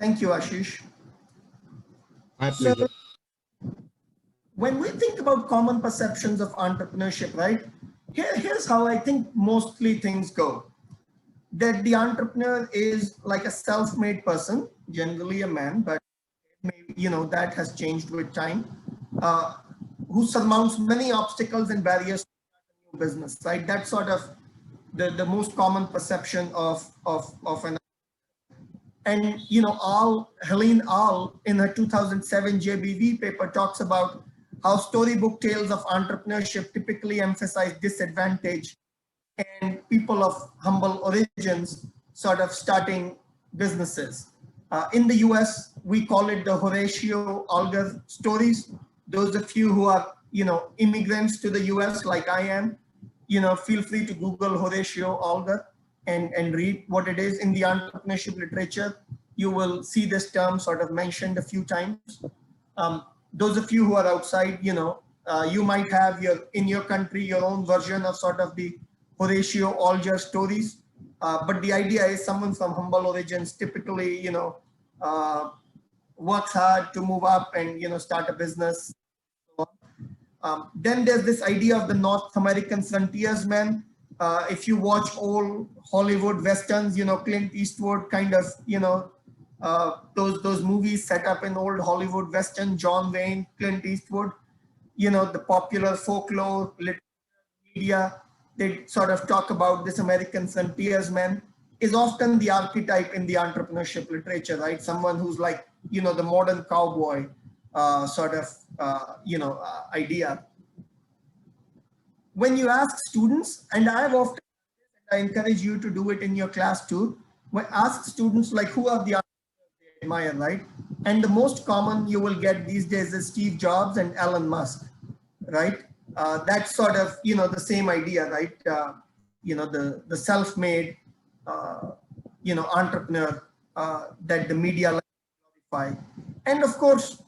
Thank you, Ashish. My So pleasure. when we think about common perceptions of entrepreneurship, right? Here's how I think mostly things go. That the entrepreneur is like a self-made person, generally a man, but maybe, that has changed with time, uh, who surmounts many obstacles and barriers to start a new business, right? That's sort of the most common perception of an. And Helene All in her 2007 JBV paper talks about how storybook tales of entrepreneurship typically emphasize disadvantage and people of humble origins sort of starting businesses. In the US, we call it the Horatio Alger stories. Those of you who are, immigrants to the US like I am, feel free to Google Horatio Alger and read what it is in the entrepreneurship literature. You will see this term sort of mentioned a few times. Those of you who are outside, you might have in your country your own version of sort of the Horatio Alger stories. But the idea is someone from humble origins typically, works hard to move up and, start a business. Then there's this idea of the North American frontiersman. If you watch old Hollywood westerns, Clint Eastwood kind of, those movies set up in old Hollywood western, John Wayne, Clint Eastwood, the popular folklore, media, they sort of talk about this American frontiersman is often the archetype in the entrepreneurship literature, right? Someone who's like, the modern cowboy idea. When you ask students, and I've often, I encourage you to do it in your class too, when ask students like who are the entrepreneurs they admire, right? And the most common you will get these days is Steve Jobs and Elon Musk, right? That's sort of, the same idea, right? The self-made, entrepreneur that the media like to glorify. And of course,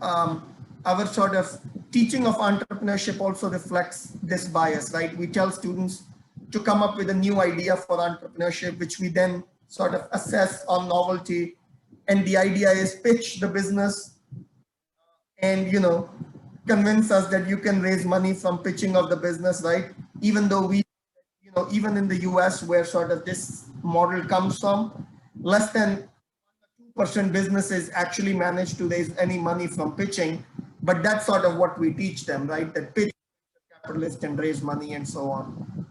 our sort of teaching of entrepreneurship also reflects this bias, right? We tell students to come up with a new idea for entrepreneurship, which we then sort of assess on novelty. And the idea is pitch the business and, convince us that you can raise money from pitching of the business, right? Even though we, even in the US where sort of this model comes from, less than 2% businesses actually manage to raise any money from pitching. But that's sort of what we teach them, right? That pitch capitalist can raise money and so on.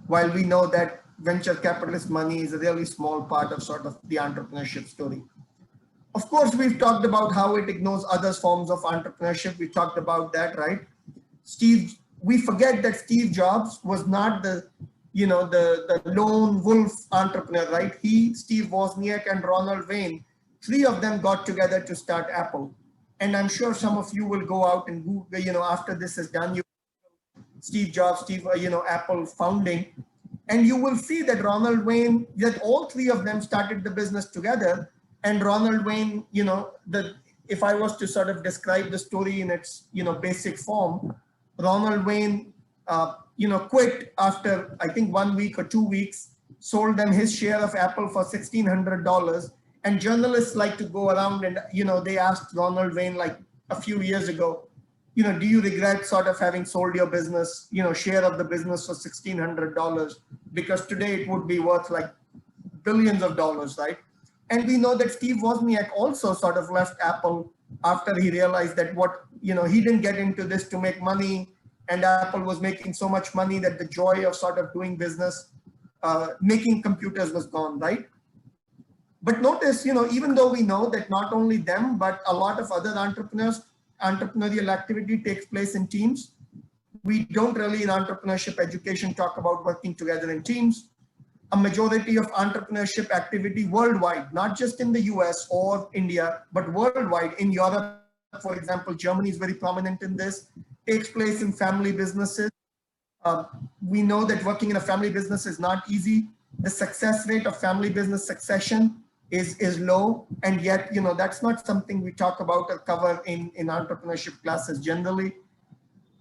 While we know that venture capitalist money is a really small part of sort of the entrepreneurship story. Of course, we've talked about how it ignores other forms of entrepreneurship. We talked about that, right? We forget that Steve Jobs was not the lone wolf entrepreneur, right? Steve Wozniak and Ronald Wayne, three of them got together to start Apple. And I'm sure some of you will go out and Google, after this is done, Steve Jobs, Apple founding, and you will see that Ronald Wayne, that all three of them started the business together. And Ronald Wayne, if I was to sort of describe the story in its, basic form, Ronald Wayne, quit after, I think 1 week or 2 weeks, sold them his share of Apple for $1,600. And journalists like to go around and, they asked Ronald Wayne like a few years ago, do you regret sort of having sold your business, share of the business for $1,600? Because today it would be worth like billions of dollars, right? And we know that Steve Wozniak also sort of left Apple after he realized that he didn't get into this to make money, and Apple was making so much money that the joy of sort of doing business, making computers was gone, right? But notice, even though we know that not only them, but a lot of other entrepreneurial activity takes place in teams, we don't really in entrepreneurship education talk about working together in teams. A majority of entrepreneurship activity worldwide, not just in the US or India, but worldwide. In Europe, for example, Germany is very prominent in this, takes place in family businesses. We know that working in a family business is not easy. The success rate of family business succession is low, and yet that's not something we talk about or cover in entrepreneurship classes generally.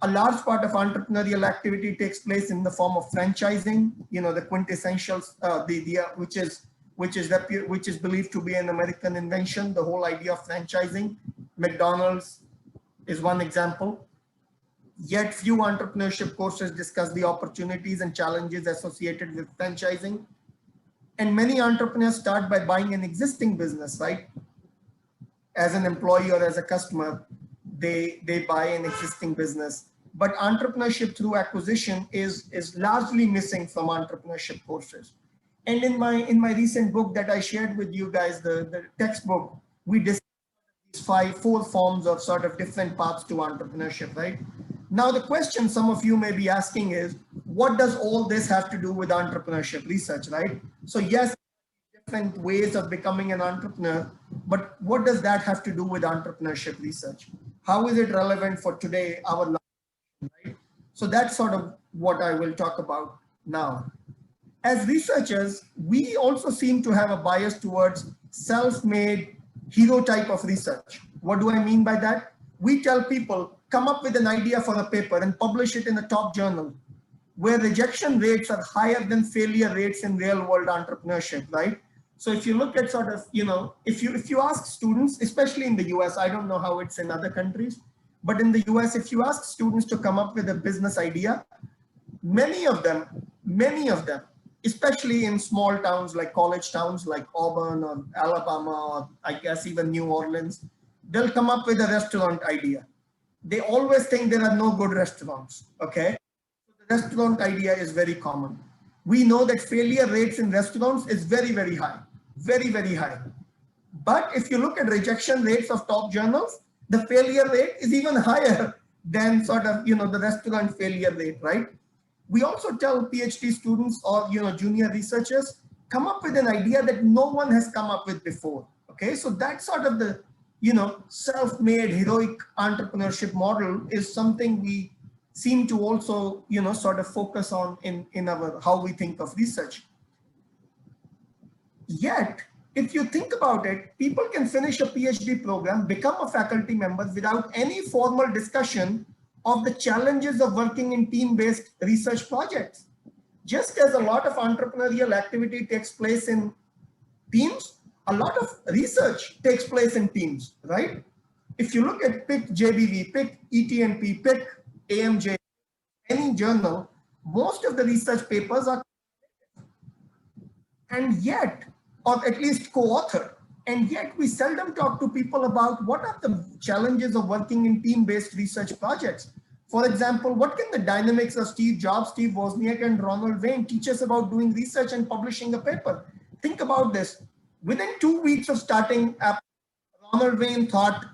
A large part of entrepreneurial activity takes place in the form of franchising, the quintessential, which is which is believed to be an American invention, the whole idea of franchising. McDonald's is one example. Yet few entrepreneurship courses discuss the opportunities and challenges associated with franchising. And many entrepreneurs start by buying an existing business, right? As an employee or as a customer, they buy an existing business. But entrepreneurship through acquisition is largely missing from entrepreneurship courses. And in my recent book that I shared with you guys, the textbook, we discussed these four forms of sort of different paths to entrepreneurship, right? Now, the question some of you may be asking is, what does all this have to do with entrepreneurship research, right? So yes, different ways of becoming an entrepreneur, but what does that have to do with entrepreneurship research? How is it relevant for today, our life, right? So that's sort of what I will talk about now. As researchers, we also seem to have a bias towards self-made hero type of research. What do I mean by that? We tell people, come up with an idea for a paper and publish it in a top journal where rejection rates are higher than failure rates in real world entrepreneurship, right? So if you look at sort of, if you ask students, especially in the US, I don't know how it's in other countries, but in the US, if you ask students to come up with a business idea, many of them, especially in small towns like college towns like Auburn or Alabama, or I guess even New Orleans, they'll come up with a restaurant idea. They always think there are no good restaurants, okay? So the restaurant idea is very common. We know that failure rates in restaurants is very, very high, very, very high. But if you look at rejection rates of top journals, the failure rate is even higher than sort of, the restaurant failure rate, right? We also tell PhD students or, junior researchers, come up with an idea that no one has come up with before, okay? So that's sort of the, self-made heroic entrepreneurship model is something we seem to also, sort of focus on in our, how we think of research. Yet, if you think about it, people can finish a PhD program, become a faculty member without any formal discussion of the challenges of working in team-based research projects. Just as a lot of entrepreneurial activity takes place in teams, a lot of research takes place in teams, right? If you look at pick JBV, pick ETNP, pick AMJ, any journal, most of the research papers are, and yet, or at least co-authored, and yet we seldom talk to people about what are the challenges of working in team-based research projects. For example, what can the dynamics of Steve Jobs, Steve Wozniak, and Ronald Wayne teach us about doing research and publishing a paper? Think about this. Within 2 weeks of starting Apple, Ronald Wayne thought,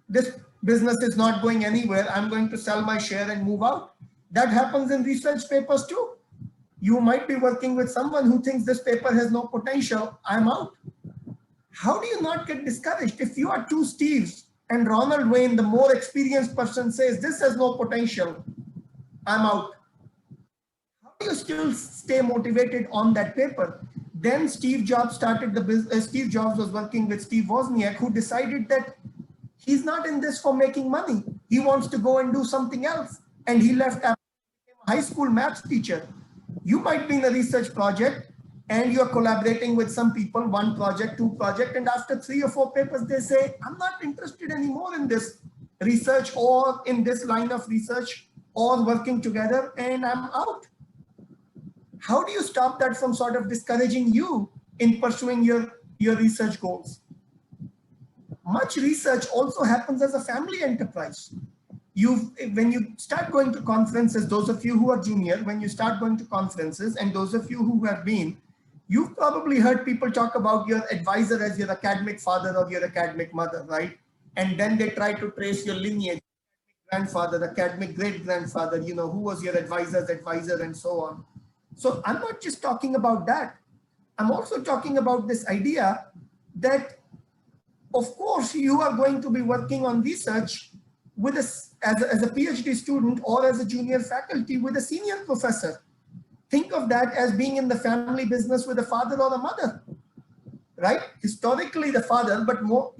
this business is not going anywhere. I'm going to sell my share and move out. That happens in research papers too. You might be working with someone who thinks this paper has no potential. I'm out. How do you not get discouraged? If you are two Steves and Ronald Wayne, the more experienced person, says this has no potential, I'm out. How do you still stay motivated on that paper? Then Steve Jobs started the business. Steve Jobs was working with Steve Wozniak, who decided that he's not in this for making money. He wants to go and do something else. And he left Apple, became a high school maths teacher. You might be in a research project and you're collaborating with some people, one project, two project, and after 3 or 4 papers, they say, I'm not interested anymore in this research or in this line of research or working together, and I'm out. How do you stop that from sort of discouraging you in pursuing your research goals? Much research also happens as a family enterprise. When you start going to conferences, those of you who are junior, when you start going to conferences, and those of you who have been, you've probably heard people talk about your advisor as your academic father or your academic mother, right? And then they try to trace your lineage, grandfather, academic great-grandfather, who was your advisor's advisor and so on. So I'm not just talking about that. I'm also talking about this idea that, of course, you are going to be working on research with as a PhD student or as a junior faculty with a senior professor. Think of that as being in the family business with a father or a mother, right? Historically, the father, but more,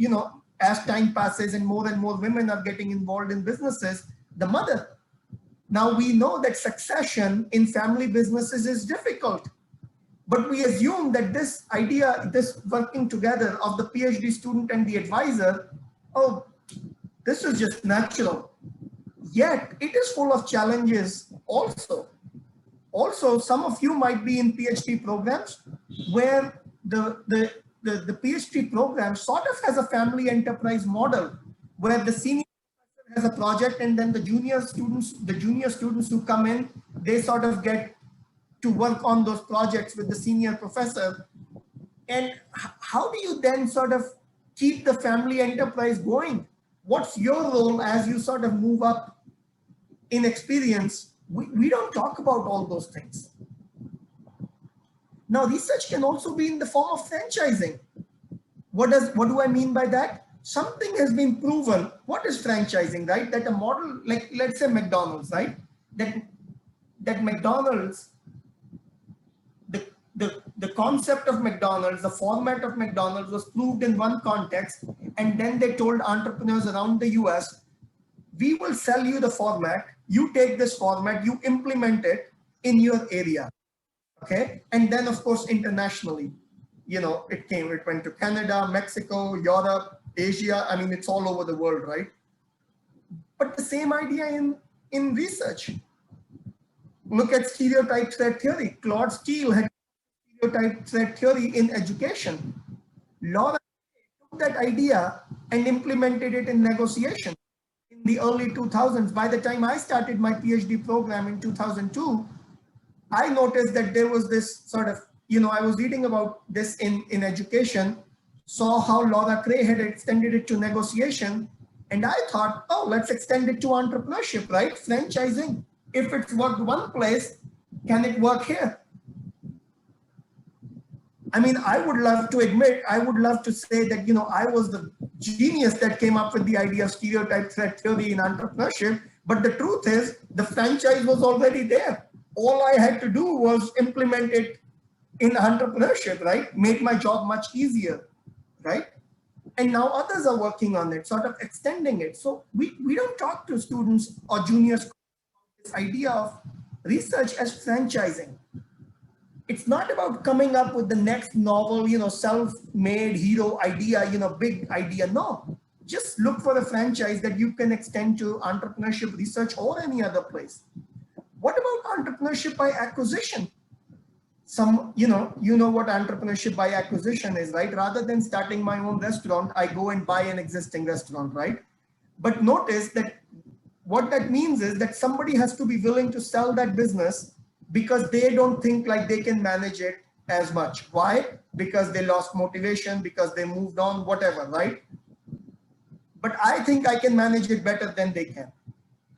as time passes and more women are getting involved in businesses, the mother. Now we know that succession in family businesses is difficult, But we assume that this idea, this working together of the PhD student and the advisor, oh, this is just natural. Yet it is full of challenges also. Also, some of you might be in PhD programs where the PhD program sort of has a family enterprise model where the senior has a project and then the junior students who come in, they sort of get to work on those projects with the senior professor. And how do you then sort of keep the family enterprise going? What's your role as you sort of move up in experience? We don't talk about all those things. Now, research can also be in the form of franchising. What do I mean by that? Something has been proven. What is franchising, right? That a model, like let's say McDonald's, right? That McDonald's, the concept of McDonald's, the format of McDonald's was proved in one context, and then they told entrepreneurs around the US, we will sell you the format, you take this format, you implement it in your area, okay? And then of course, internationally, it went to Canada, Mexico, Europe, Asia. I mean, it's all over the world, right? But the same idea in research. Look at stereotype threat theory. Claude Steele had stereotype threat theory in education. Laura took that idea and implemented it in negotiation in the early 2000s. By the time I started my PhD program in 2002, I noticed that there was this sort of, I was reading about this in education, saw how Laura Cray had extended it to negotiation. And I thought, oh, let's extend it to entrepreneurship, right? Franchising. If it's worked one place, can it work here? I mean, I would love to say that, I was the genius that came up with the idea of stereotype threat theory in entrepreneurship. But the truth is the franchise was already there. All I had to do was implement it in entrepreneurship, right? Make my job much easier, right? And now others are working on it, sort of extending it. So we don't talk to students or juniors about this idea of research as franchising. It's not about coming up with the next novel, self-made hero idea, big idea. No, just look for a franchise that you can extend to entrepreneurship research or any other place. What about entrepreneurship by acquisition? You know what entrepreneurship by acquisition is, right? Rather than starting my own restaurant, I go and buy an existing restaurant, right? But notice that what that means is that somebody has to be willing to sell that business because they don't think like they can manage it as much. Why? Because they lost motivation, because they moved on, whatever, right? But I think I can manage it better than they can.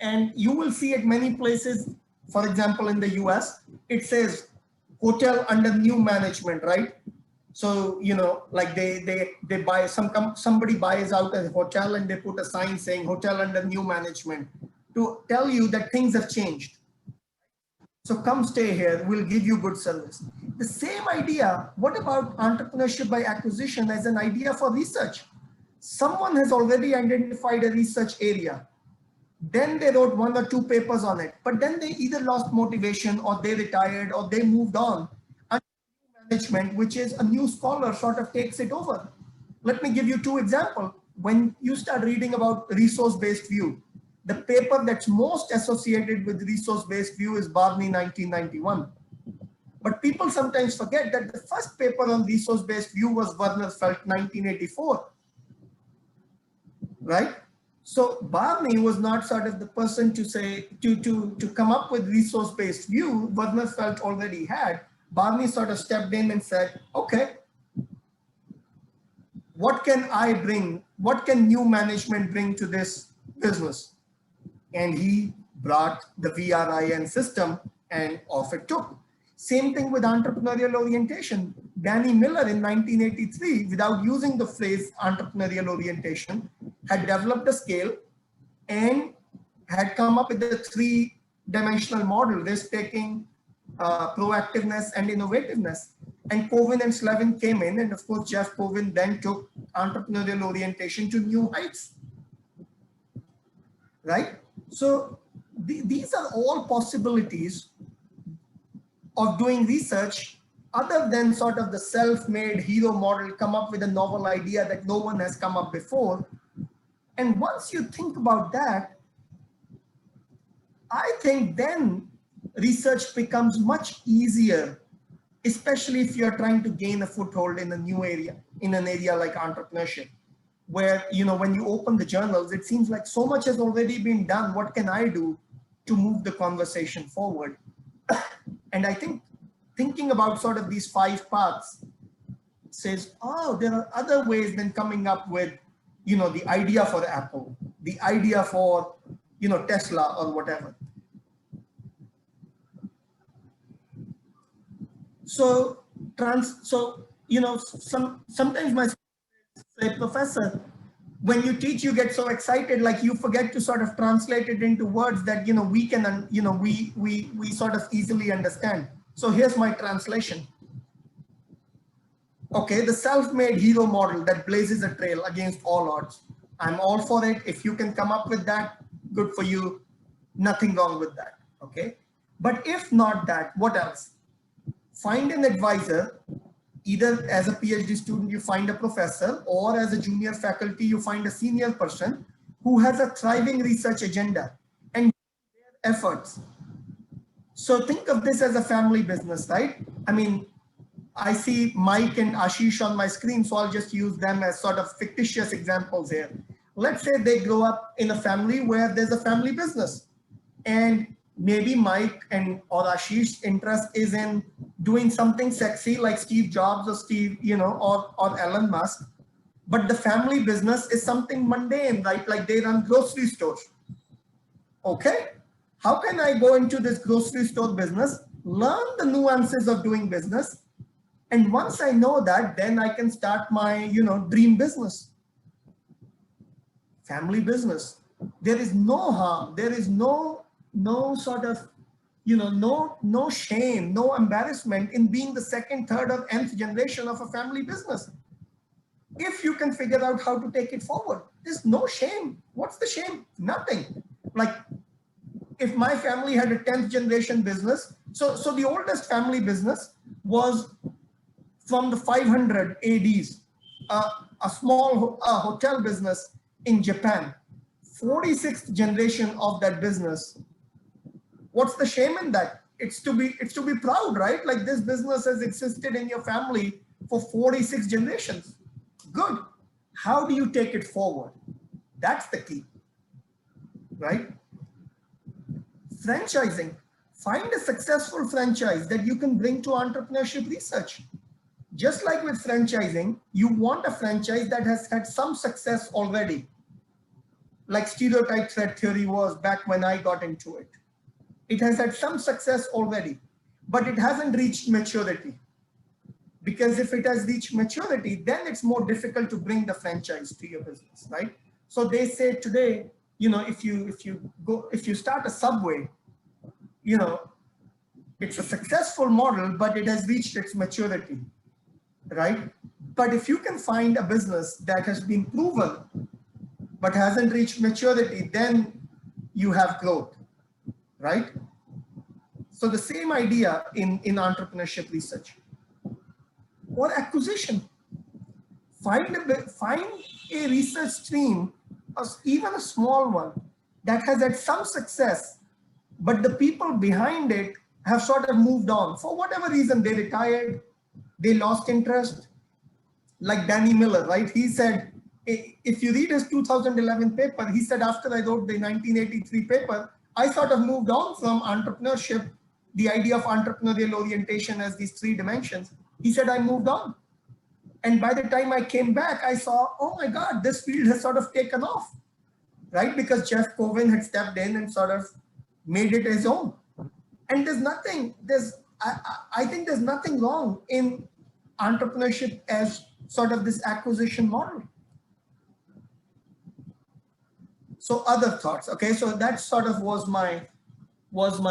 And you will see at many places, for example, in the US, it says hotel under new management, right? So, like they buy, somebody buys out a hotel and they put a sign saying hotel under new management to tell you that things have changed. So come stay here, we'll give you good service. The same idea, what about entrepreneurship by acquisition as an idea for research? Someone has already identified a research area. Then they wrote 1 or 2 papers on it, but then they either lost motivation or they retired or they moved on. And management, which is a new scholar, sort of takes it over. Let me give you 2 examples. When you start reading about resource-based view, the paper that's most associated with resource-based view is Barney 1991. But people sometimes forget that the first paper on resource-based view was Werner Felt 1984, right? So Barney was not sort of the person to say, to come up with resource-based view. Werner Felt already had. Barney sort of stepped in and said, okay, what can I bring? What can new management bring to this business? And he brought the VRIN system and off it took. Same thing with entrepreneurial orientation. Danny Miller in 1983, without using the phrase entrepreneurial orientation, had developed a scale and had come up with the 3-dimensional model, risk-taking, proactiveness, and innovativeness. And Povin and Slevin came in, and of course, Jeff Povin then took entrepreneurial orientation to new heights, right? So these are all possibilities of doing research other than sort of the self-made hero model, come up with a novel idea that no one has come up before. And once you think about that, I think then research becomes much easier, especially if you're trying to gain a foothold in a new area, in an area like entrepreneurship, where, you know, when you open the journals, it seems like so much has already been done. What can I do to move the conversation forward? And I think thinking about sort of these 5 paths says, oh, there are other ways than coming up with, you know, the idea for Apple, the idea for, you know, Tesla or whatever. So, you know, sometimes my students say, Professor, when you teach, you get so excited, like you forget to sort of translate it into words that, you know, we can, you know, we sort of easily understand. So here's my translation. Okay, the self-made hero model that blazes a trail against all odds. I'm all for it. If you can come up with that, good for you. Nothing wrong with that. Okay, but if not that, what else? Find an advisor. Either as a PhD student, you find a professor, or as a junior faculty, you find a senior person who has a thriving research agenda and their efforts. So think of this as a family business, right? I mean, I see Mike and Ashish on my screen, so I'll just use them as sort of fictitious examples here. Let's say they grow up in a family where there's a family business, and maybe Mike and or Ashish's interest is in doing something sexy like Steve Jobs or Steve, you know, or Elon Musk. But the family business is something mundane, right? Like they run grocery stores. Okay, how can I go into this grocery store business, learn the nuances of doing business, and once I know that, then I can start my, you know, dream business. Family business. There is no harm. There is no sort of, you know, no shame, no embarrassment in being the second, third, or nth generation of a family business. If you can figure out how to take it forward, there's no shame. What's the shame? Nothing. Like if my family had a 10th generation business, so the oldest family business was from the 500 ADs, a small hotel business in Japan, 46th generation of that business. What's the shame in that? It's to be proud, right? Like this business has existed in your family for 46 generations. Good. How do you take it forward? That's the key, right? Franchising. Find a successful franchise that you can bring to entrepreneurship research. Just like with franchising, you want a franchise that has had some success already. Like stereotype threat theory was back when I got into it. It has had some success already, but it hasn't reached maturity. Because if it has reached maturity, then it's more difficult to bring the franchise to your business, right? So they say today, you know, if you start a Subway, you know, it's a successful model, but it has reached its maturity, right? But if you can find a business that has been proven, but hasn't reached maturity, then you have growth, right? So the same idea in entrepreneurship research. Or acquisition. Find a research stream, or even a small one, that has had some success, but the people behind it have sort of moved on. For whatever reason, they retired, they lost interest. Like Danny Miller, right? He said, if you read his 2011 paper, he said, after I wrote the 1983 paper, I sort of moved on from entrepreneurship, the idea of entrepreneurial orientation as these 3 dimensions. He said, I moved on. And by the time I came back, I saw, oh my God, this field has sort of taken off, right? Because Jeff Cohen had stepped in and sort of made it his own. And I think there's nothing wrong in entrepreneurship as sort of this acquisition model. So other thoughts, okay? So that sort of was my,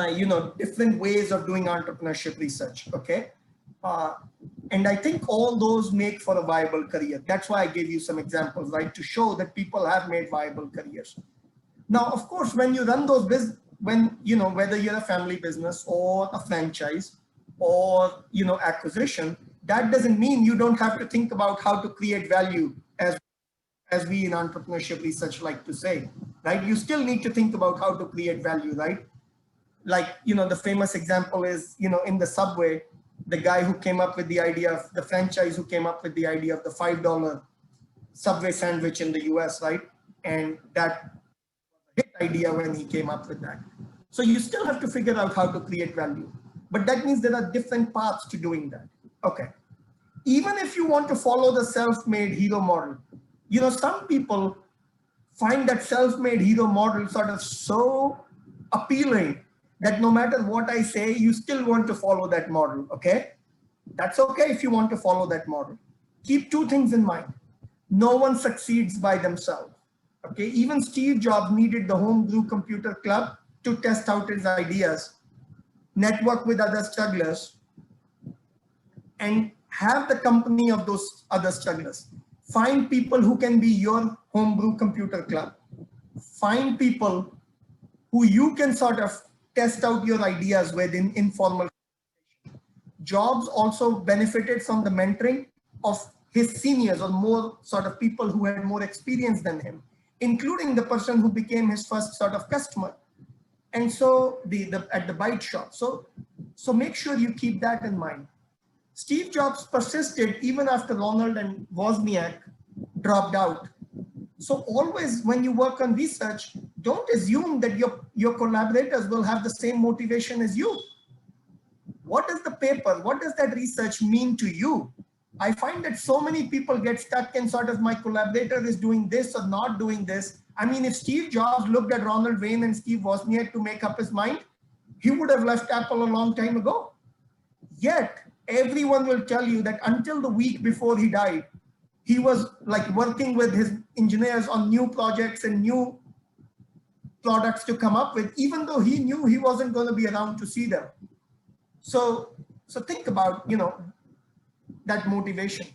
you know, different ways of doing entrepreneurship research, okay? And I think all those make for a viable career. That's why I gave you some examples, right? To show that people have made viable careers. Now, of course, when you run those business, when, you know, whether you're a family business or a franchise, or, acquisition, that doesn't mean you don't have to think about how to create value, as we in entrepreneurship research like to say, right? You still need to think about how to create value, right? Like, the famous example is, in the Subway, the guy who came up with the idea of the franchise, who came up with the idea of the $5 Subway sandwich in the US, right? And that hit idea when he came up with that. So you still have to figure out how to create value, but that means there are different paths to doing that. Okay. Even if you want to follow the self-made hero model, some people find that self-made hero model sort of so appealing that no matter what I say, you still want to follow that model. Okay. That's okay if you want to follow that model. Keep two things in mind. No one succeeds by themselves. Okay. Even Steve Jobs needed the homebrew computer club to test out his ideas, network with other strugglers, and have the company of those other strugglers. Find people who can be your homebrew computer club. Find people who you can sort of test out your ideas with in informal. Jobs also benefited from the mentoring of his seniors, or more sort of people who had more experience than him, including the person who became his first sort of customer. And so at the bite shop. So make sure you keep that in mind. Steve Jobs persisted even after Ronald and Wozniak dropped out. So always when you work on research, don't assume that your collaborators will have the same motivation as you. What is the paper? What does that research mean to you? I find that so many people get stuck in sort of, my collaborator is doing this or not doing this. I mean, if Steve Jobs looked at Ronald Wayne and Steve Wozniak to make up his mind, he would have left Apple a long time ago. Yet, everyone will tell you that until the week before he died, he was like working with his engineers on new projects and new products to come up with, even though he knew he wasn't going to be around to see them. So think about, that motivation.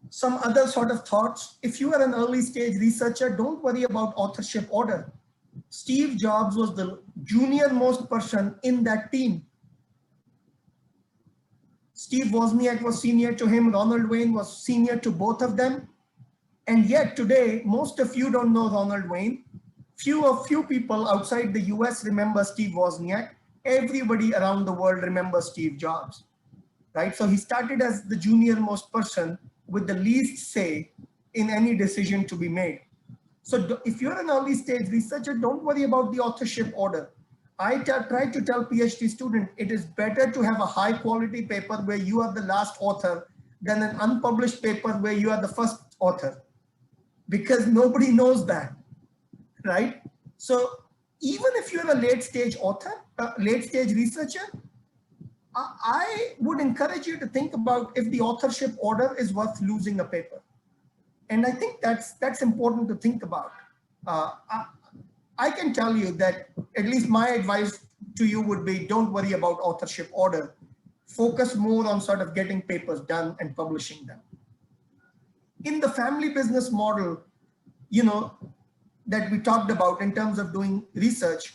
Some other sort of thoughts. If you are an early stage researcher, don't worry about authorship order. Steve Jobs was the junior most person in that team. Steve Wozniak was senior to him. Ronald Wayne was senior to both of them. And yet today, most of you don't know Ronald Wayne. Few people outside the US remember Steve Wozniak. Everybody around the world remembers Steve Jobs, right? So he started as the junior most person with the least say in any decision to be made. So if you're an early stage researcher, don't worry about the authorship order. I try to tell PhD students, it is better to have a high quality paper where you are the last author than an unpublished paper where you are the first author, because nobody knows that, right? So even if you're a late stage author, late stage researcher, I would encourage you to think about if the authorship order is worth losing a paper. And I think that's important to think about. I can tell you that at least my advice to you would be, don't worry about authorship order. Focus more on sort of getting papers done and publishing them. In the family business model, that we talked about in terms of doing research,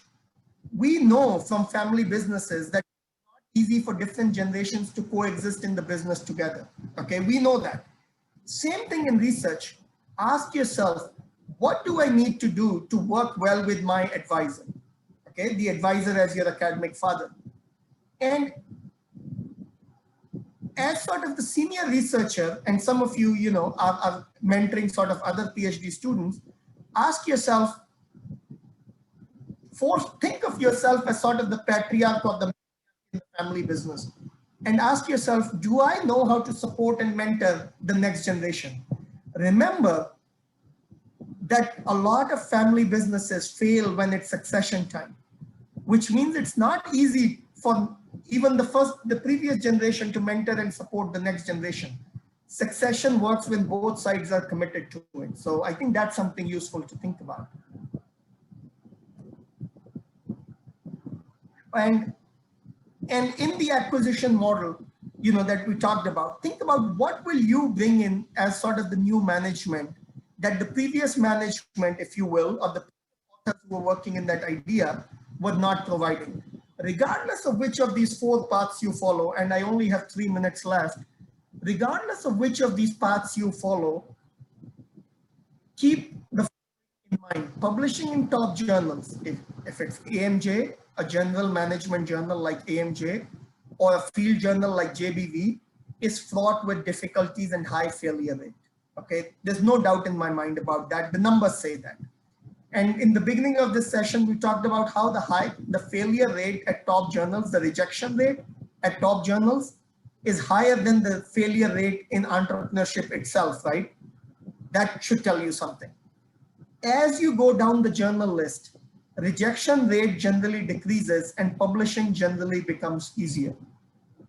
we know from family businesses that it's not easy for different generations to coexist in the business together. Okay, we know that. Same thing in research. Ask yourself, what do I need to do to work well with my advisor? Okay, the advisor as your academic father. And as sort of the senior researcher, and some of you, are mentoring sort of other PhD students, ask yourself, think of yourself as sort of the patriarch of the family business, and ask yourself, do I know how to support and mentor the next generation? Remember that a lot of family businesses fail when it's succession time, which means it's not easy for even the previous generation to mentor and support the next generation. Succession works when both sides are committed to it. So I think that's something useful to think about. And in the acquisition model, that we talked about, think about what will you bring in as sort of the new management that the previous management, if you will, or the authors who were working in that idea were not providing. regardless of which of these 4 paths you follow, and I only have 3 minutes left, regardless of which of these paths you follow, keep the in mind, publishing in top journals, if it's AMJ, a general management journal like AMJ, or a field journal like JBV, is fraught with difficulties and high failure rate. Okay, there's no doubt in my mind about that. The numbers say that. And in the beginning of this session, we talked about how the failure rate at top journals, the rejection rate at top journals is higher than the failure rate in entrepreneurship itself, right? That should tell you something. As you go down the journal list, rejection rate generally decreases and publishing generally becomes easier,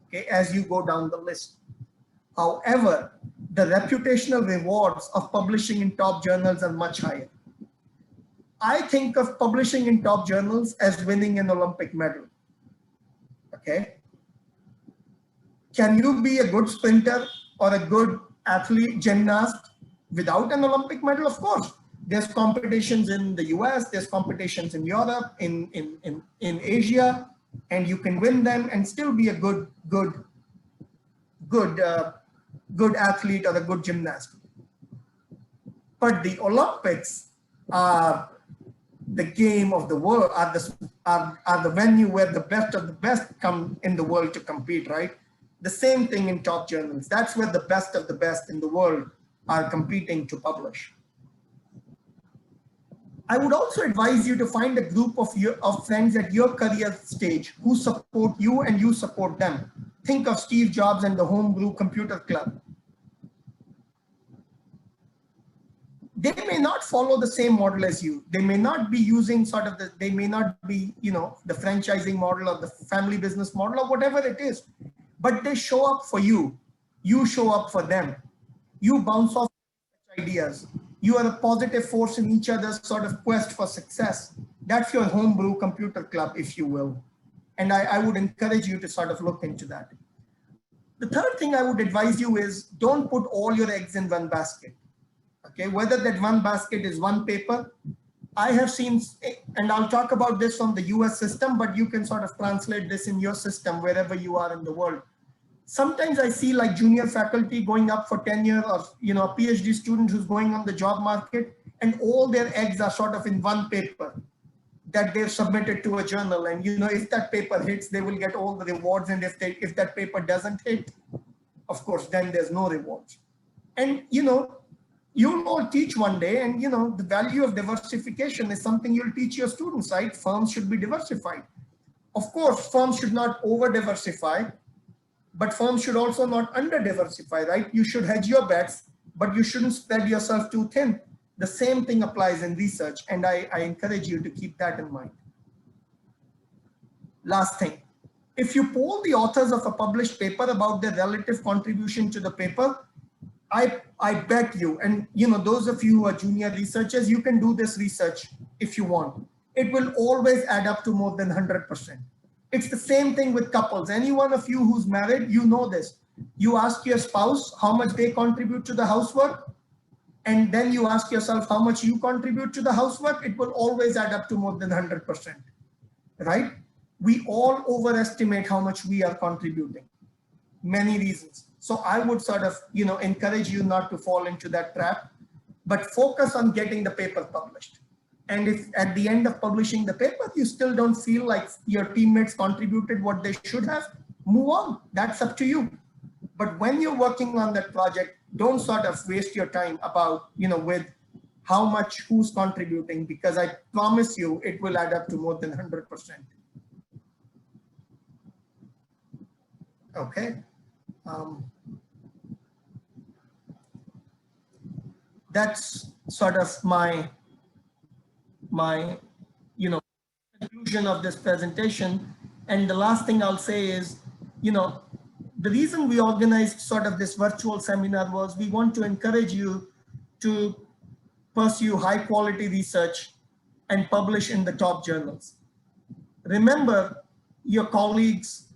okay, as you go down the list. However, the reputational rewards of publishing in top journals are much higher. I think of publishing in top journals as winning an Olympic medal, okay? Can you be a good sprinter or a good athlete, gymnast without an Olympic medal? Of course. There's competitions in the US, there's competitions in Europe, in Asia, and you can win them and still be a good athlete or a good gymnast. But the Olympics are the game of the world, are the venue where the best of the best come in the world to compete, right? The same thing in top journals. That's where the best of the best in the world are competing to publish. I would also advise you to find a group of friends at your career stage who support you and you support them. Think of Steve Jobs and the Homebrew Computer Club. They may not follow the same model as you. They may not be using they may not be, the franchising model or the family business model or whatever it is, but they show up for you. You show up for them. You bounce off ideas. You are a positive force in each other's sort of quest for success. That's your homebrew computer club, if you will. And I would encourage you to sort of look into that. The third thing I would advise you is don't put all your eggs in one basket. Okay, whether that one basket is one paper. I have seen, and I'll talk about this from the US system, but you can sort of translate this in your system wherever you are in the world. Sometimes I see like junior faculty going up for tenure or a PhD student who's going on the job market and all their eggs are sort of in one paper that they've submitted to a journal. And if that paper hits, they will get all the rewards. And if that paper doesn't hit, of course, then there's no rewards. And you'll all teach one day, and the value of diversification is something you'll teach your students, right? Firms should be diversified. Of course, firms should not over diversify, but firms should also not under diversify, right? You should hedge your bets, but you shouldn't spread yourself too thin. The same thing applies in research, and I encourage you to keep that in mind. Last thing, if you poll the authors of a published paper about their relative contribution to the paper, I bet you, and those of you who are junior researchers, you can do this research if you want. It will always add up to more than 100%. It's the same thing with couples. Any one of you who's married, you know this. You ask your spouse how much they contribute to the housework, and then you ask yourself how much you contribute to the housework. It will always add up to more than 100%, right? We all overestimate how much we are contributing. Many reasons. So I would sort of, encourage you not to fall into that trap, but focus on getting the paper published. And if at the end of publishing the paper, you still don't feel like your teammates contributed what they should have, move on. That's up to you. But when you're working on that project, don't sort of waste your time about, with how much who's contributing, because I promise you it will add up to more than 100%. Okay. That's sort of my conclusion of this presentation. And the last thing I'll say is, the reason we organized sort of this virtual seminar was we want to encourage you to pursue high quality research and publish in the top journals. Remember, your colleagues,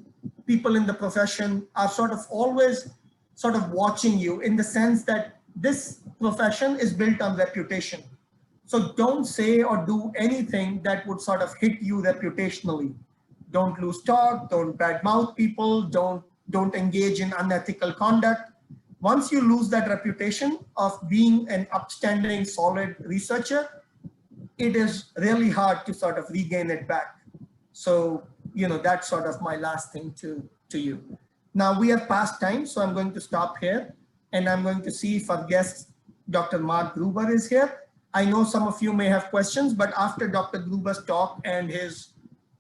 people in the profession are sort of always sort of watching you, in the sense that this profession is built on reputation. So don't say or do anything that would sort of hit you reputationally. don't lose talk, don't badmouth people, don't engage in unethical conduct. Once you lose that reputation of being an upstanding, solid researcher, it is really hard to sort of regain it back. So, that's sort of my last thing to you. Now we have past time, so I'm going to stop here and I'm going to see if our guest, Dr. Mark Gruber, is here. I know some of you may have questions, but after Dr. Gruber's talk and his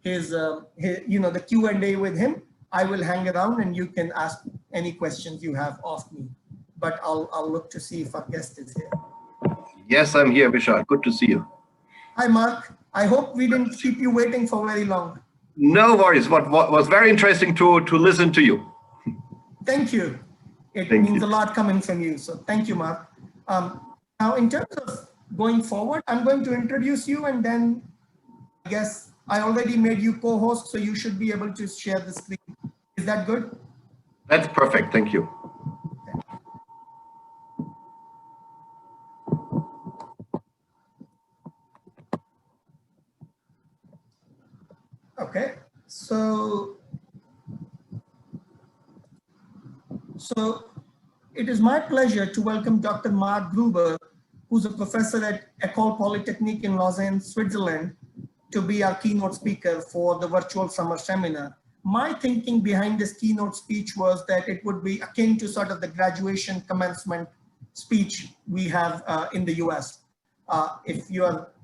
the Q&A with him, I will hang around and you can ask any questions you have of me. But I'll look to see if our guest is here. Yes, I'm here, Vishal. Good to see you. Hi, Mark. I hope we didn't keep you waiting for very long. No worries. What was very interesting to listen to you. Thank you. It means a lot coming from you. So thank you, Mark. Now, in terms of going forward, I'm going to introduce you, and then I guess I already made you co-host, so you should be able to share the screen. Is that good? That's perfect. Thank you. Okay, so it is my pleasure to welcome Dr. Mark Gruber, who's a professor at École Polytechnique in Lausanne, Switzerland, to be our keynote speaker for the virtual summer seminar. My thinking behind this keynote speech was that it would be akin to sort of the graduation commencement speech we have in the US.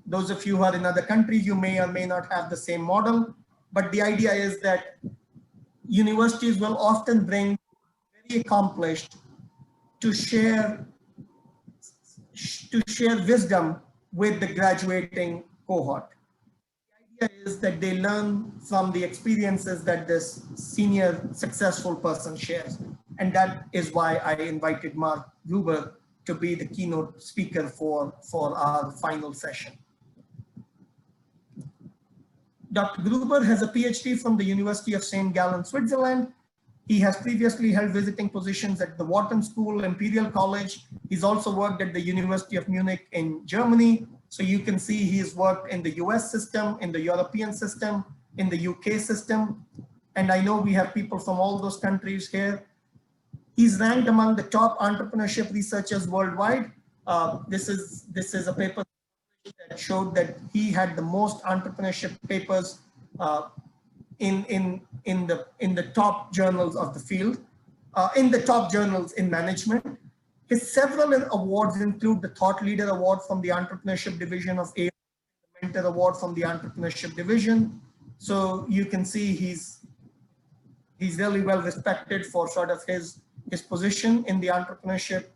Those of you who are in other countries, you may or may not have the same model. But the idea is that universities will often bring very accomplished to share wisdom with the graduating cohort. The idea is that they learn from the experiences that this senior successful person shares. And that is why I invited Mark Gruber to be the keynote speaker for our final session. Dr. Gruber has a PhD from the University of St. Gallen, Switzerland. He has previously held visiting positions at the Wharton School, Imperial College. He's also worked at the University of Munich in Germany. So you can see he's worked in the US system, in the European system, in the UK system. And I know we have people from all those countries here. He's ranked among the top entrepreneurship researchers worldwide. This is a paper that showed that he had the most entrepreneurship papers in the top journals of the field, in the top journals in management. His several awards include the Thought Leader Award from the Entrepreneurship Division of A, the Mentor Award from the Entrepreneurship Division. So you can see he's really well respected for sort of his position in the entrepreneurship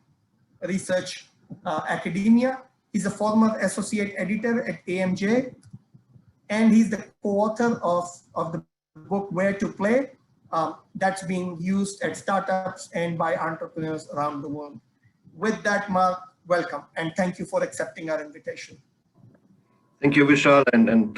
research academia. He's a former associate editor at AMJ, and he's the co-author of the book Where to Play that's being used at startups and by entrepreneurs around the world. With that, Mark, welcome, and thank you for accepting our invitation. Thank you, Vishal, and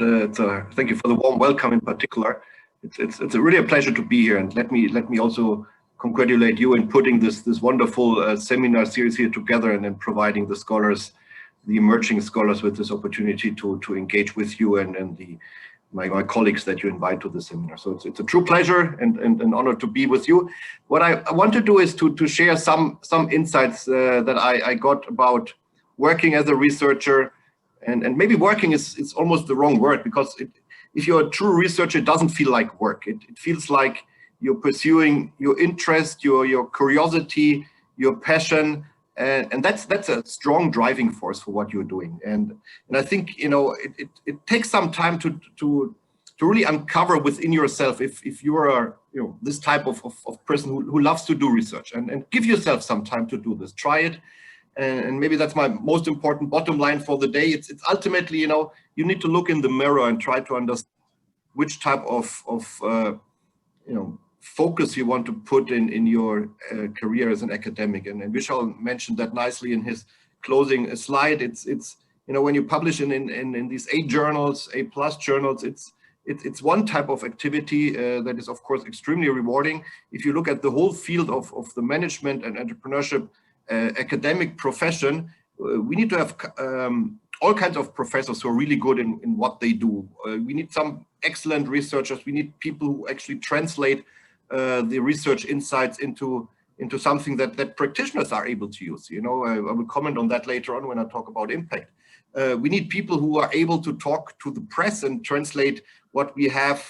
thank you for the warm welcome in particular. It's really a pleasure to be here, and let me also congratulate you in putting this wonderful seminar series here together and then providing the scholars, the emerging scholars, with this opportunity to engage with you and my colleagues that you invite to the seminar. So it's a true pleasure and an honor to be with you. What I want to do is to share some insights that I got about working as a researcher, and maybe working is almost the wrong word, because if you're a true researcher, it doesn't feel like work. It feels like you're pursuing your interest, your curiosity, your passion, and that's a strong driving force for what you're doing. And I think it takes some time to really uncover within yourself if you are this type of person who loves to do research, and give yourself some time to do this. Try it, and maybe that's my most important bottom line for the day. It's ultimately you need to look in the mirror and try to understand which type of focus you want to put in your career as an academic. And Vishal mentioned that nicely in his closing slide. It's when you publish in these A journals, A+ journals, it's one type of activity that is of course extremely rewarding. If you look at the whole field of the management and entrepreneurship academic profession, we need to have all kinds of professors who are really good in what they do. We need some excellent researchers. We need people who actually translate the research insights into something that practitioners are able to use. You know, I will comment on that later on when I talk about impact. We need people who are able to talk to the press and translate what we have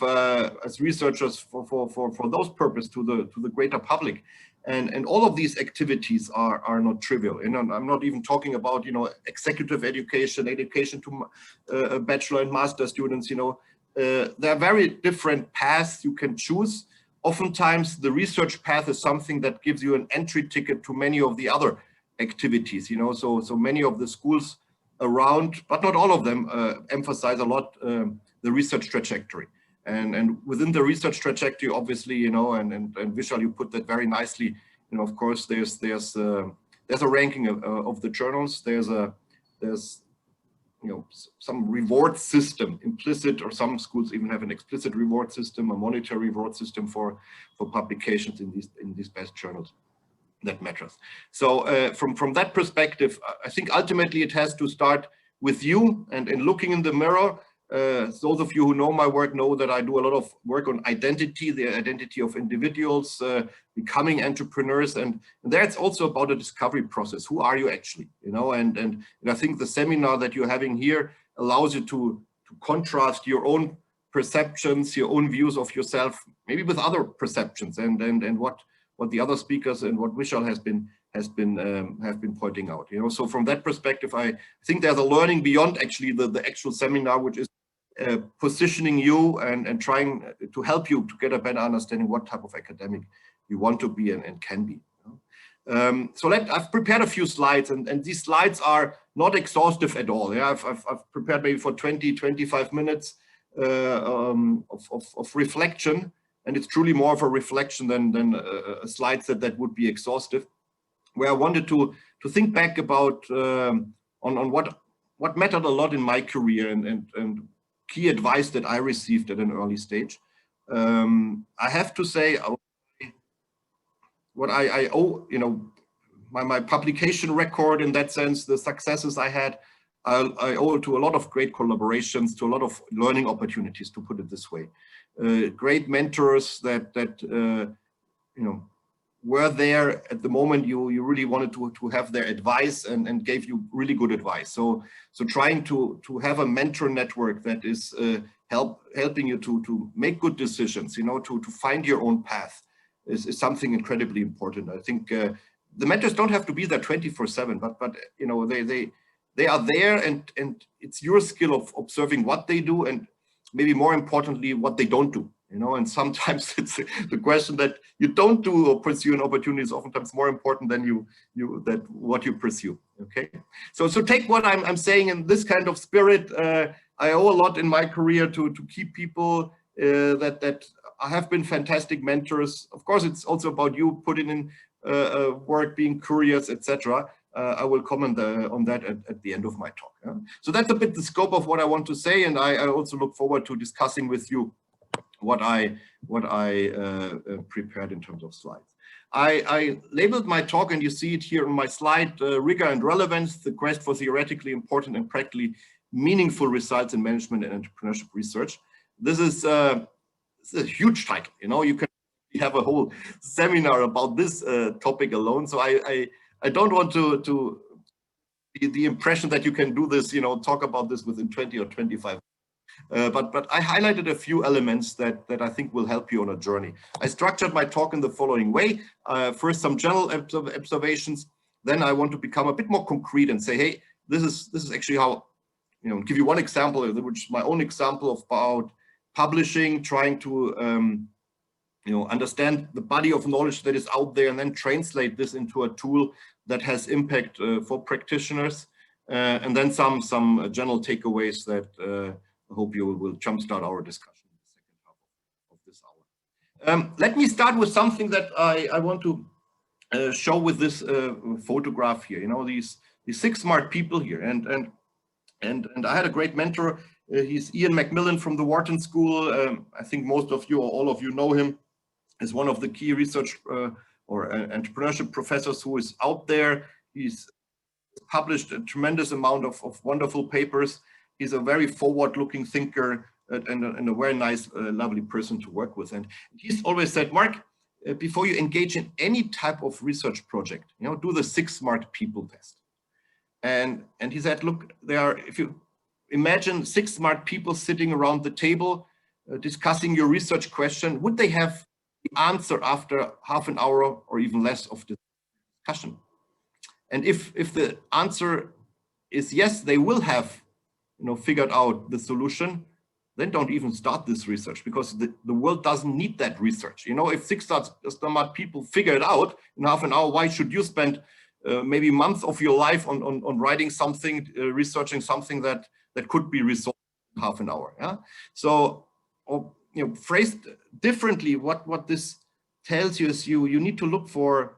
as researchers for those purposes to the greater public. And all of these activities are not trivial. And I'm not even talking about, you know, executive education to bachelor and master students. You know, there are very different paths you can choose. Oftentimes, the research path is something that gives you an entry ticket to many of the other activities. You know, so many of the schools around, but not all of them, emphasize a lot the research trajectory. And within the research trajectory, obviously, you know, and Vishal, you put that very nicely. You know, of course, there's a ranking of the journals. There's you know, some reward system implicit, or some schools even have an explicit reward system, a monetary reward system for publications in these best journals. That matters. So from that perspective, I think ultimately it has to start with you and looking in the mirror. Those of you who know my work know that I do a lot of work on identity, the identity of individuals, becoming entrepreneurs, and there it's also about a discovery process. Who are you actually? You know, and I think the seminar that you're having here allows you to contrast your own perceptions, your own views of yourself, maybe with other perceptions, and what the other speakers and what Vishal have been pointing out. You know, so from that perspective, I think there's a learning beyond actually the actual seminar, which is positioning you and trying to help you to get a better understanding what type of academic you want to be and can be. So I've prepared a few slides, and these slides are not exhaustive at all. Yeah, I've prepared maybe for 20-25 minutes of reflection. And it's truly more of a reflection than a slide set that would be exhaustive, where I wanted to think back about on what mattered a lot in my career and key advice that I received at an early stage. I have to say, what I owe, you know, my publication record in that sense, the successes I had, I owe to a lot of great collaborations, to a lot of learning opportunities, to put it this way. Great mentors that you know, were there at the moment you really wanted to have their advice and gave you really good advice. So trying to have a mentor network that is helping you to make good decisions, you know, to find your own path is something incredibly important. I think the mentors don't have to be there 24/7, but you know, they are there, and it's your skill of observing what they do, and maybe more importantly, what they don't do. You know, and sometimes it's the question that you don't do or pursue an opportunity is oftentimes more important than what you pursue. Okay, so take what I'm saying in this kind of spirit. I owe a lot in my career to keep people that have been fantastic mentors. Of course, it's also about you putting in work, being curious, etc. I will comment on that at the end of my talk. Yeah? So that's a bit the scope of what I want to say, and I also look forward to discussing with you what I prepared in terms of slides. I labeled my talk, and you see it here on my slide, Rigor and Relevance, the quest for theoretically important and practically meaningful results in management and entrepreneurship research. This is a huge title. You know, you can have a whole seminar about this topic alone. So I don't want to the impression that you can do this, you know, talk about this within 20 or 25. But I highlighted a few elements that I think will help you on a journey. I structured my talk in the following way. First, some general observations. Then I want to become a bit more concrete and say, hey, this is actually how, you know, give you one example, which is my own example about publishing, trying to you know, understand the body of knowledge that is out there and then translate this into a tool that has impact for practitioners, and then some general takeaways that I hope you will jumpstart our discussion in the second half of this hour. Let me start with something that I want to show with this photograph here. You know, these 6 smart people here, and I had a great mentor. He's Ian Macmillan from the Wharton School. I think most of you or all of you know him as one of the key research or entrepreneurship professors who is out there. He's published a tremendous amount of wonderful papers. He's a very forward-looking thinker and a very nice, lovely person to work with. And he's always said, Mark, before you engage in any type of research project, do the 6 smart people test. And he said, look, if you imagine 6 smart people sitting around the table discussing your research question, would they have the answer after half an hour or even less of the discussion? And if the answer is yes, they will have figured out the solution, then don't even start this research, because the world doesn't need that research. If 6 smart people figure it out in half an hour, why should you spend maybe months of your life on writing something, researching something that could be resolved in half an hour? Yeah. So, phrased differently, what this tells you is you need to look for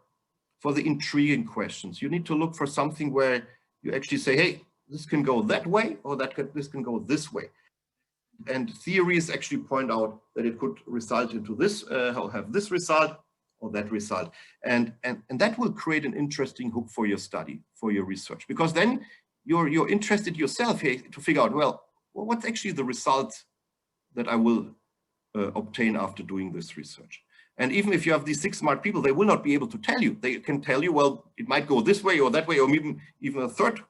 the intriguing questions. You need to look for something where you actually say, hey, this can go that way, or this can go this way. And theories actually point out that it could result into this, have this result or that result. And that will create an interesting hook for your study, for your research, because then you're interested yourself here to figure out, well, what's actually the result that I will obtain after doing this research. And even if you have these 6 smart people, they will not be able to tell you. They can tell you, well, it might go this way or that way, or even a third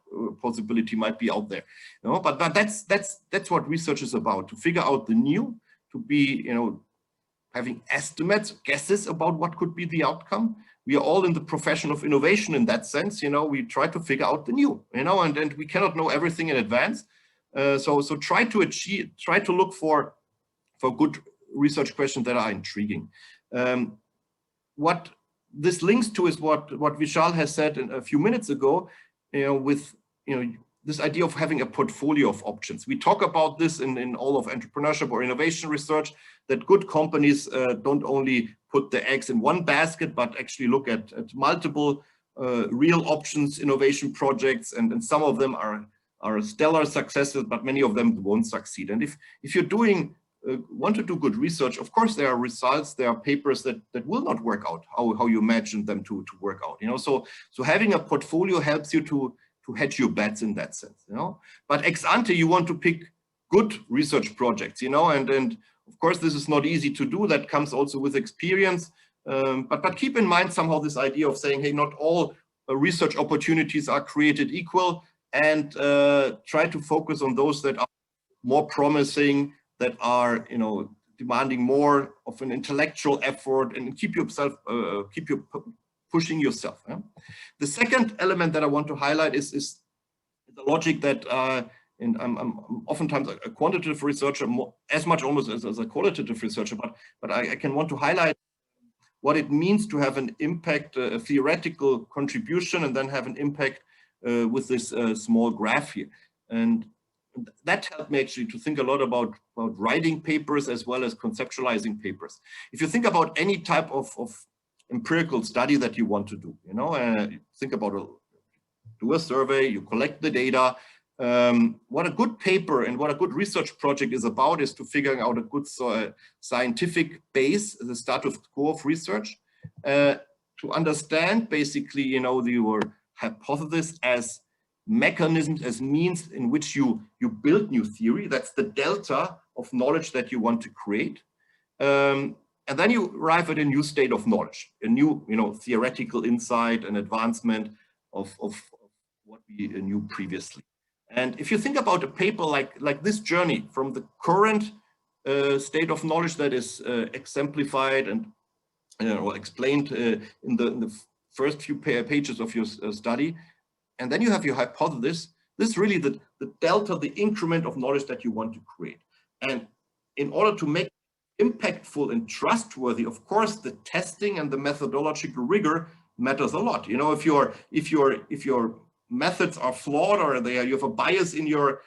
possibility might be out there. But that's what research is about: to figure out the new, to be having estimates, guesses about what could be the outcome. We are all in the profession of innovation in that sense. We try to figure out the new. And we cannot know everything in advance. So try to look for good research questions that are intriguing. What this links to is what Vishal has said a few minutes ago, with this idea of having a portfolio of options. We talk about this in all of entrepreneurship or innovation research, that good companies don't only put the eggs in one basket, but actually look at multiple real options, innovation projects, and some of them are stellar successes, but many of them won't succeed. And if you're want to do good research, of course there are results, there are papers that will not work out how you imagined them to work out. So having a portfolio helps you to hedge your bets in that sense. But ex ante, you want to pick good research projects. And of course this is not easy to do. That comes also with experience. But keep in mind somehow this idea of saying, hey, not all research opportunities are created equal, and try to focus on those that are more promising, that are demanding more of an intellectual effort, and keep you pushing yourself. Yeah? The second element that I want to highlight is the logic that, and I'm oftentimes a quantitative researcher, as much almost as a qualitative researcher, but I can want to highlight what it means to have an impact, a theoretical contribution, and then have an impact with this small graph here. And that helped me actually to think a lot about writing papers as well as conceptualizing papers. If you think about any type of empirical study that you want to do, think about do a survey, you collect the data. What a good paper and what a good research project is about is to figuring out a good scientific base, the status quo of research, to understand basically, your hypothesis as mechanisms, as means in which you build new theory. That's the delta of knowledge that you want to create. And then you arrive at a new state of knowledge, a new, theoretical insight and advancement of what we knew previously. And if you think about a paper like this journey from the current state of knowledge that is exemplified and or explained in the first few pages of your study, and then you have your hypothesis. This is really the delta, the increment of knowledge that you want to create. And in order to make it impactful and trustworthy, of course, the testing and the methodological rigor matters a lot. If your methods are flawed, or you have a bias in your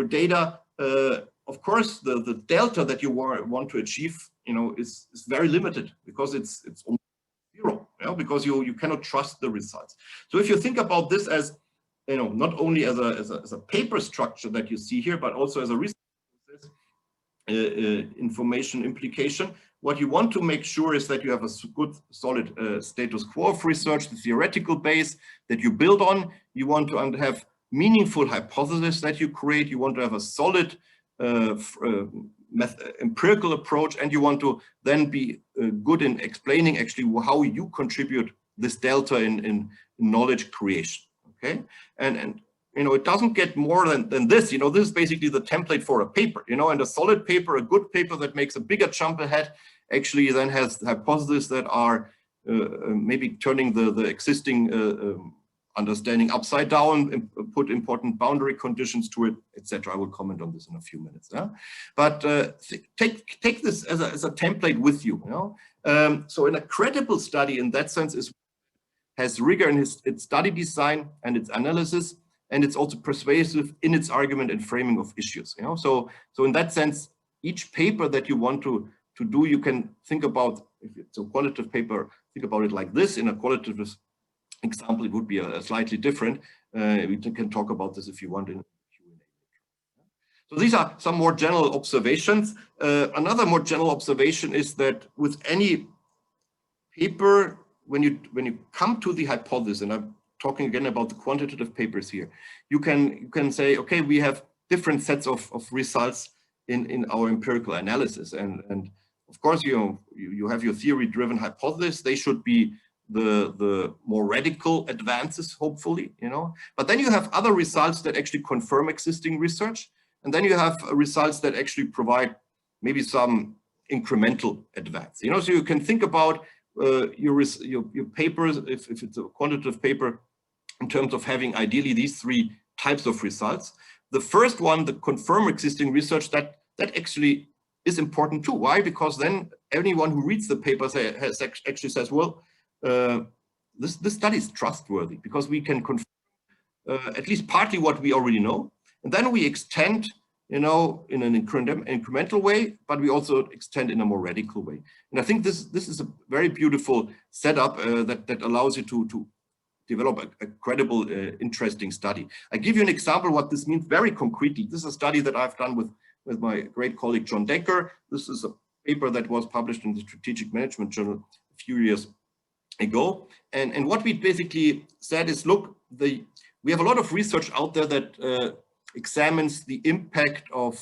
data, of course, the delta that you want to achieve, is very limited, because it's almost zero, because you cannot trust the results. So if you think about this as, not only as a paper structure that you see here, but also as a research process, information implication, what you want to make sure is that you have a good, solid status quo of research, the theoretical base that you build on. You want to have meaningful hypotheses that you create. You want to have a solid empirical approach, and you want to then be good in explaining actually how you contribute this delta in knowledge creation. Okay, and you know, it doesn't get more than this. You know, this is basically the template for a paper. You know, and a solid paper, a good paper that makes a bigger jump ahead, actually then has hypotheses that are maybe turning the existing understanding upside down, put important boundary conditions to it, etc. I will comment on this in a few minutes. Yeah? But take this as a template with you. You know, so in a credible study, in that sense, has rigor in its study design and its analysis, and it's also persuasive in its argument and framing of issues. You know, so in that sense, each paper that you want to do, you can think about, if it's a qualitative paper, think about it like this. In a qualitative example, it would be a slightly different. We can talk about this if you want in Q&A. So these are some more general observations. Another more general observation is that with any paper, when you come to the hypothesis, and I'm talking again about the quantitative papers here, you can say, okay, we have different sets of results in our empirical analysis, and of course you have your theory-driven hypothesis. They should be the more radical advances, hopefully, you know. But then you have other results that actually confirm existing research, and then you have results that actually provide maybe some incremental advance. You know, so you can think about your papers, if it's a quantitative paper, in terms of having ideally these three types of results. The first one, the confirm existing research, that actually is important too. Why? Because then anyone who reads the paper actually says, well, this study is trustworthy because we can confirm at least partly what we already know, and then we extend, you know, in an incremental way, but we also extend in a more radical way. And I think this is a very beautiful setup that allows you to develop a credible, interesting study. I give you an example what this means very concretely. This is a study that I've done with my great colleague John Decker. This is a paper that was published in the Strategic Management Journal a few years ago. And what we basically said is, look, we have a lot of research out there that examines the impact of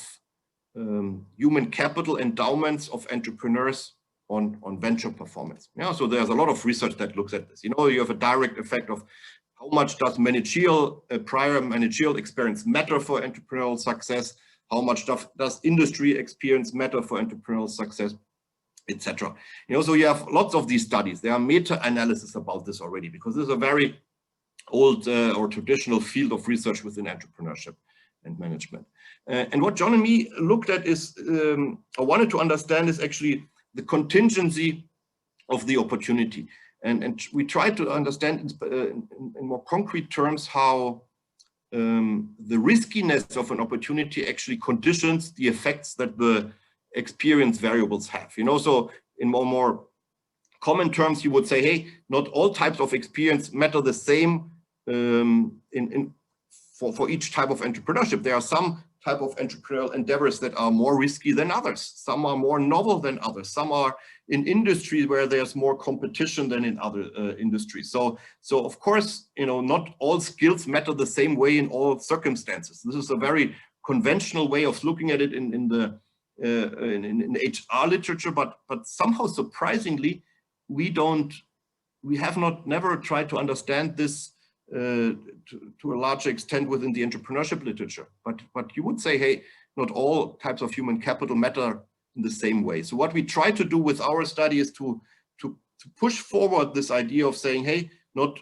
human capital endowments of entrepreneurs on venture performance. Yeah, so there's a lot of research that looks at this. You know, you have a direct effect of how much does prior managerial experience matter for entrepreneurial success, how much does industry experience matter for entrepreneurial success, etc. You know, so you have lots of these studies. There are meta-analysis about this already, because this is a very old or traditional field of research within entrepreneurship and management. And what John and me looked at is, I wanted to understand is actually the contingency of the opportunity. And we tried to understand in more concrete terms how the riskiness of an opportunity actually conditions the effects that the experience variables have. You know, so in more common terms, you would say, hey, not all types of experience matter the same for each type of entrepreneurship. There are some type of entrepreneurial endeavors that are more risky than others. Some are more novel than others. Some are in industries where there's more competition than in other industries. So of course, you know, not all skills matter the same way in all circumstances. This is a very conventional way of looking at it in the HR literature, but somehow surprisingly, we have never tried to understand this to a larger extent within the entrepreneurship literature. But you would say, hey, not all types of human capital matter in the same way. So what we try to do with our study is to push forward this idea of saying, hey, not,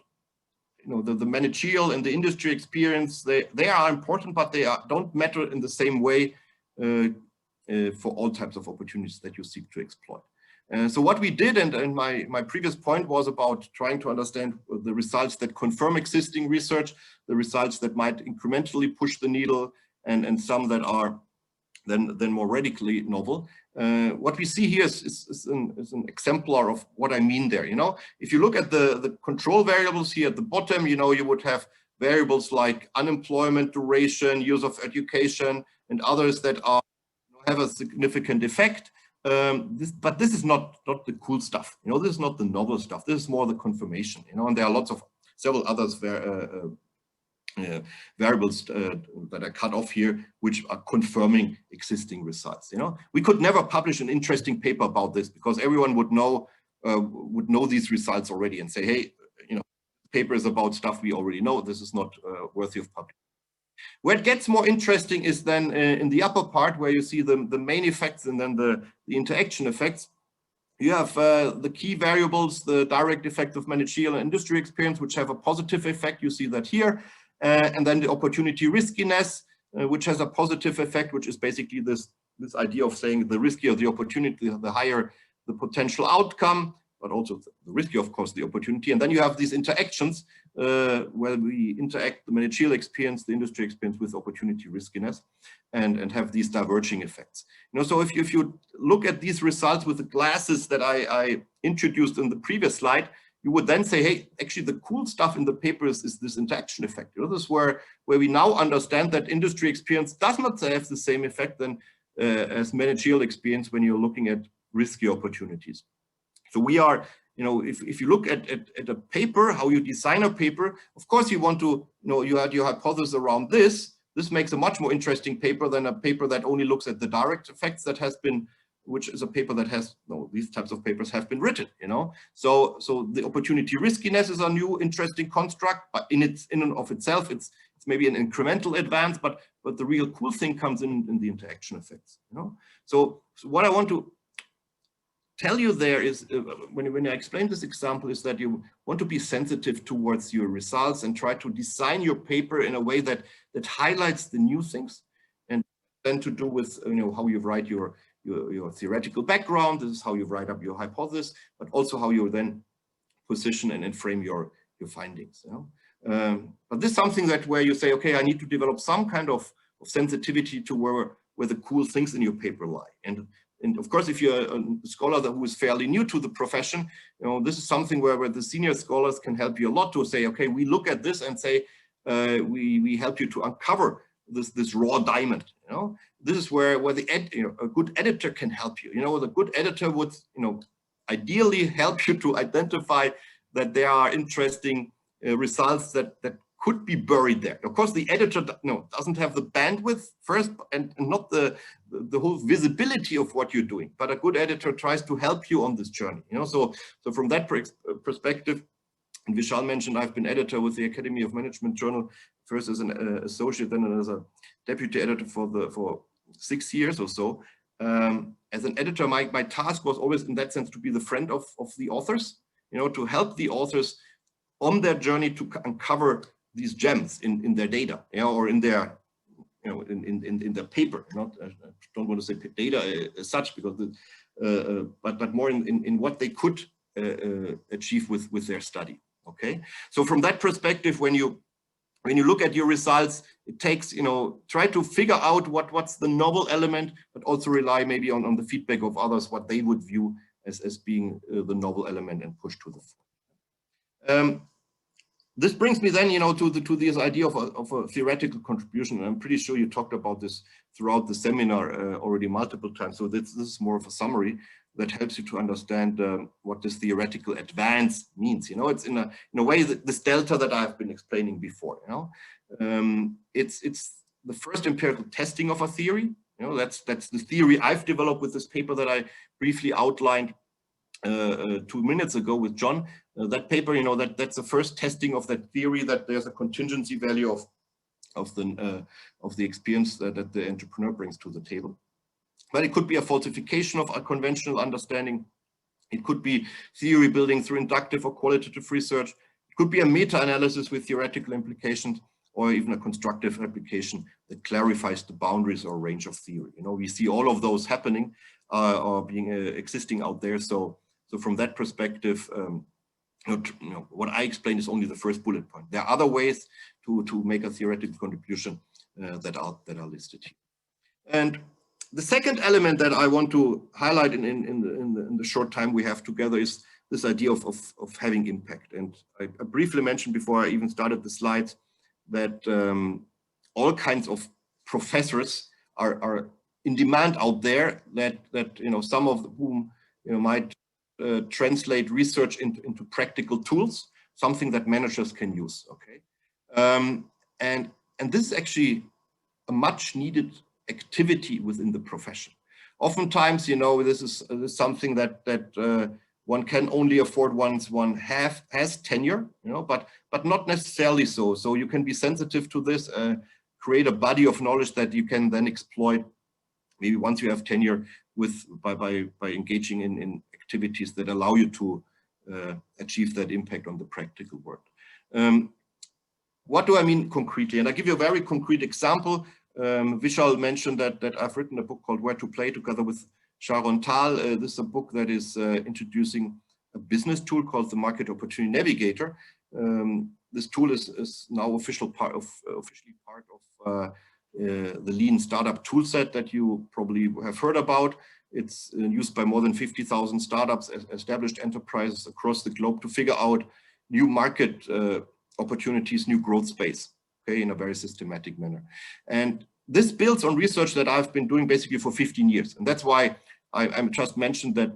you know, the managerial and the industry experience, they are important, but they don't matter in the same way for all types of opportunities that you seek to exploit. So what we did, and my previous point was about trying to understand the results that confirm existing research, the results that might incrementally push the needle, and some that are then more radically novel. What we see here is an exemplar of what I mean there. You know, if you look at the control variables here at the bottom, you know, you would have variables like unemployment duration, years of education, and others that have a significant effect. But this is not the cool stuff. This is not the novel stuff. This is more the confirmation. And there are lots of several others variables that are cut off here, which are confirming existing results. We could never publish an interesting paper about this because everyone would know these results already and say, hey, paper is about stuff we already know. This is not worthy of publication. Where it gets more interesting is then in the upper part where you see the main effects and then the interaction effects. You have the key variables, the direct effect of managerial and industry experience, which have a positive effect. You see that here. And then the opportunity riskiness, which has a positive effect, which is basically this idea of saying the riskier the opportunity, the higher the potential outcome, but also the riskier, of course, the opportunity. And then you have these interactions where we interact the managerial experience, the industry experience with opportunity riskiness, and have these diverging effects. So if you look at these results with the glasses that I introduced in the previous slide, you would then say, hey, actually the cool stuff in the paper is this interaction effect. This is where we now understand that industry experience does not have the same effect as managerial experience when you're looking at risky opportunities. So we are, if you look at a paper, how you design a paper, of course you want to, you had your hypothesis around this. This makes a much more interesting paper than a paper that only looks at the direct effects that has been, which is a paper that has, these types of papers have been written, So the opportunity riskiness is a new interesting construct, but in and of itself, it's maybe an incremental advance, but the real cool thing comes in the interaction effects, So what I want to tell you there is, when I explain this example, is that you want to be sensitive towards your results and try to design your paper in a way that highlights the new things, and then to do with how you write your theoretical background. This is how you write up your hypothesis, but also how you then position and frame your findings. But this is something where you say, okay, I need to develop some kind of sensitivity to where the cool things in your paper lie. And of course, if you're a scholar who is fairly new to the profession, this is something where the senior scholars can help you a lot to say, okay, we look at this and say, we help you to uncover this raw diamond. This is where a good editor can help you. The good editor would, ideally help you to identify that there are interesting results that could be buried there. Of course, the editor doesn't have the bandwidth first and not the whole visibility of what you're doing, but a good editor tries to help you on this journey. So from that perspective, and Vishal mentioned, I've been editor with the Academy of Management Journal, first as an associate, then as a deputy editor for 6 years or so. As an editor, my task was always in that sense to be the friend of the authors, to help the authors on their journey to uncover these gems in their data, or in their, in their paper. I don't want to say data as such, because but more in what they could achieve with their study. Okay, so from that perspective, when you look at your results, it takes, try to figure out what's the novel element, but also rely maybe on the feedback of others, what they would view as being the novel element, and push to the fore. This brings me then, to this idea of a theoretical contribution. And I'm pretty sure you talked about this throughout the seminar already multiple times. So this is more of a summary that helps you to understand what this theoretical advance means. It's in a way that this delta that I've been explaining before. It's the first empirical testing of a theory. That's the theory I've developed with this paper that I briefly outlined 2 minutes ago with John. That paper, that's the first testing of that theory, that there's a contingency value of the experience that the entrepreneur brings to the table. But it could be a falsification of a conventional understanding. It could be theory building through inductive or qualitative research. It could be a meta-analysis with theoretical implications, or even a constructive application that clarifies the boundaries or range of theory. We see all of those happening or being existing out there. So from that perspective, what I explained is only the first bullet point. There are other ways to make a theoretical contribution that are listed here. And the second element that I want to highlight in the short time we have together is this idea of having impact. And I briefly mentioned before I even started the slides that all kinds of professors are in demand out there that some of whom might translate research into practical tools, something that managers can use. Okay, and this is actually a much needed activity within the profession. Oftentimes, this is something that one can only afford once one has tenure, but not necessarily so. So you can be sensitive to this, create a body of knowledge that you can then exploit maybe once you have tenure by engaging in activities that allow you to achieve that impact on the practical world. What do I mean concretely? And I give you a very concrete example. Vishal mentioned that I've written a book called Where to Play together with Sharon Tal. This is a book that is introducing a business tool called the Market Opportunity Navigator. This tool is now officially part of the Lean Startup Toolset that you probably have heard about. It's used by more than 50,000 startups, established enterprises across the globe to figure out new market opportunities, new growth space, okay, in a very systematic manner. And this builds on research that I've been doing basically for 15 years. And that's why I just mentioned that,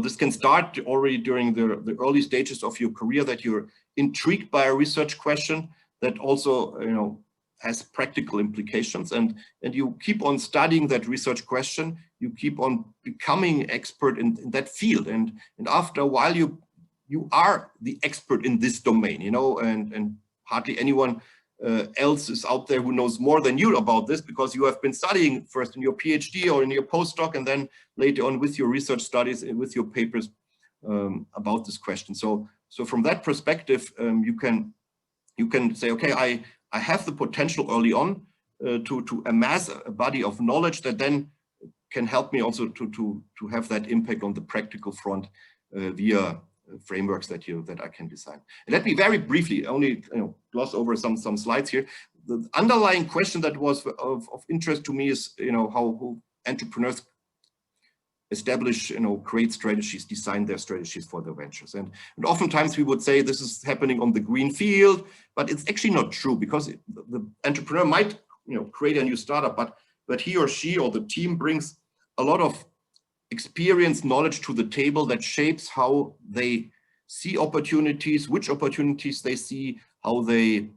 this can start already during the early stages of your career, that you're intrigued by a research question that also, has practical implications, and you keep on studying that research question, you keep on becoming expert in that field. And after a while, you are the expert in this domain, and hardly anyone else is out there who knows more than you about this, because you have been studying first in your PhD or in your postdoc, and then later on with your research studies and with your papers about this question. So from that perspective, you can say, okay, I have the potential early on to amass a body of knowledge that then can help me also to have that impact on the practical front via frameworks that I can design. And let me very briefly only gloss over some slides here. The underlying question that was of interest to me is how entrepreneurs establish, create strategies, design their strategies for their ventures. And oftentimes we would say this is happening on the green field, but it's actually not true, because the entrepreneur might, create a new startup, but he or she or the team brings a lot of experience, knowledge to the table that shapes how they see opportunities, which opportunities they see, how they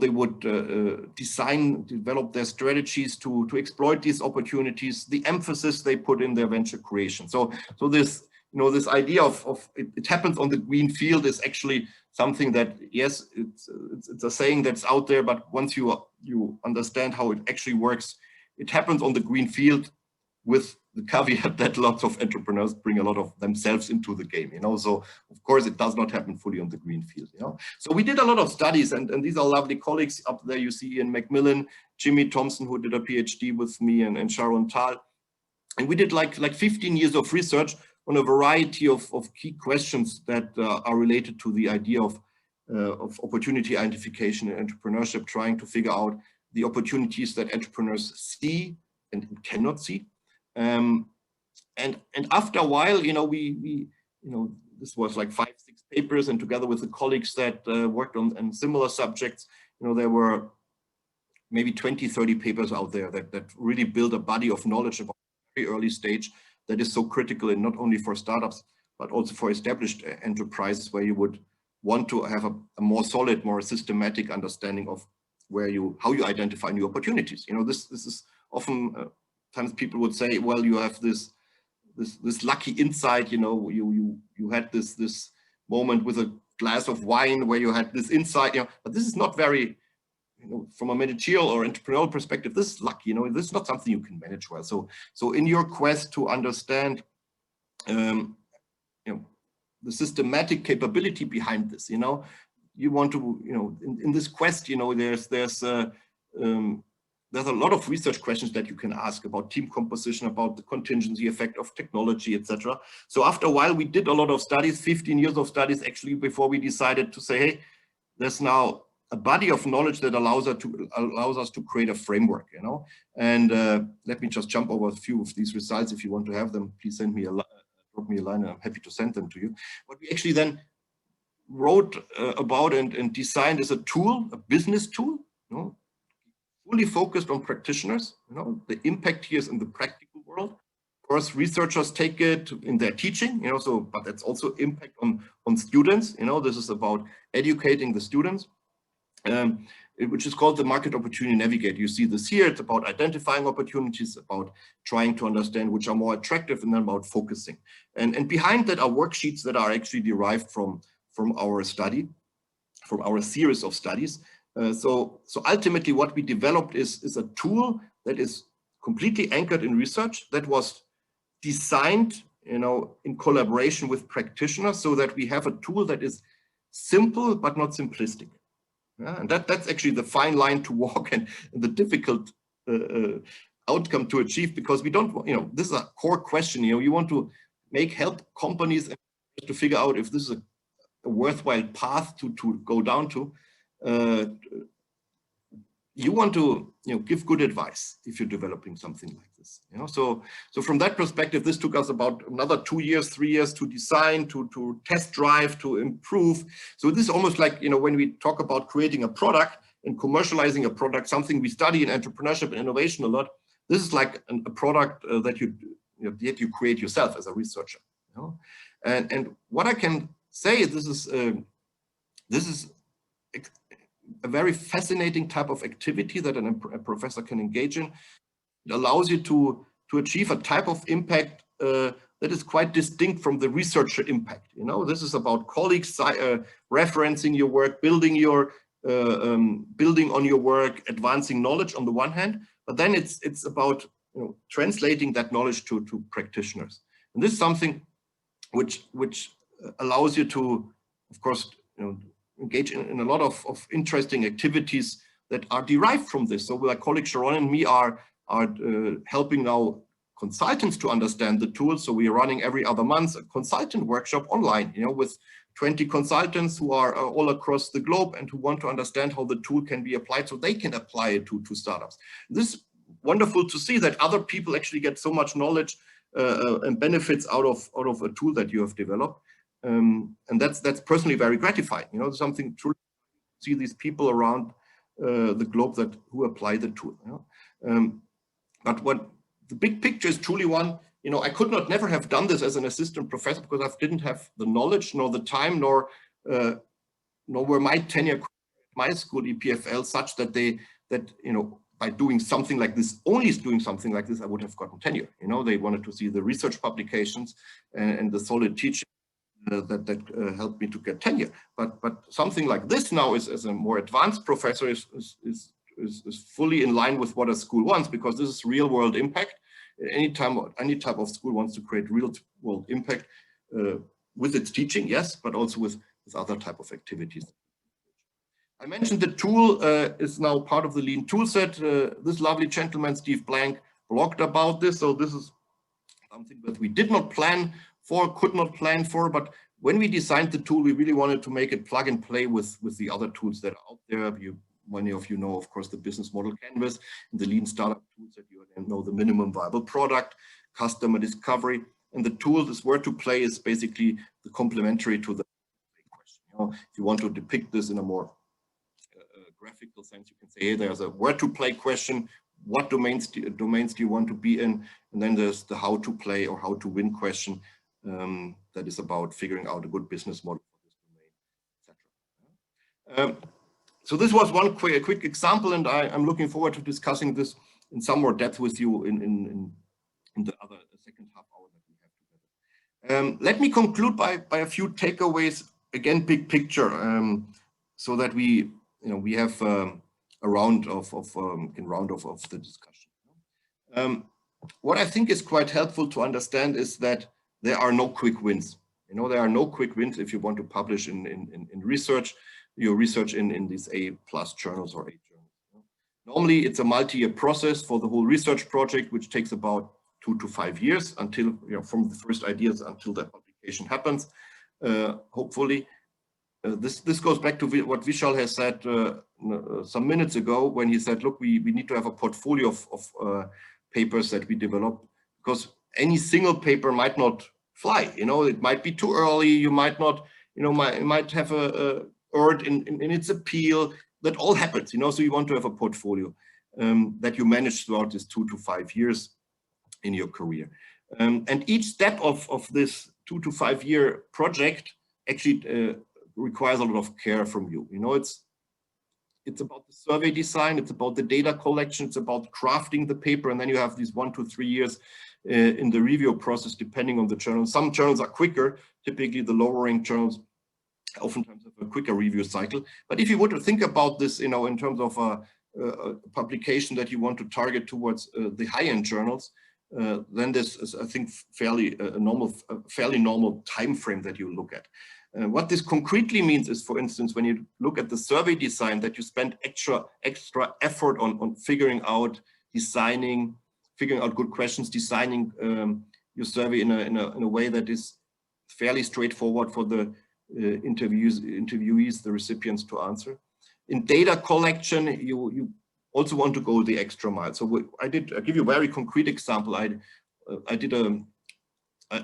would develop their strategies to exploit these opportunities, the emphasis they put in their venture creation. So this, this idea of it happens on the green field is actually something that, yes, it's a saying that's out there, but once you understand how it actually works, it happens on the green field, with the caveat that lots of entrepreneurs bring a lot of themselves into the game, so of course it does not happen fully on the green field, So we did a lot of studies, and these are lovely colleagues up there. You see Ian McMillan, Jimmy Thompson, who did a PhD with me, and Sharon Tal. And we did like 15 years of research on a variety of key questions that are related to the idea of opportunity identification and entrepreneurship, trying to figure out the opportunities that entrepreneurs see and cannot see. And after a while, we this was like 5-6 papers, and together with the colleagues that worked on similar subjects, there were maybe 20-30 papers out there that really build a body of knowledge about a very early stage that is so critical, and not only for startups, but also for established enterprises, where you would want to have a more solid, more systematic understanding of how you identify new opportunities. This is often times people would say, well, you have this lucky insight, you had this moment with a glass of wine where you had this insight, but this is not very, from a managerial or entrepreneurial perspective, this is lucky, this is not something you can manage well. So in your quest to understand, the systematic capability behind this, you want to, in this quest, there's a lot of research questions that you can ask about team composition, about the contingency effect of technology, etc. So after a while, we did a lot of studies, 15 years of studies actually, before we decided to say, hey, there's now a body of knowledge that allows us to create a framework, And let me just jump over a few of these results. If you want to have them, please drop me a line, and I'm happy to send them to you. What we actually then wrote about and designed is a tool, a business tool, fully focused on practitioners. The impact here is in the practical world. Of course, researchers take it in their teaching, but that's also impact on students. This is about educating the students, which is called the Market Opportunity Navigator. You see this here. It's about identifying opportunities, about trying to understand which are more attractive, and then about focusing. And behind that are worksheets that are actually derived from our study, from our series of studies. So ultimately what we developed is a tool that is completely anchored in research, that was designed in collaboration with practitioners, so that we have a tool that is simple but not simplistic. And that's actually the fine line to walk, and the difficult outcome to achieve, because we don't, this is a core question. You want to help companies to figure out if this is a worthwhile path to go down to. You want to give good advice if you're developing something like this. So from that perspective, this took us about another 2 years, 3 years to design, to test drive, to improve. So this is almost like when we talk about creating a product and commercializing a product, something we study in entrepreneurship and innovation a lot. This is like a product that you create yourself as a researcher. And what I can say, this is a very fascinating type of activity that a professor can engage in. It allows you to achieve a type of impact that is quite distinct from the researcher impact. This is about colleagues referencing your work, building on your work, advancing knowledge on the one hand, but then it's about translating that knowledge to practitioners. And this is something which allows you to, of course, engage in a lot of interesting activities that are derived from this. So my colleague Sharon and me are helping now consultants to understand the tool. So we are running every other month a consultant workshop online, with 20 consultants who are all across the globe and who want to understand how the tool can be applied, so they can apply it to startups. This is wonderful to see that other people actually get so much knowledge and benefits out of a tool that you have developed. And that's personally very gratifying. Something truly see these people around the globe who apply the tool. But what the big picture is truly one. I could never have done this as an assistant professor, because I didn't have the knowledge, nor the time, nor were my tenure at my school EPFL such that by doing something like this, only doing something like this, I would have gotten tenure. They wanted to see the research publications and the solid teaching that helped me to get tenure. But something like this now is, as a more advanced professor, is fully in line with what a school wants, because this is real world impact. Any type of school wants to create real world impact with its teaching, yes, but also with other type of activities. I mentioned the tool is now part of the Lean toolset. This lovely gentleman, Steve Blank, blogged about this. So this is something that we did not plan for, could not plan for, but when we designed the tool, we really wanted to make it plug and play with the other tools that are out there. Many of you know, of course, the business model canvas and the Lean startup tools that you know, the minimum viable product, customer discovery, and the tool, this word to play, is basically the complementary to the question. If you want to depict this in a more graphical sense, you can say, hey, there's a word to play question. What domains do you want to be in? And then there's the how to play or how to win question. That is about figuring out a good business model for this domain, etc. So this was one quick example, and I'm looking forward to discussing this in some more depth with you in the other second half hour that we have together. Let me conclude by a few takeaways. Again, big picture, so that we have a round of the discussion. What I think is quite helpful to understand is that there are no quick wins. There are no quick wins if you want to publish in research, your research in these A+ journals or A journals. Normally, it's a multi-year process for the whole research project, which takes about 2 to 5 years until, from the first ideas until the publication happens. Hopefully, this goes back to what Vishal has said some minutes ago, when he said, look, we need to have a portfolio of papers that we develop, because any single paper might not fly. It might be too early. You might not, might have a error in its appeal. That all happens. So you want to have a portfolio. that you manage throughout these 2 to 5 years in your career. And each step of this 2 to 5 year project actually requires a lot of care from you. You know, it's about the survey design, it's about the data collection, it's about crafting the paper, and then you have these 1 to 3 years in the review process, depending on the journal. Some journals are quicker, typically the lower ranked journals oftentimes have a quicker review cycle. But if you were to think about this, you know, in terms of a publication that you want to target towards the high-end journals, then this is, I think, fairly normal time frame that you look at. What this concretely means is, for instance, when you look at the survey design, that you spend extra effort on figuring out, designing, figuring out good questions, designing your survey in a way that is fairly straightforward for the interviewees, the recipients, to answer. In data collection, you also want to go the extra mile. So I'll give you a very concrete example. I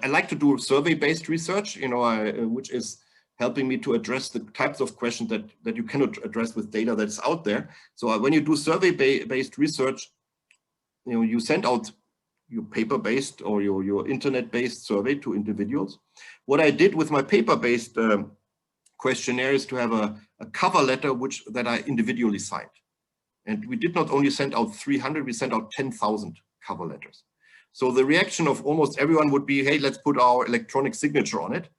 like to do survey-based research, you know, which is helping me to address the types of questions that you cannot address with data that's out there. So when you do survey-based research, you know, you send out your paper-based or your internet-based survey to individuals. What I did with my paper-based questionnaire is to have a cover letter that I individually signed. And we did not only send out 300, we sent out 10,000 cover letters. So the reaction of almost everyone would be, hey, let's put our electronic signature on it.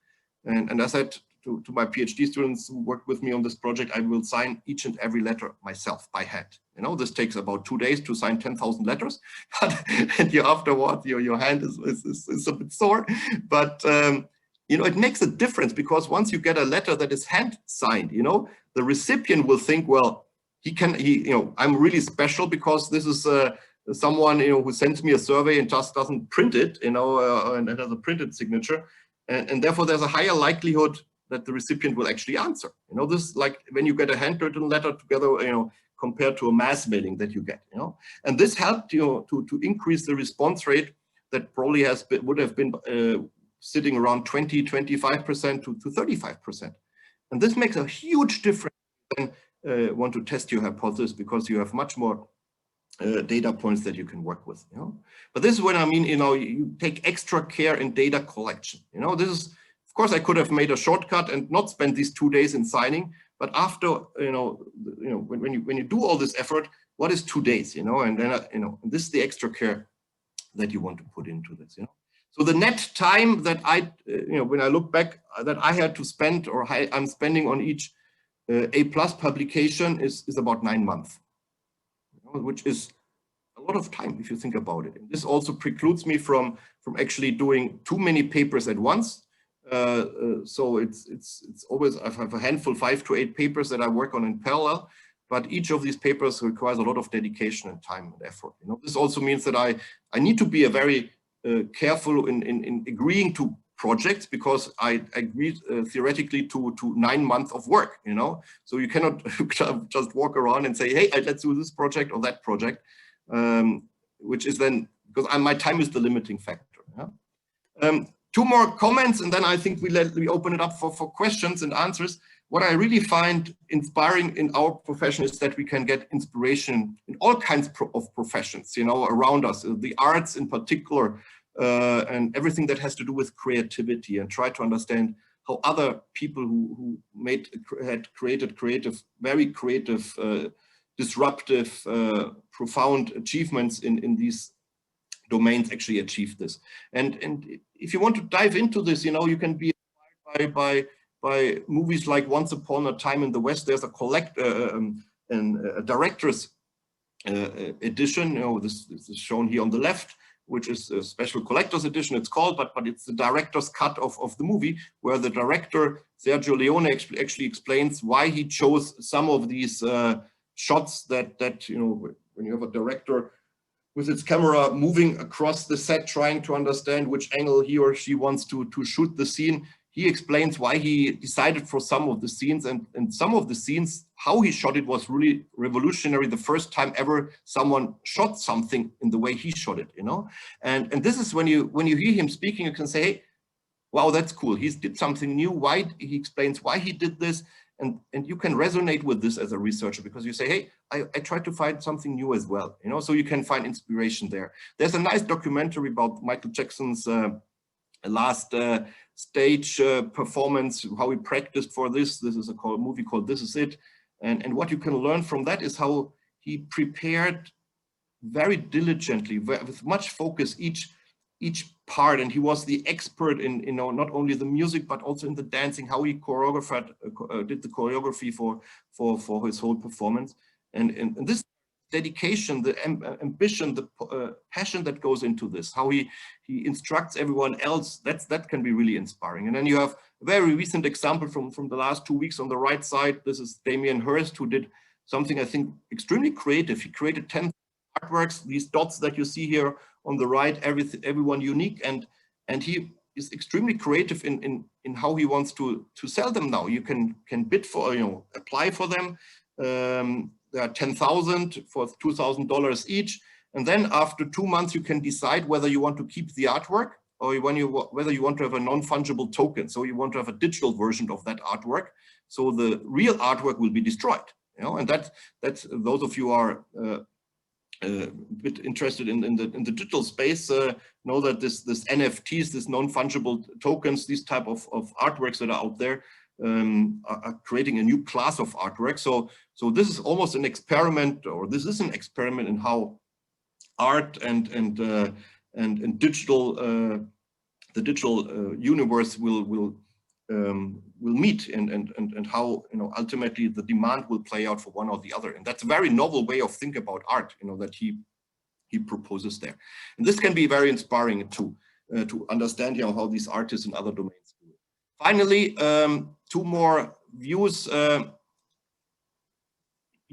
And I said to my PhD students who worked with me on this project, I will sign each and every letter myself by hand. You know, this takes about 2 days to sign 10,000 letters, and afterward, your hand is a bit sore. But you know, it makes a difference, because once you get a letter that is hand signed, you know, the recipient will think, well, you know, I'm really special because this is someone, you know, who sends me a survey and just doesn't print it, you know, and it has a printed signature, and therefore there's a higher likelihood that the recipient will actually answer. You know, this is like when you get a handwritten letter together, you know, compared to a mass mailing that you get, you know, and this helped, you know, to increase the response rate that probably would have been sitting around 20-25% to 35%, and this makes a huge difference when want to test your hypothesis, because you have much more data points that you can work with, you know. But this is what I mean, you know, you take extra care in data collection. You know, this is, of course, I could have made a shortcut and not spend these 2 days in signing, but after, you know, when you do all this effort, what is 2 days, you know, and then, you know, this is the extra care that you want to put into this, you know. So the net time that you know, when I look back, that I had to spend, or I'm spending on each A+ publication is about 9 months, you know, which is a lot of time if you think about it. And this also precludes me from actually doing too many papers at once. So it's always, I have a handful, 5 to 8 papers that I work on in parallel, but each of these papers requires a lot of dedication and time and effort. You know, this also means that I need to be a very careful in agreeing to projects, because I agreed theoretically to 9 months of work, you know. So you cannot just walk around and say, hey, let's do this project or that project, which is then, because my time is the limiting factor. Yeah? 2 more comments, and then I think we open it up for questions and answers. What I really find inspiring in our profession is that we can get inspiration in all kinds of professions, you know, around us, the arts in particular, and everything that has to do with creativity, and try to understand how other people who had created very creative, disruptive, profound achievements in these domains actually achieve this. And if you want to dive into this, you know, you can be inspired by movies like Once Upon a Time in the West. There's a director's edition. You know, this is shown here on the left, which is a special collector's edition, it's called, but it's the director's cut of the movie, where the director, Sergio Leone, actually explains why he chose some of these shots that, you know, when you have a director with its camera moving across the set, trying to understand which angle he or she wants to shoot the scene. He explains why he decided for some of the scenes, and some of the scenes, how he shot it was really revolutionary. The first time ever someone shot something in the way he shot it, you know. And this is when you hear him speaking, you can say, hey, wow, that's cool. He did something new. Why? He explains why he did this. and you can resonate with this as a researcher because you say, hey, I try to find something new as well, you know, so you can find inspiration there. There's a nice documentary about Michael Jackson's last stage performance, how he practiced for this. This is a movie called This Is It. And what you can learn from that is how he prepared very diligently, with much focus, each part, and he was the expert in, you know, not only the music but also in the dancing, how he choreographed, did the choreography for his whole performance, and this dedication, the ambition, the passion that goes into this, how he instructs everyone else, that can be really inspiring. And then you have a very recent example from the last 2 weeks on the right side. This is Damien Hirst, who did something I think extremely creative. He created 10 artworks, these dots that you see here on the right, everyone unique, and he is extremely creative in how he wants to sell them now. You can bid for, you know, apply for them. There are 10,000 for $2,000 each, and then after 2 months you can decide whether you want to keep the artwork or whether you want to have a non-fungible token. So you want to have a digital version of that artwork, so the real artwork will be destroyed. You know, and that's those of you who are a bit interested in the digital space know that this NFTs, this non-fungible tokens, these type of artworks that are out there are creating a new class of artwork. So this is almost an experiment, or this is an experiment in how art and digital the digital universe will meet, and how, you know, ultimately the demand will play out for one or the other. And that's a very novel way of thinking about art, you know, that he proposes there. And this can be very inspiring to understand, you know, how these artists in other domains do it. Finally, 2 more views.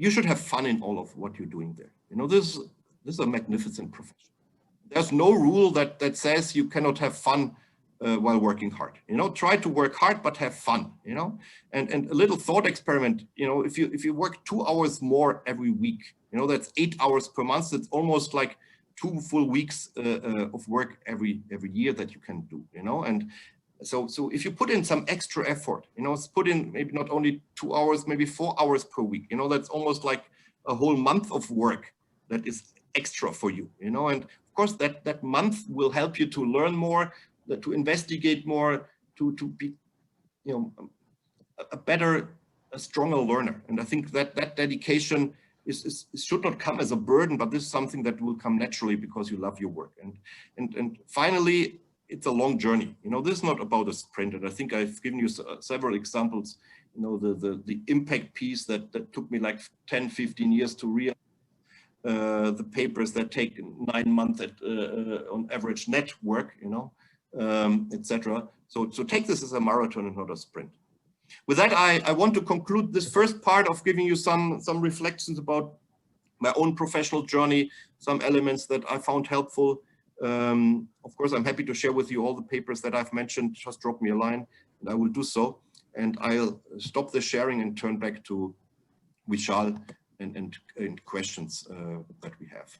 You should have fun in all of what you're doing there. You know, this is a magnificent profession. There's no rule that says you cannot have fun while working hard. You know, try to work hard but have fun. You know, and a little thought experiment. You know, if you work 2 hours more every week, you know, that's 8 hours per month. That's almost like 2 full weeks of work every year that you can do. You know, and so if you put in some extra effort, you know, put in maybe not only 2 hours, maybe 4 hours per week. You know, that's almost like a whole month of work that is extra for you. You know, and of course that month will help you to learn more, to investigate more, to be, you know, a stronger learner. And I think that dedication should not come as a burden, but this is something that will come naturally because you love your work. And finally, it's a long journey. You know, this is not about a sprint. And I think I've given you several examples. You know, the impact piece that took me like 10, 15 years to realize. The papers that take 9 months on average net work, you know, etc. So take this as a marathon and not a sprint. With that, I want to conclude this first part of giving you some reflections about my own professional journey, some elements that I found helpful. Of course, I'm happy to share with you all the papers that I've mentioned. Just drop me a line and I will do so. And I'll stop the sharing and turn back to Vishal and questions that we have.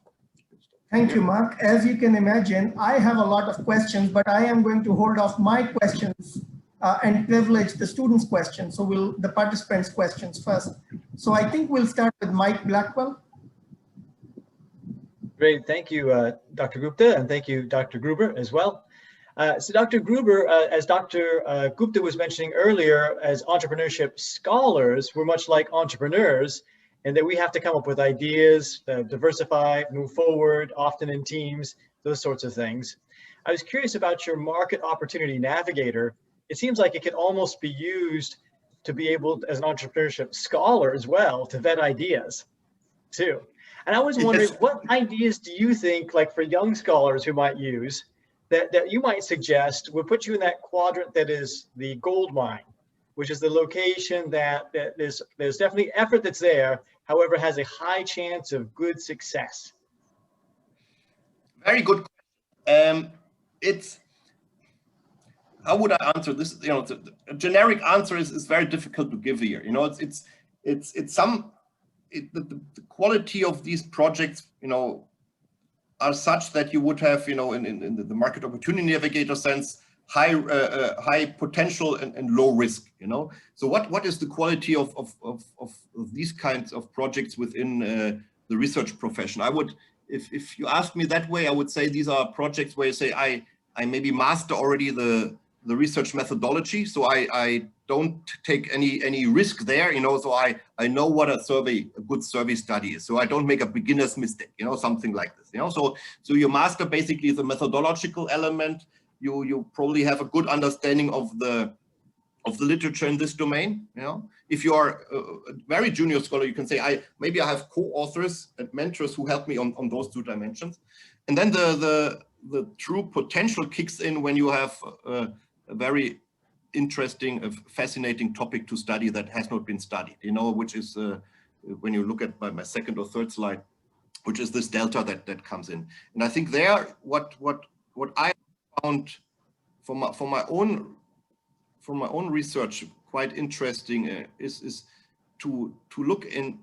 Thank you, Mark. As you can imagine, I have a lot of questions, but I am going to hold off my questions and privilege the students' questions. So the participants' questions first. So I think we'll start with Mike Blackwell. Great, thank you, Dr. Gupta, and thank you, Dr. Gruber, as well. So Dr. Gruber, as Dr. Gupta was mentioning earlier, as entrepreneurship scholars, we're much like entrepreneurs, and that we have to come up with ideas, diversify, move forward, often in teams, those sorts of things. I was curious about your market opportunity navigator. It seems like it could almost be used to be able, as an entrepreneurship scholar as well, to vet ideas too. And I was wondering, what ideas do you think, like for young scholars who might use, that you might suggest would put you in that quadrant that is the gold mine, which is the location that there's definitely effort that's there, however, has a high chance of good success? Very good. How would I answer this? You know, a generic answer is very difficult to give here. You know, the quality of these projects, you know, are such that you would have, you know, in the market opportunity navigator sense, high potential and low risk, you know. So what is the quality of these kinds of projects within the research profession? I would, if you ask me that way, I would say these are projects where you say I maybe master already the research methodology, so I don't take any risk there, you know. So I know what a good survey study is, so I don't make a beginner's mistake, you know, something like this, you know. So you master basically the methodological element. You probably have a good understanding of the literature in this domain, you know. If you are a very junior scholar, you can say maybe I have co-authors and mentors who help me on those two dimensions. And then the true potential kicks in when you have a very interesting, fascinating topic to study that has not been studied, you know, which is when you look at my second or third slide, which is this delta that comes in. And I think there, what I found from my own research quite interesting is to look in,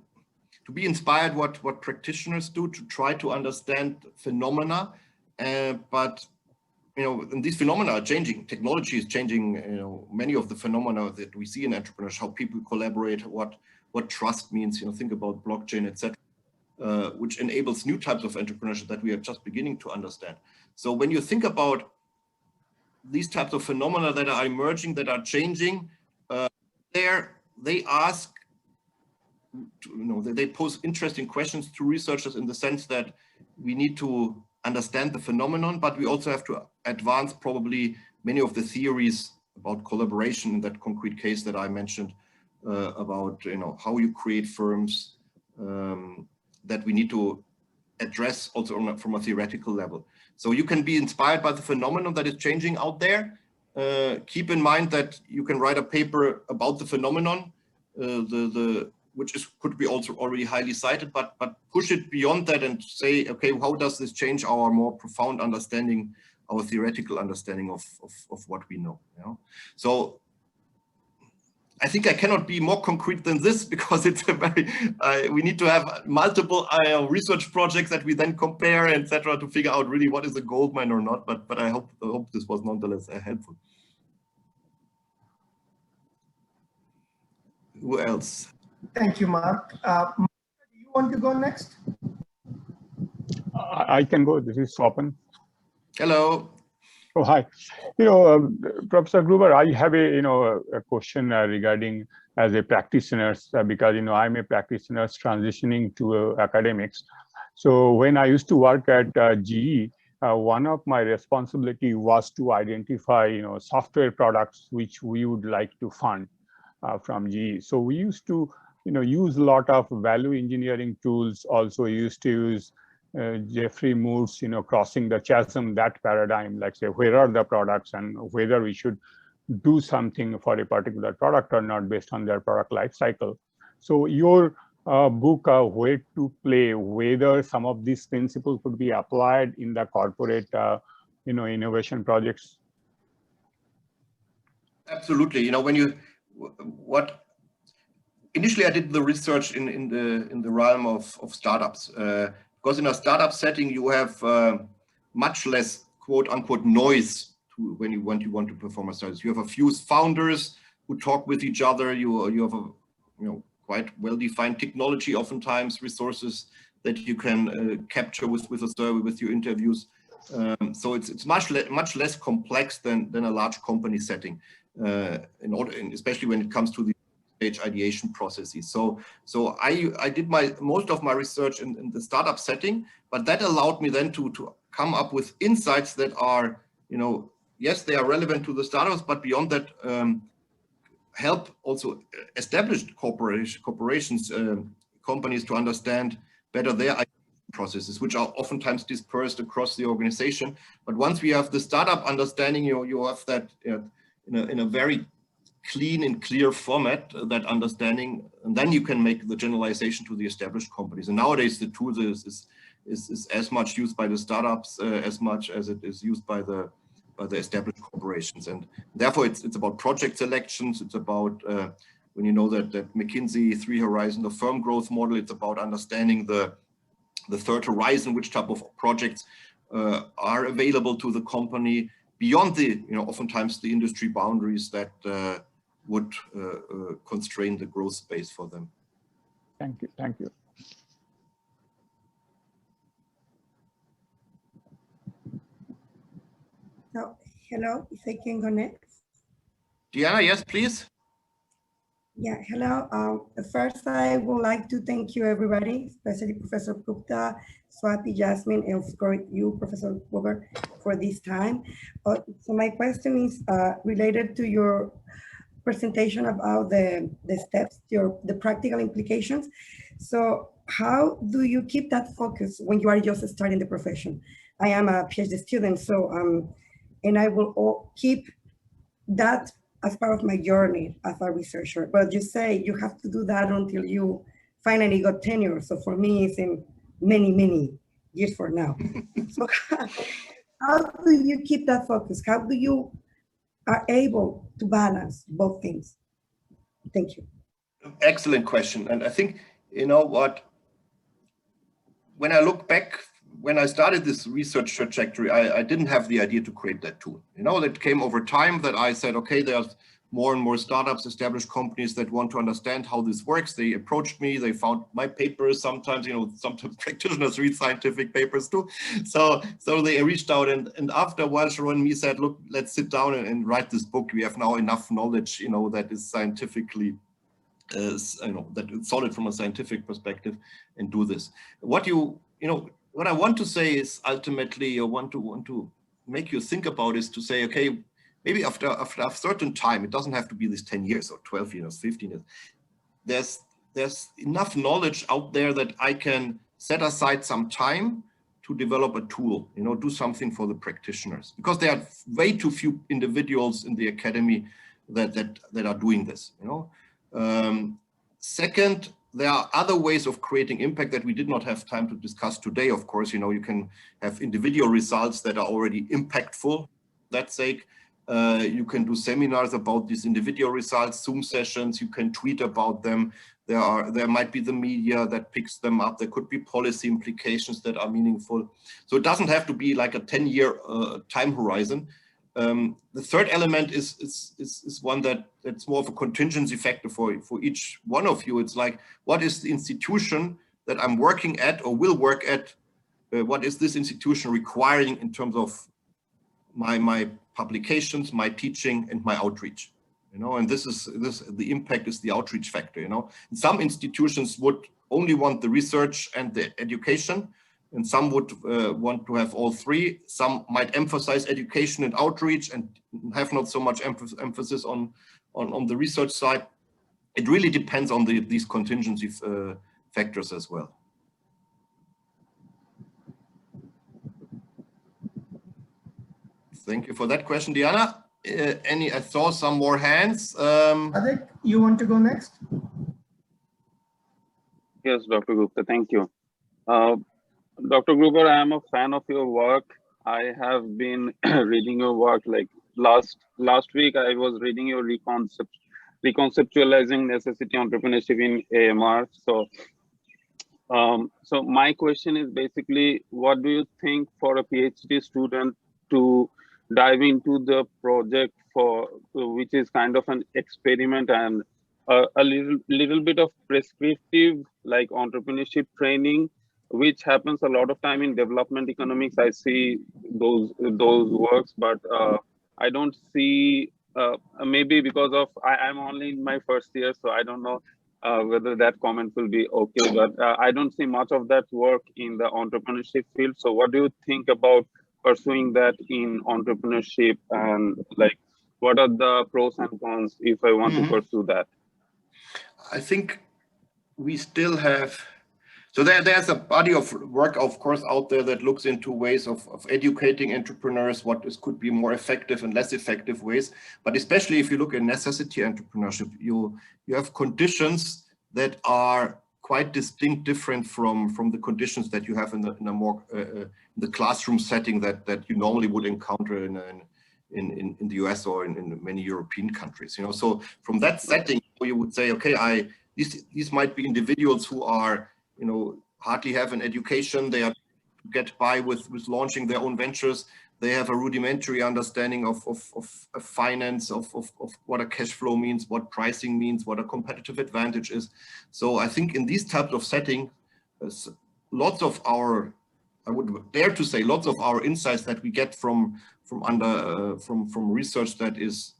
to be inspired what practitioners do, to try to understand phenomena, but you know, and these phenomena are changing. Technology is changing, you know, many of the phenomena that we see in entrepreneurship, how people collaborate, what trust means, you know, think about blockchain, etc., which enables new types of entrepreneurship that we are just beginning to understand. So when you think about these types of phenomena that are emerging, that are changing, they ask, you know, they pose interesting questions to researchers in the sense that we need to understand the phenomenon, but we also have to advance probably many of the theories about collaboration in that concrete case that I mentioned, about, you know, how you create firms, that we need to address also from a theoretical level. So you can be inspired by the phenomenon that is changing out there. Keep in mind that you can write a paper about the phenomenon, which could be also already highly cited, but push it beyond that and say, okay, how does this change our more profound understanding, our theoretical understanding of what we know? You know? So I think I cannot be more concrete than this, because it's a very, we need to have multiple research projects that we then compare, etc., to figure out really what is a goldmine or not. But I hope this was nonetheless helpful. Who else? Thank you, Mark. Mark, do you want to go next? I can go. This is Swapan. Hello. Oh, hi. You know, Professor Gruber, I have a question regarding as a practitioner, because, you know, I'm a practitioner transitioning to academics. So when I used to work at GE, one of my responsibility was to identify, you know, software products which we would like to fund from GE. So we used to, you know, use a lot of value engineering tools. Also used to use Jeffrey Moore's, you know, crossing the chasm, that paradigm, like say, where are the products and whether we should do something for a particular product or not based on their product life cycle. So your book, Where to Play, whether some of these principles could be applied in the corporate, you know, innovation projects. Absolutely. You know, when you, initially I did the research in the realm of startups. Because in a startup setting, you have much less quote unquote noise when you want to perform a study. You have a few founders who talk with each other. You have a quite well-defined technology, oftentimes resources that you can capture with a survey, with your interviews. So it's much less complex than a large company setting, especially when it comes to the stage ideation processes. So I did most of my research in the startup setting, but that allowed me then to come up with insights that are, you know, yes, they are relevant to the startups, but beyond that, help also established corporations, companies to understand better their processes, which are oftentimes dispersed across the organization. But once we have the startup understanding, you have that in a very clean and clear format, that understanding, and then you can make the generalization to the established companies. And nowadays the tool is as much used by the startups as much as it is used by the established corporations. And therefore it's about project selections. It's about when you know that McKinsey 3 horizon, the firm growth model, it's about understanding the third horizon, which type of projects are available to the company beyond the, oftentimes the industry boundaries that would constrain the growth space for them. Thank you. Thank you. So, hello, if I can go next. Diana, yes, please. Yeah, hello. First, I would like to thank you, everybody, especially Professor Gupta, Swati, Jasmine, and of course you, Professor Weber, for this time. So my question is related to your presentation about the steps, the practical implications. So how do you keep that focus when you are just starting the profession? I am a PhD student, so and I will keep that as part of my journey as a researcher. But you say you have to do that until you finally got tenure. So for me, it's in many, many years from now. So how do you keep that focus? How do you are able to balance both things? Thank you. Excellent question. And I think, you know what, when I look back, when I started this research trajectory, I didn't have the idea to create that tool. That came over time that I said, okay, there's more and more startups, established companies that want to understand how this works. They approached me, they found my papers. Sometimes, sometimes practitioners read scientific papers too. So they reached out, and after a while, Sharon and me said, look, let's sit down and write this book. We have now enough knowledge, that is scientifically that is solid from a scientific perspective, and do this. What I want to say is ultimately, I want to make you think about is to say, okay, maybe after a certain time, it doesn't have to be this 10 years or 12 years, 15 years. There's enough knowledge out there that I can set aside some time to develop a tool, do something for the practitioners, because there are way too few individuals in the academy that are doing this. Second, there are other ways of creating impact that we did not have time to discuss today. Of course, you can have individual results that are already impactful. For that sake, you can do seminars about these individual results, Zoom sessions. You can tweet about them. There might be the media that picks them up. There could be policy implications that are meaningful. So it doesn't have to be like a 10-year time horizon. The third element is one that's more of a contingency factor for each one of you. It's like, what is the institution that I'm working at or will work at? What is this institution requiring in terms of my publications, my teaching, and my outreach? And the impact is the outreach factor. And some institutions would only want the research and the education, and some would want to have all three. Some might emphasize education and outreach and have not so much emphasis on the research side. It really depends on these contingency factors as well. Thank you for that question, Diana. I saw some more hands. Adek, you want to go next? Yes, Dr. Gupta, thank you. Dr. Gruber, I am a fan of your work. I have been reading your work. Like last week, I was reading your reconceptualizing necessity entrepreneurship in AMR. So my question is basically, what do you think for a PhD student to dive into the project which is kind of an experiment and a little bit of prescriptive, like entrepreneurship training, which happens a lot of time in development economics. I see those works, but I don't see, maybe because of I'm only in my first year, so I don't know whether that comment will be okay, but I don't see much of that work in the entrepreneurship field. So what do you think about pursuing that in entrepreneurship, and like what are the pros and cons if I want to pursue that? I think we still have, so there's a body of work, of course, out there that looks into ways of educating entrepreneurs, could be more effective and less effective ways. But especially if you look at necessity entrepreneurship, you have conditions that are quite distinct, different from the conditions that you have in a more the classroom setting that you normally would encounter in the US or in many European countries. So from that setting, you would say, okay, these might be individuals who are hardly have an education. They are get by with launching their own ventures. They have a rudimentary understanding of finance, of what a cash flow means, what pricing means, what a competitive advantage is. So I think in these types of settings, lots of our, I would dare to say, lots of our insights that we get from research that is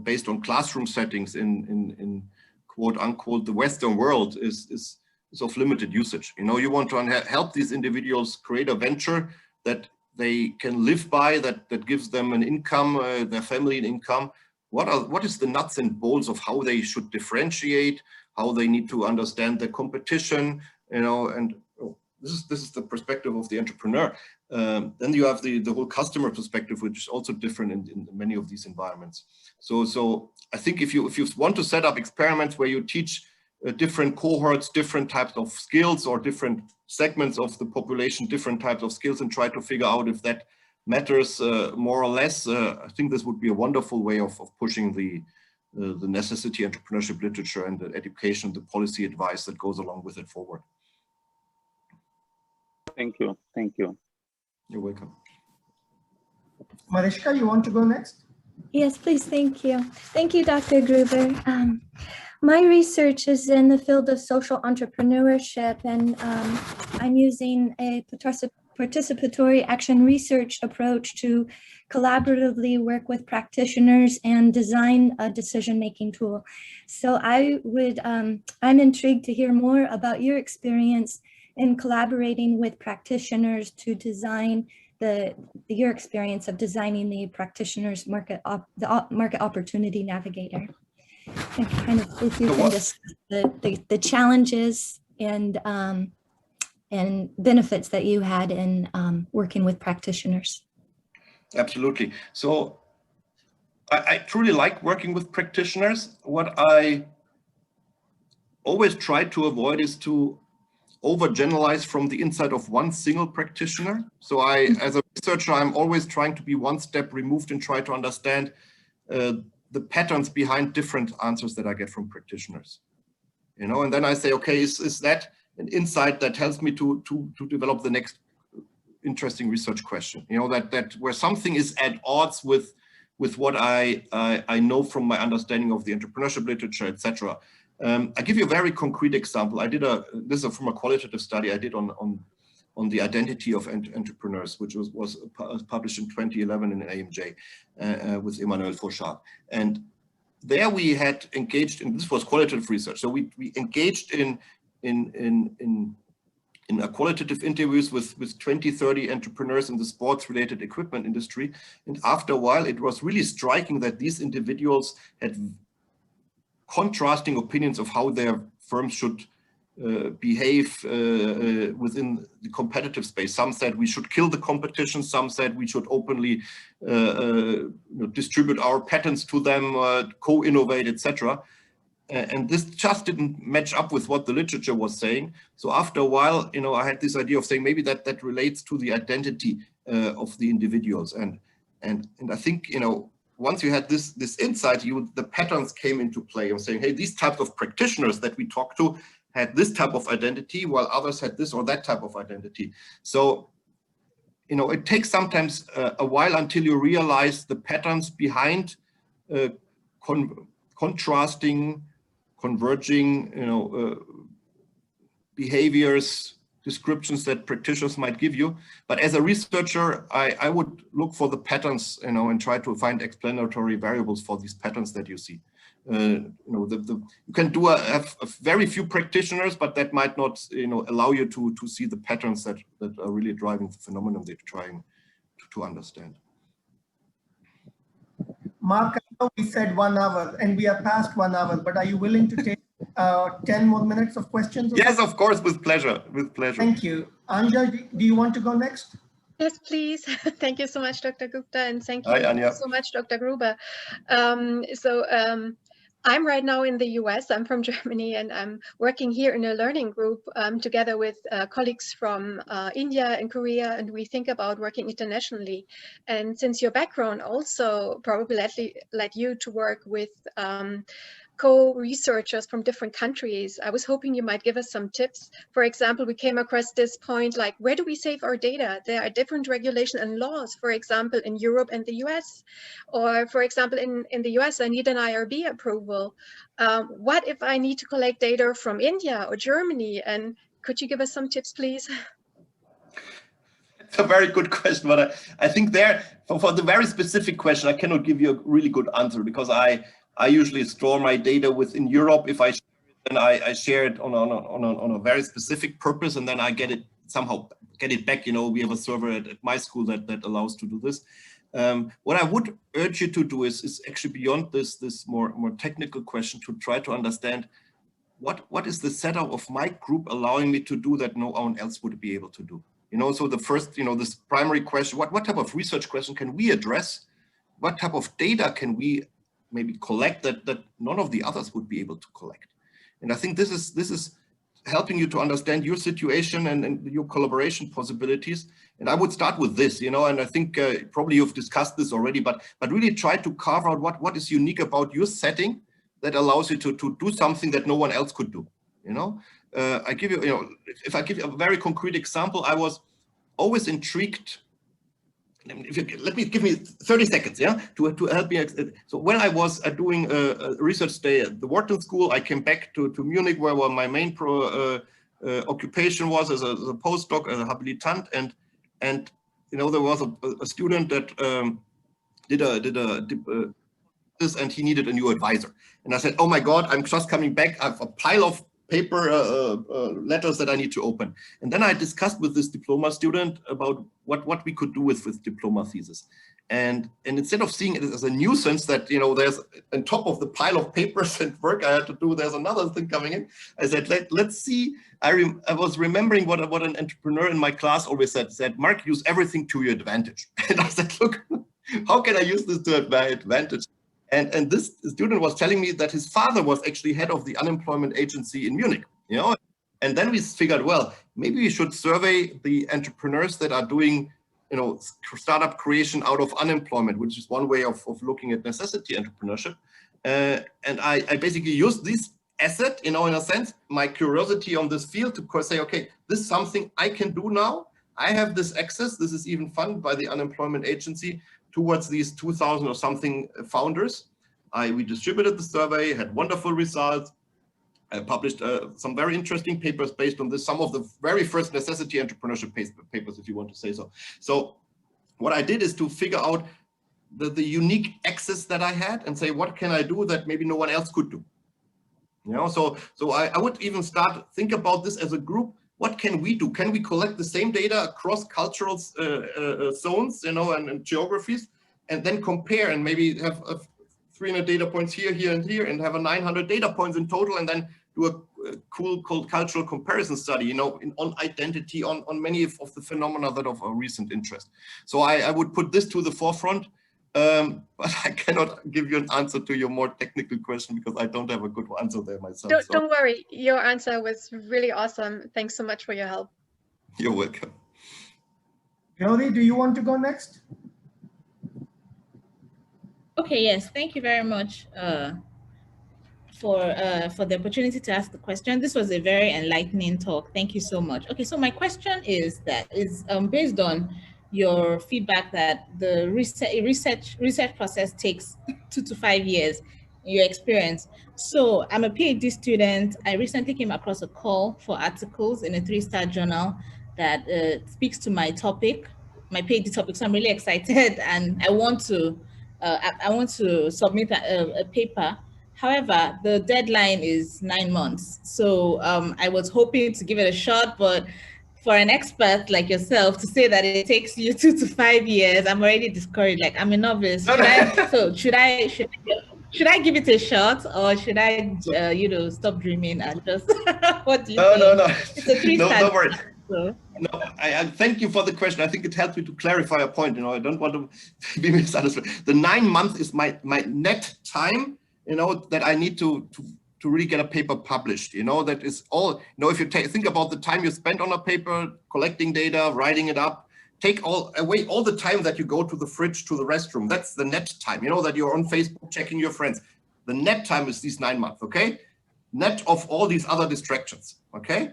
based on classroom settings in quote unquote the Western world is of limited usage. You know, you want to help these individuals create a venture that they can live by, that gives them an income, their family an income. What is the nuts and bolts of how they should differentiate, how they need to understand the competition, you know, and this is the perspective of the entrepreneur. Then you have the whole customer perspective, which is also different in many of these environments. So I think if you want to set up experiments where you teach different cohorts, different types of skills, or different segments of the population, different types of skills, and try to figure out if that matters more or less, I think this would be a wonderful way of pushing the necessity entrepreneurship literature and the education, the policy advice that goes along with it forward. Thank you. Thank you. You're welcome. Mariska, you want to go next? Yes, please. Thank you. Thank you, Dr. Gruber. My research is in the field of social entrepreneurship, and I'm using a participatory action research approach to collaboratively work with practitioners and design a decision-making tool. So I'm intrigued to hear more about your experience in collaborating with practitioners to design your experience of designing the practitioner's market opportunity navigator. And kind of if you can discuss the challenges and benefits that you had in working with practitioners. Absolutely. So I truly like working with practitioners. What I always try to avoid is to overgeneralize from the insight of one single practitioner. So as a researcher, I'm always trying to be one step removed and try to understand the patterns behind different answers that I get from practitioners. You know, and then I say, okay, is that an insight that helps me to develop the next interesting research question? You know, that where something is at odds with what I know from my understanding of the entrepreneurship literature, etc. I give you a very concrete example. This is from a qualitative study I did on the identity of entrepreneurs, which was published in 2011 in AMJ with Emmanuel Fauchard. And there we had engaged in, this was qualitative research. So we engaged in a qualitative interviews with 20, 30 entrepreneurs in the sports related equipment industry. And after a while, it was really striking that these individuals had contrasting opinions of how their firms should behave within the competitive space. Some said we should kill the competition. Some said we should openly distribute our patents to them, co-innovate, etc. And this just didn't match up with what the literature was saying. So after a while, you know, I had this idea of saying maybe that relates to the identity of the individuals. And I think, you know, once you had this insight, the patterns came into play of saying, hey, these types of practitioners that we talked to had this type of identity, while others had this or that type of identity. So, you know, it takes sometimes a while until you realize the patterns behind contrasting, converging, you know, behaviors, descriptions that practitioners might give you. But as a researcher, I would look for the patterns, you know, and try to find explanatory variables for these patterns that you see. You know, you can have a very few practitioners, but that might not, you know, allow you to see the patterns that are really driving the phenomenon that you're trying to understand. Mark, I know we said 1 hour and we are past 1 hour, but are you willing to take 10 more minutes of questions? Yes, of course, with pleasure, with pleasure. Thank you. Anja, do you want to go next? Yes, please. Thank you so much, Dr. Gupta, and thank you so much, Dr. Gruber. I'm right now in the US. I'm from Germany, and I'm working here in a learning group together with colleagues from India and Korea, and we think about working internationally. And since your background also probably led you to work with co-researchers from different countries. I was hoping you might give us some tips. For example, we came across this point like, where do we save our data? There are different regulations and laws, for example, in Europe and the US. Or for example, in the US, I need an IRB approval. What if I need to collect data from India or Germany? And could you give us some tips, please? It's a very good question, but I think there, for the very specific question, I cannot give you a really good answer, because I usually store my data within Europe. If I share it, then I share it on a very specific purpose, and then I get it somehow back. You know, we have a server at my school that allows to do this. What I would urge you to do is actually beyond this more technical question, to try to understand what is the setup of my group allowing me to do that no one else would be able to do. You know, so the first, you know, this primary question, what type of research question can we address? What type of data can we maybe collect that none of the others would be able to collect? And I think this is helping you to understand your situation and your collaboration possibilities. And I would start with this, you know, and I think probably you've discussed this already, but really try to carve out what is unique about your setting that allows you to do something that no one else could do, you know? I give you, if I give you a very concrete example, I was always intrigued. Give me 30 seconds, yeah, to help me. So when I was doing a research stay at the Wharton School, I came back to Munich, where my main occupation was as a postdoc, as a habilitant, and you know, there was a student that did this, and he needed a new advisor. And I said, oh my God, I'm just coming back. I have a pile of paper letters that I need to open. And then I discussed with this diploma student about what we could do with diploma thesis. And instead of seeing it as a nuisance that, you know, there's on top of the pile of papers and work I had to do, there's another thing coming in. I said, let's see. I was remembering what an entrepreneur in my class always said, Mark, use everything to your advantage. And I said, look, how can I use this to my advantage? And this student was telling me that his father was actually head of the unemployment agency in Munich, you know. And then we figured, well, maybe we should survey the entrepreneurs that are doing, you know, startup creation out of unemployment, which is one way of looking at necessity entrepreneurship. And I basically used this asset, you know, in a sense, my curiosity on this field to say, okay, this is something I can do now. I have this access. This is even funded by the unemployment agency towards these 2,000 or something founders. We distributed the survey, had wonderful results. I published some very interesting papers based on this, some of the very first necessity entrepreneurship papers, if you want to say so. So what I did is to figure out the unique access that I had and say, what can I do that maybe no one else could do? You know, so I would even think about this as a group. What can we do? Can we collect the same data across cultural zones, you know, and geographies, and then compare and maybe have 300 data points here, and here, and have a 900 data points in total, and then do a cool cultural comparison study, you know, on identity, on many of the phenomena that of a recent interest. So I would put this to the forefront, but I cannot give you an answer to your more technical question because I don't have a good answer there myself. Don't worry, your answer was really awesome. Thanks so much for your help. You're welcome. Jyoti, do you want to go next? Okay, yes, thank you very much for the opportunity to ask the question. This was a very enlightening talk. Thank you so much. Okay, so my question is based on your feedback that the research process takes 2 to 5 years in your experience. So I'm a PhD student. I recently came across a call for articles in a 3-star journal that speaks to my topic, my PhD topic. So I'm really excited and I want to submit a paper. However, the deadline is 9 months. So I was hoping to give it a shot, but for an expert like yourself to say that it takes you 2 to 5 years, I'm already discouraged. Like, I'm a novice. Should I give it a shot, or should I, stop dreaming and just? What do you think? No. It's a 3-star. No worries. So. No, I thank you for the question. I think it helps me to clarify a point. You know, I don't want to be misunderstood. The 9 months is my net time, you know, that I need to really get a paper published. You know, that is all. You know, if you think about the time you spent on a paper, collecting data, writing it up, take away all the time that you go to the fridge, to the restroom. That's the net time. You know, that you're on Facebook checking your friends. The net time is these 9 months, okay? Net of all these other distractions, okay?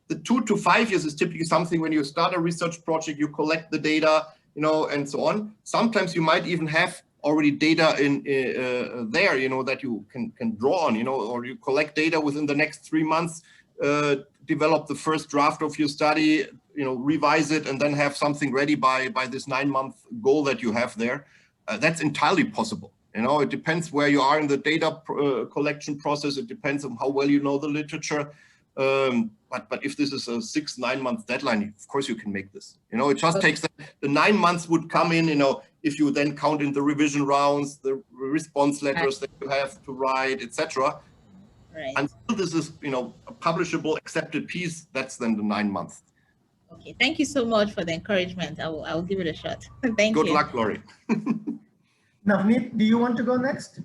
The 2 to 5 years is typically something when you start a research project, you collect the data, you know, and so on. Sometimes you might even have already data in there, you know, that you can draw on, you know, or you collect data within the next 3 months, develop the first draft of your study, you know, revise it, and then have something ready by this 9-month goal that you have there. That's entirely possible. You know, it depends where you are in the data collection process. It depends on how well you know the literature. But if this is a 6-9 month deadline, of course you can make this. You know, it just takes the 9 months would come in, you know, if you then count in the revision rounds, the response letters that you have to write, etc. Right. Until this is, you know, a publishable, accepted piece, that's then the 9 months. Okay, thank you so much for the encouragement. I will give it a shot. Thank you. Good luck, Laurie. Navneet, do you want to go next?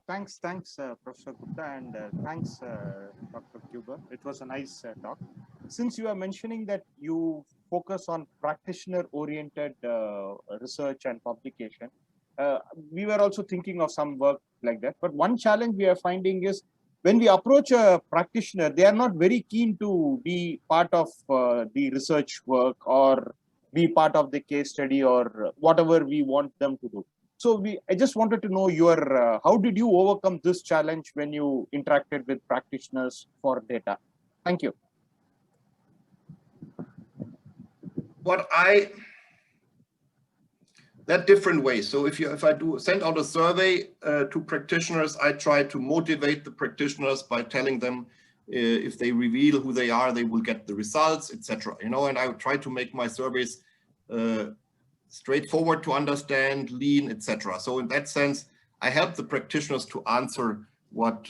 Thanks, Professor Gupta, and thanks, Dr. Gruber. It was a nice talk. Since you are mentioning that you focus on practitioner-oriented research and publication, we were also thinking of some work like that. But one challenge we are finding is when we approach a practitioner, they are not very keen to be part of the research work or be part of the case study or whatever we want them to do. So I just wanted to know your, how did you overcome this challenge when you interacted with practitioners for data? Thank you. That different ways. So if I send out a survey to practitioners, I try to motivate the practitioners by telling them if they reveal who they are, they will get the results, etc. You know, and I would try to make my surveys straightforward to understand, lean, etc. So in that sense, I help the practitioners to answer what,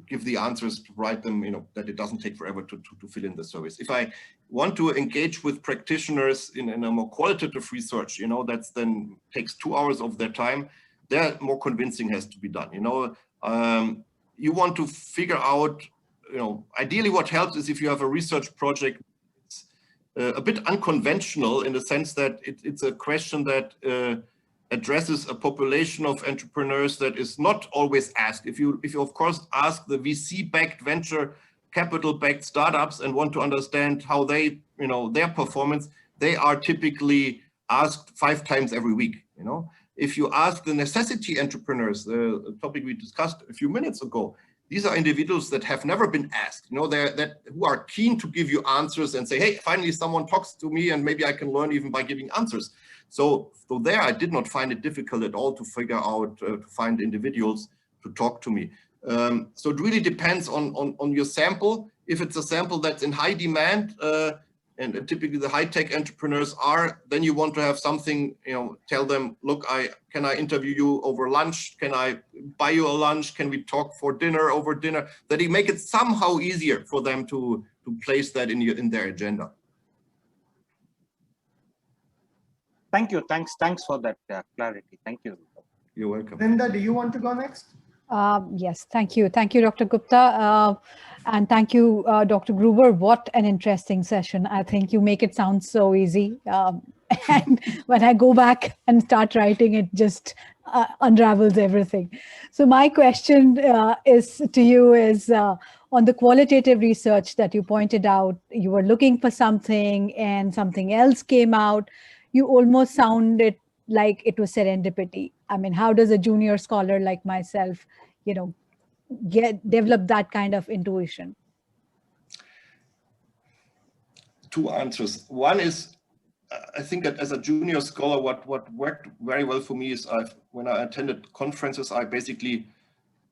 give the answers, to write them, you know, that it doesn't take forever to fill in the surveys. If I want to engage with practitioners in a more qualitative research, you know, that's then takes 2 hours of their time, there more convincing has to be done. You know, you want to figure out, you know, ideally what helps is if you have a research project a bit unconventional in the sense that it's a question that addresses a population of entrepreneurs that is not always asked. If you of course ask the VC-backed, venture capital-backed startups and want to understand how they, you know, their performance, they are typically asked 5 times every week. You know, if you ask the necessity entrepreneurs, the topic we discussed a few minutes ago, these are individuals that have never been asked, you know, who are keen to give you answers and say, hey, finally someone talks to me and maybe I can learn even by giving answers. So there I did not find it difficult at all to figure out, to find individuals to talk to me. So it really depends on your sample. If it's a sample that's in high demand, and typically the high-tech entrepreneurs are, then you want to have something, you know, tell them, look, can I interview you over lunch? Can I buy you a lunch? Can we talk for dinner, over dinner? That you make it somehow easier for them to place that in their agenda. Thank you. Thanks for that clarity. Thank you. You're welcome. Linda, do you want to go next? Yes, thank you. Thank you, Dr. Gupta. And thank you, Dr. Gruber. What an interesting session. I think you make it sound so easy. And when I go back and start writing, it just unravels everything. So my question is to you is on the qualitative research that you pointed out, you were looking for something and something else came out. You almost sounded like it was serendipity. I mean, how does a junior scholar like myself, you know, develop that kind of intuition? 2 answers. One is, I think that as a junior scholar, what worked very well for me is when I attended conferences, I basically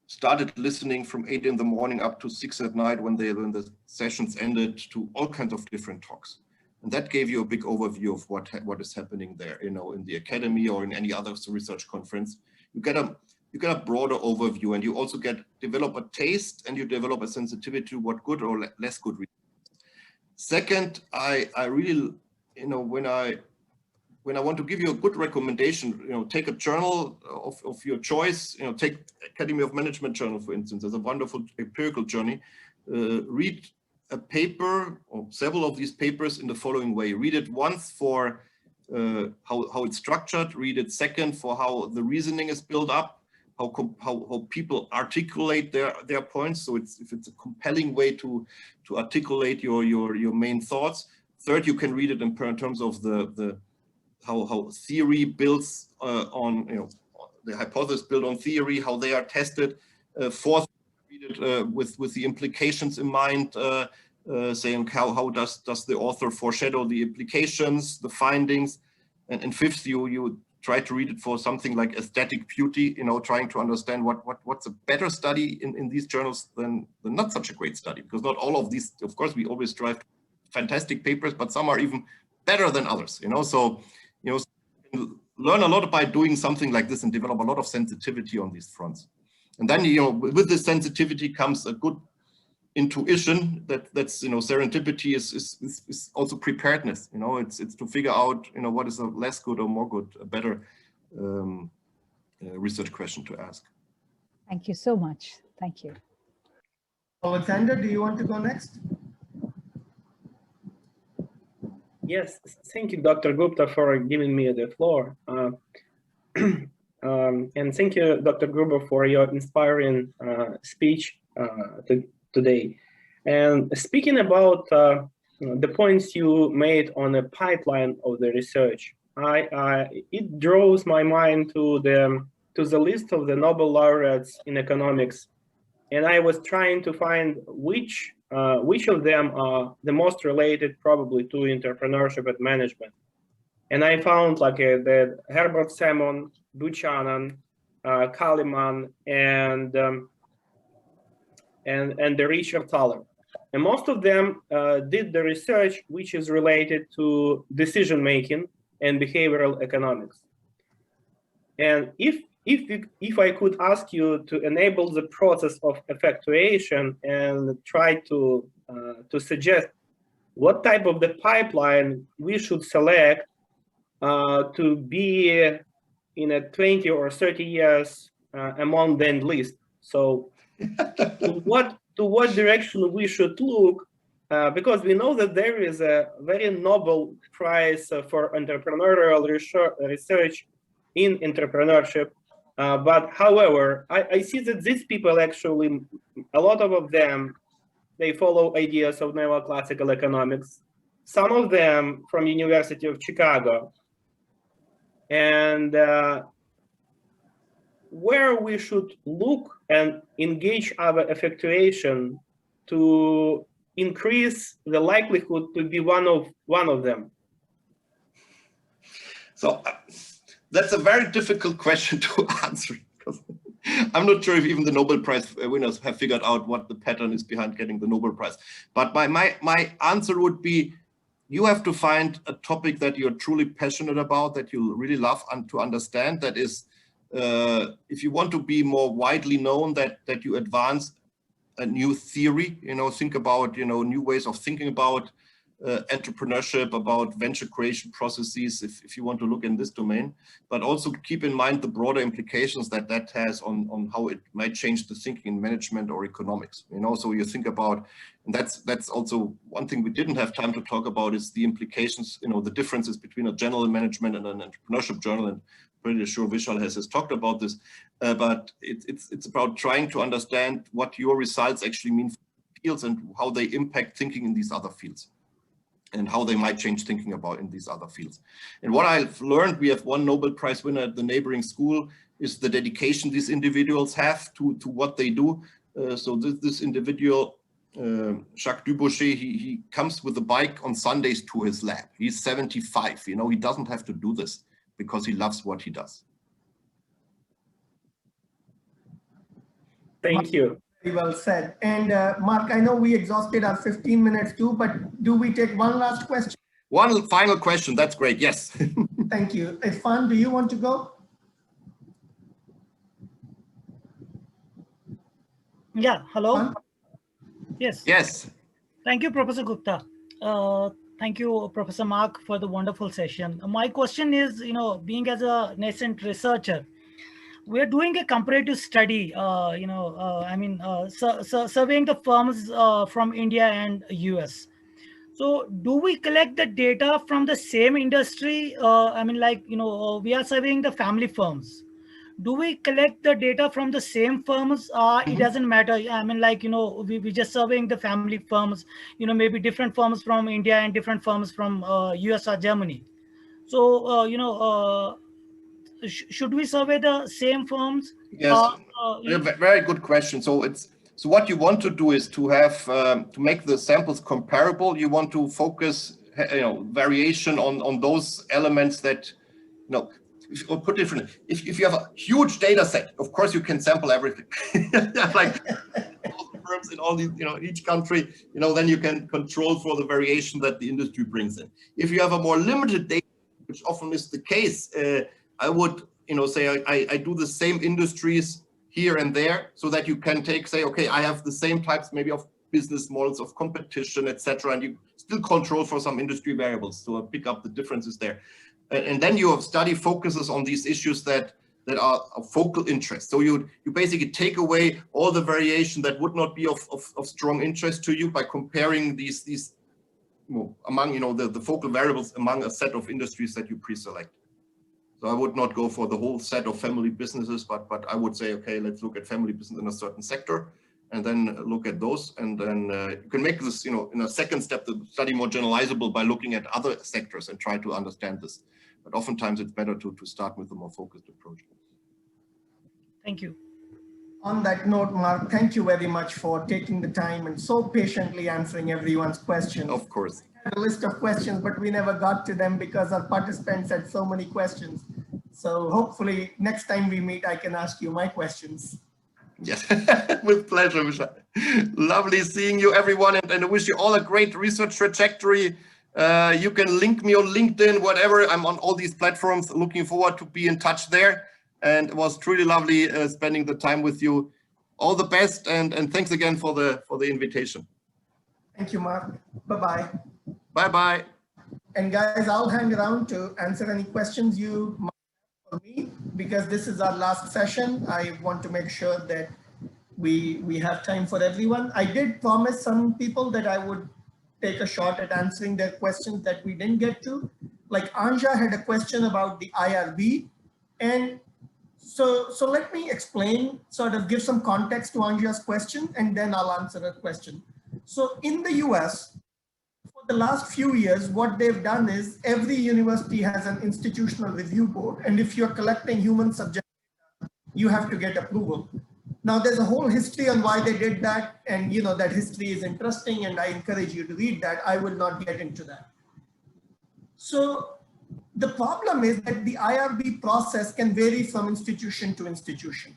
started listening from 8 in the morning up to 6 at night when the sessions ended, to all kinds of different talks. And that gave you a big overview of what is happening there, you know, in the academy or in any other research conference. You get a broader overview, and you also develop a taste, and you develop a sensitivity to what good or less good research. Second, I really, you know, when I want to give you a good recommendation, you know, take a journal of your choice, you know, take Academy of Management journal, for instance, as a wonderful empirical journey. Read a paper or several of these papers in the following way. Read it once for how it's structured. Read it second for how the reasoning is built up, how people articulate their points. So if it's a compelling way to articulate your main thoughts. Third, you can read it in terms of how theory builds on, the hypothesis built on theory, how they are tested. Fourth, read it with the implications in mind, saying how does the author foreshadow the implications, the findings. And fifth, you try to read it for something like aesthetic beauty, trying to understand what's a better study in these journals than not such a great study, because not all of these, of course, we always strive to fantastic papers, but some are even better than others, so learn a lot by doing something like this and develop a lot of sensitivity on these fronts. And then, with this sensitivity comes a good intuition that's serendipity is also preparedness. It's to figure out what is a less good or more good, a better research question to ask. Thank you so much. Thank you. Alexander, do you want to go next? Yes, thank you, Dr. Gupta, for giving me the floor. And thank you, Dr. Gruber, for your inspiring speech today. And speaking about the points you made on the pipeline of the research, it draws my mind to the list of the Nobel laureates in economics, and I was trying to find which of them are the most related probably to entrepreneurship and management. And I found the Herbert Simon, Buchanan, Kaliman, and the Richard Thaler. And most of them did the research which is related to decision-making and behavioral economics. And if I could ask you to enable the process of effectuation and try to suggest what type of the pipeline we should select to be in a 20 or 30 years among the end list. So to what direction we should look, because we know that there is a very Nobel Prize for entrepreneurial research in entrepreneurship. But however, I see that these people actually, a lot of them, they follow ideas of neoclassical economics. Some of them from University of Chicago. And where we should look and engage our effectuation to increase the likelihood to be one of them. So that's a very difficult question to answer, because I'm not sure if even the Nobel Prize winners have figured out what the pattern is behind getting the Nobel Prize. But my answer would be, you have to find a topic that you're truly passionate about, that you really love and to understand. That is, if you want to be more widely known, that you advance a new theory, think about, new ways of thinking about entrepreneurship, about venture creation processes, if you want to look in this domain, but also keep in mind the broader implications that has on how it might change the thinking in management or economics. So you think about, and that's also one thing we didn't have time to talk about, is the implications, the differences between a general management and an entrepreneurship journal. And pretty sure Vishal has talked about this, but it's about trying to understand what your results actually mean for fields and how they impact thinking in these other fields, and how they might change thinking about in these other fields. And what I've learned, we have one Nobel Prize winner at the neighboring school, is the dedication these individuals have to what they do. So this individual, Jacques Dubochet, he comes with a bike on Sundays to his lab. He's 75, he doesn't have to do this because he loves what he does. Thank you. Very well said. And Mark, I know we exhausted our 15 minutes too, but do we take one last question? One final question, that's great, yes. Thank you. Irfan, do you want to go? Yeah, hello. Irfan? Yes. Yes. Thank you, Professor Gupta. Thank you, Professor Mark, for the wonderful session. My question is, being as a nascent researcher, we're doing a comparative study, surveying the firms from India and US. So do we collect the data from the same industry? I mean, like, we are surveying the family firms. Do we collect the data from the same firms? It doesn't matter. I mean, like, we just surveying the family firms, maybe different firms from India and different firms from US or Germany. So, should we survey the same firms? Yes, very good question. So what you want to do is to have to make the samples comparable. You want to focus, variation on those elements that, or put differently. If you have a huge data set, of course you can sample everything. Like firms in all these, each country, then you can control for the variation that the industry brings in. If you have a more limited data, which often is the case, I would, say I do the same industries here and there, so that you can say, okay, I have the same types maybe of business models, of competition, etc., and you still control for some industry variables, so pick up the differences there. And then your study focuses on these issues that are of focal interest. So you basically take away all the variation that would not be of strong interest to you by comparing these among the focal variables among a set of industries that you pre-select. So I would not go for the whole set of family businesses, but I would say, okay, let's look at family business in a certain sector, and then look at those, and then you can make this, in a second step, the study more generalizable by looking at other sectors and try to understand this. But oftentimes it's better to start with a more focused approach. Thank you. On that note, Mark, thank you very much for taking the time and so patiently answering everyone's questions. Of course. We had a list of questions, but we never got to them because our participants had so many questions. So hopefully next time we meet, I can ask you my questions. Yes, with pleasure, Vishal. Lovely seeing you, everyone, and I wish you all a great research trajectory. You can link me on LinkedIn, whatever. I'm on all these platforms. Looking forward to be in touch there. And it was truly lovely spending the time with you. All the best, and thanks again for the invitation. Thank you, Mark. Bye-bye. Bye-bye. And guys, I'll hang around to answer any questions you might have for me, because this is our last session. I want to make sure that we have time for everyone. I did promise some people that I would take a shot at answering their questions that we didn't get to. Like Anja had a question about the IRB. And so let me explain, sort of give some context to Anja's question, and then I'll answer her question. So in the US, for the last few years, what they've done is every university has an institutional review board. And if you're collecting human subject data, you have to get approval. Now, there's a whole history on why they did that. And that history is interesting, and I encourage you to read that. I will not get into that. So the problem is that the IRB process can vary from institution to institution.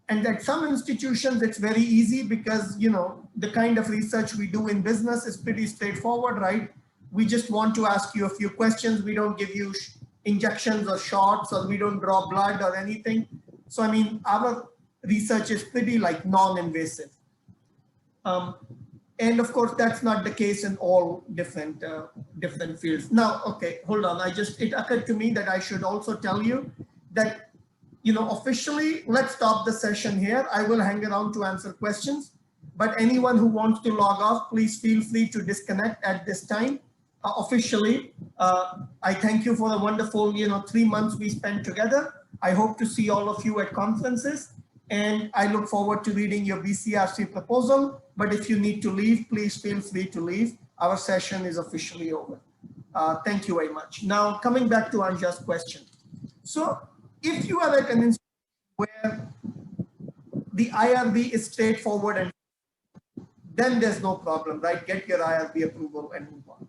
And at some institutions, it's very easy because, the kind of research we do in business is pretty straightforward, right? We just want to ask you a few questions. We don't give you injections or shots, or we don't draw blood or anything. So, I mean, our research is pretty like non-invasive. And of course, that's not the case in all different fields. Now, okay, hold on. It occurred to me that I should also tell you that, officially, let's stop the session here. I will hang around to answer questions, but anyone who wants to log off, please feel free to disconnect at this time. Officially, I thank you for the wonderful, 3 months we spent together. I hope to see all of you at conferences, and I look forward to reading your BCRC proposal. But if you need to leave, please feel free to leave. Our session is officially over. Thank you very much. Now, coming back to Anja's question. So if you are at an institution where the IRB is straightforward, and then there's no problem, right? Get your IRB approval and move on.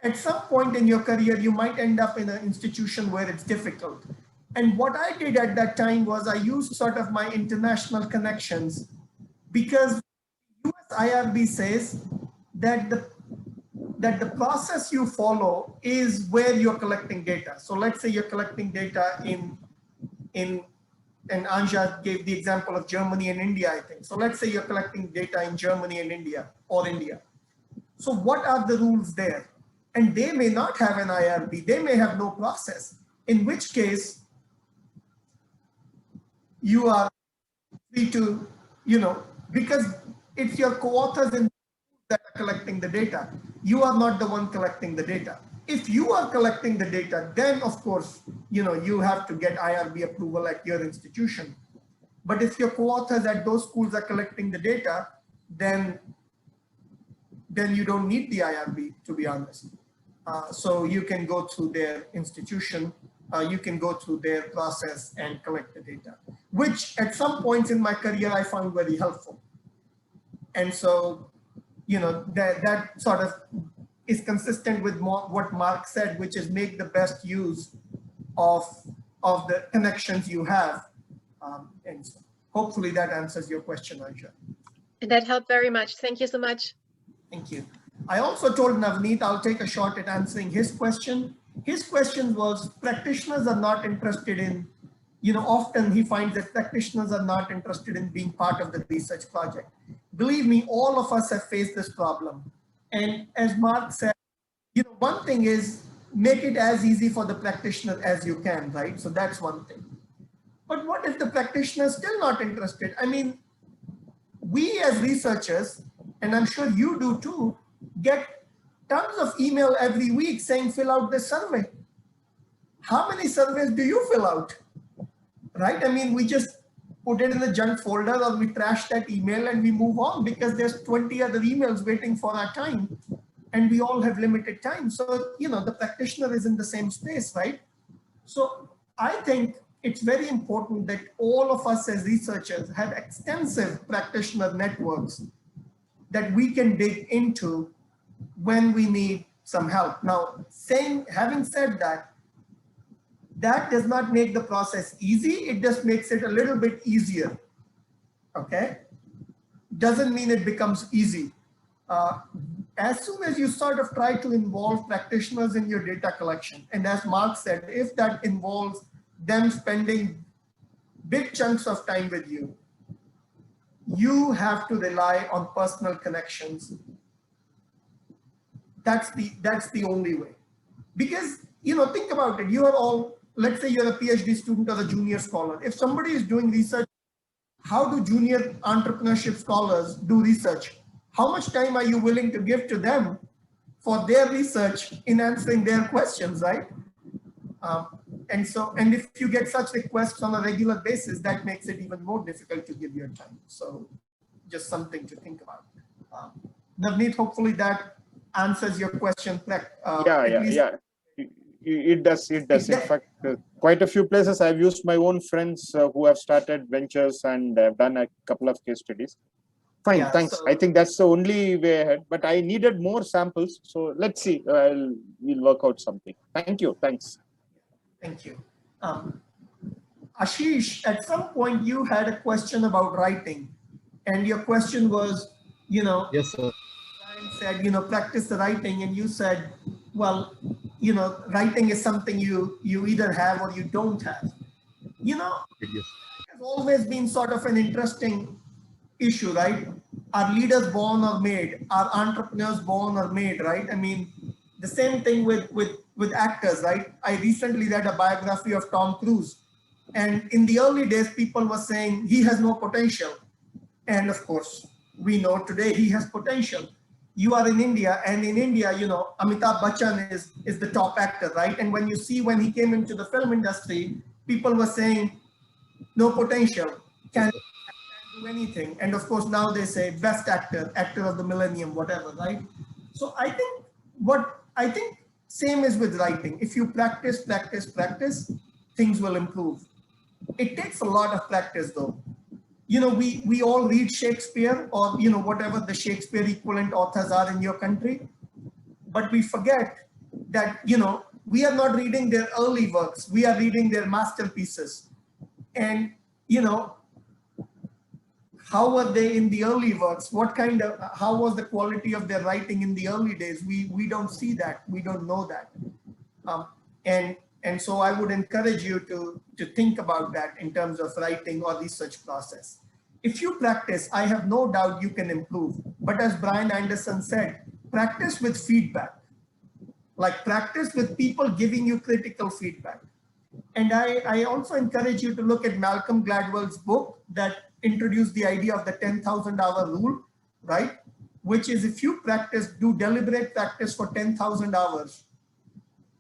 At some point in your career, you might end up in an institution where it's difficult. And what I did at that time was I used sort of my international connections, because US IRB says that the process you follow is where you're collecting data. So let's say you're collecting data and Anja gave the example of Germany and India, I think. So let's say you're collecting data in Germany and India, or India. So what are the rules there? And they may not have an IRB, they may have no process, in which case you are free to, because it's your co-authors in that are collecting the data. You are not the one collecting the data. If you are collecting the data, then of course, you have to get IRB approval at your institution. But if your co-authors at those schools are collecting the data, then you don't need the IRB, to be honest. So you can go through their institution, you can go through their process and collect the data, which at some points in my career I found very helpful. And so, that sort of is consistent with what Mark said, which is make the best use of the connections you have. And so hopefully that answers your question, Aisha. And that helped very much. Thank you so much. Thank you. I also told Navneet I'll take a shot at answering his question. His question was, practitioners are not interested in, often he finds that practitioners are not interested in being part of the research project. Believe me, all of us have faced this problem. And as Mark said, one thing is make it as easy for the practitioner as you can, right? So that's one thing. But what if the practitioner is still not interested? I mean, we as researchers, and I'm sure you do too, get tons of email every week saying, fill out this survey. How many surveys do you fill out? Right? I mean, we just put it in the junk folder or we trash that email and we move on because there's 20 other emails waiting for our time and we all have limited time. So, the practitioner is in the same space, right? So I think it's very important that all of us as researchers have extensive practitioner networks that we can dig into when we need some help. Now, having said that, that does not make the process easy. It just makes it a little bit easier. Okay? Doesn't mean it becomes easy. As soon as you sort of try to involve practitioners in your data collection, and as Mark said, if that involves them spending big chunks of time with you, you have to rely on personal connections. That's the only way. Because, think about it. You are all, let's say you're a PhD student or a junior scholar. If somebody is doing research, how do junior entrepreneurship scholars do research? How much time are you willing to give to them for their research in answering their questions, right? And if you get such requests on a regular basis, that makes it even more difficult to give your time. So just something to think about. Navneet, hopefully that answers your question. Yeah. It does. In fact, quite a few places I've used my own friends who have started ventures and have done a couple of case studies. Fine, yeah, thanks. So I think that's the only way ahead, but I needed more samples. So let's see, we'll work out something. Thank you, thanks. Thank you. Ashish, at some point you had a question about writing, and your question was, Yes, sir. Brian said, practice the writing, and you said, well, writing is something you either have or you don't have. Yes. It has always been sort of an interesting issue, right? Are leaders born or made? Are entrepreneurs born or made, right? I mean, the same thing with actors, right? I recently read a biography of Tom Cruise, and in the early days, people were saying he has no potential. And of course, we know today he has potential. You are in India, and in India, Amitabh Bachchan is the top actor, right? And when he came into the film industry, people were saying, no potential, can't do anything. And of course, now they say best actor, actor of the millennium, whatever, right? So I think same is with writing. If you practice, things will improve. It takes a lot of practice though. We all read Shakespeare or, whatever the Shakespeare equivalent authors are in your country, but we forget that, we are not reading their early works. We are reading their masterpieces. And, how were they in the early works? How was the quality of their writing in the early days? We don't see that. We don't know that. And so I would encourage you to think about that in terms of writing or research process. If you practice, I have no doubt you can improve. But as Brian Anderson said, practice with feedback. Like practice with people giving you critical feedback. And I also encourage you to look at Malcolm Gladwell's book that introduced the idea of the 10,000 hour rule, right? which is if you do deliberate practice for 10,000 hours,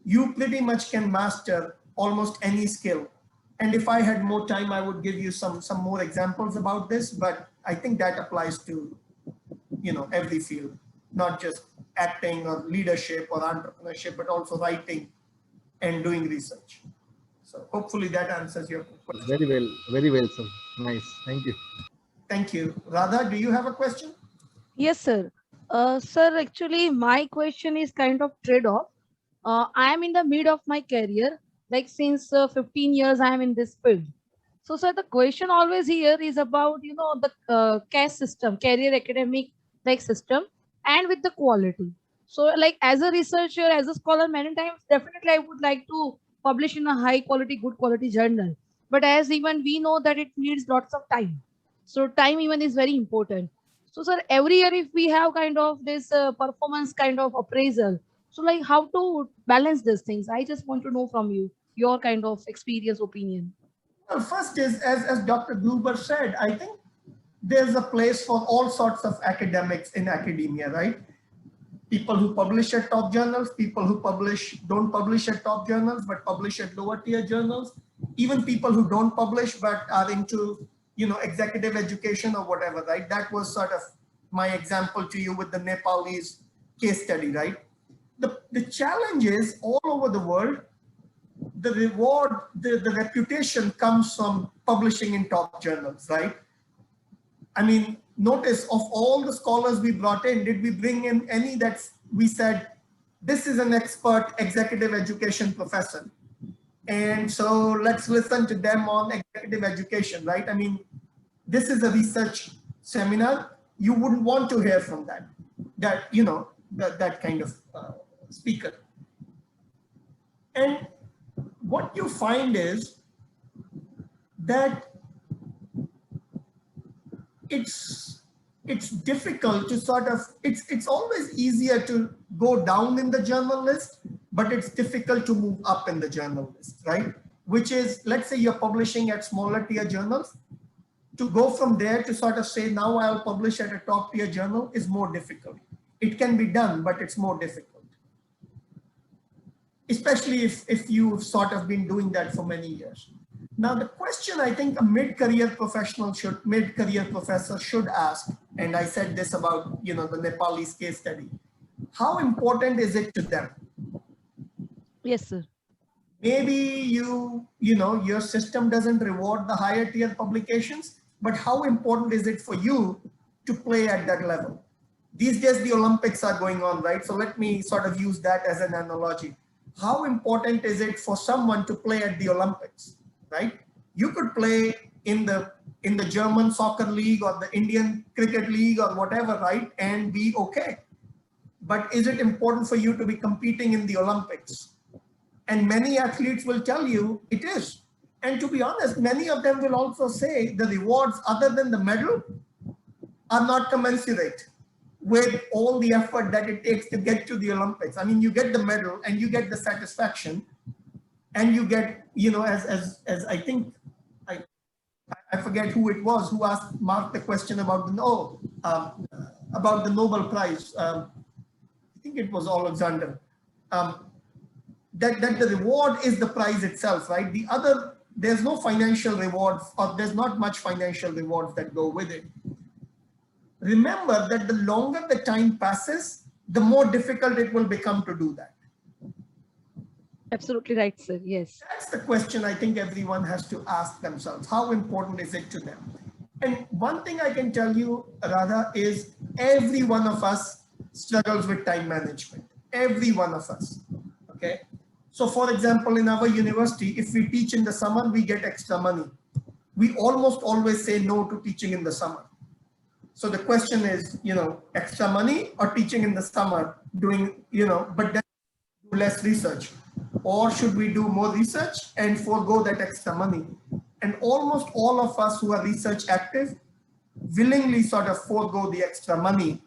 you pretty much can master almost any skill. And if I had more time, I would give you some more examples about this, but I think that applies to, every field, not just acting or leadership or entrepreneurship, but also writing and doing research. So hopefully that answers your question. Very well, sir. Nice. Thank you. Thank you. Radha, do you have a question? Yes, sir. Sir, actually, my question is kind of trade-off. I am in the mid of my career, like since 15 years I am in this field. So, sir, the question always here is about, the CAS system, career academic like system, and with the quality. So, like as a researcher, as a scholar, many times, definitely I would like to publish in a high quality, good quality journal. But as even we know that it needs lots of time. So time even is very important. So, sir, every year if we have kind of this performance kind of appraisal, so like how to balance these things? I just want to know from you, your kind of experience, opinion. Well, first is, as Dr. Gruber said, I think there's a place for all sorts of academics in academia, right? People who publish at top journals, people who don't publish at top journals, but publish at lower tier journals, even people who don't publish, but are into, executive education or whatever, right? That was sort of my example to you with the Nepalese case study, right? The challenge is all over the world, the reward, the reputation comes from publishing in top journals, right? I mean, notice of all the scholars we brought in, did we bring in any that we said, this is an expert executive education professor? And so let's listen to them on executive education, right? I mean, this is a research seminar. You wouldn't want to hear from that kind of speaker. And what you find is that it's difficult to sort of, it's always easier to go down in the journal list, but it's difficult to move up in the journal list, right? Which is, let's say you're publishing at smaller tier journals, to go from there to sort of say, now I'll publish at a top tier journal is more difficult. It can be done, but it's more difficult. Especially if you've sort of been doing that for many years. Now, the question I think a mid-career professor should ask, and I said this about, the Nepalese case study, how important is it to them? Yes, sir. Maybe your system doesn't reward the higher tier publications, but how important is it for you to play at that level? These days, the Olympics are going on, right? So let me sort of use that as an analogy. How important is it for someone to play at the Olympics, right? You could play in the German soccer league or the Indian cricket league or whatever, right? And be okay. But is it important for you to be competing in the Olympics? And many athletes will tell you it is. And to be honest, many of them will also say the rewards other than the medal are not commensurate with all the effort that it takes to get to the Olympics. I mean, you get the medal and you get the satisfaction and you get, as I think, I forget who it was who asked Mark the question about the Nobel Prize. I think it was Alexander. That the reward is the prize itself, right? There's no financial rewards, or there's not much financial rewards that go with it. Remember that the longer the time passes, the more difficult it will become to do that. Absolutely right, sir. Yes. That's the question I think everyone has to ask themselves. How important is it to them? And one thing I can tell you, Radha, is every one of us struggles with time management. Every one of us. Okay. So for example, in our university, if we teach in the summer, we get extra money. We almost always say no to teaching in the summer. So the question is, extra money or teaching in the summer, but then do less research, or should we do more research and forego that extra money? And almost all of us who are research active willingly sort of forego the extra money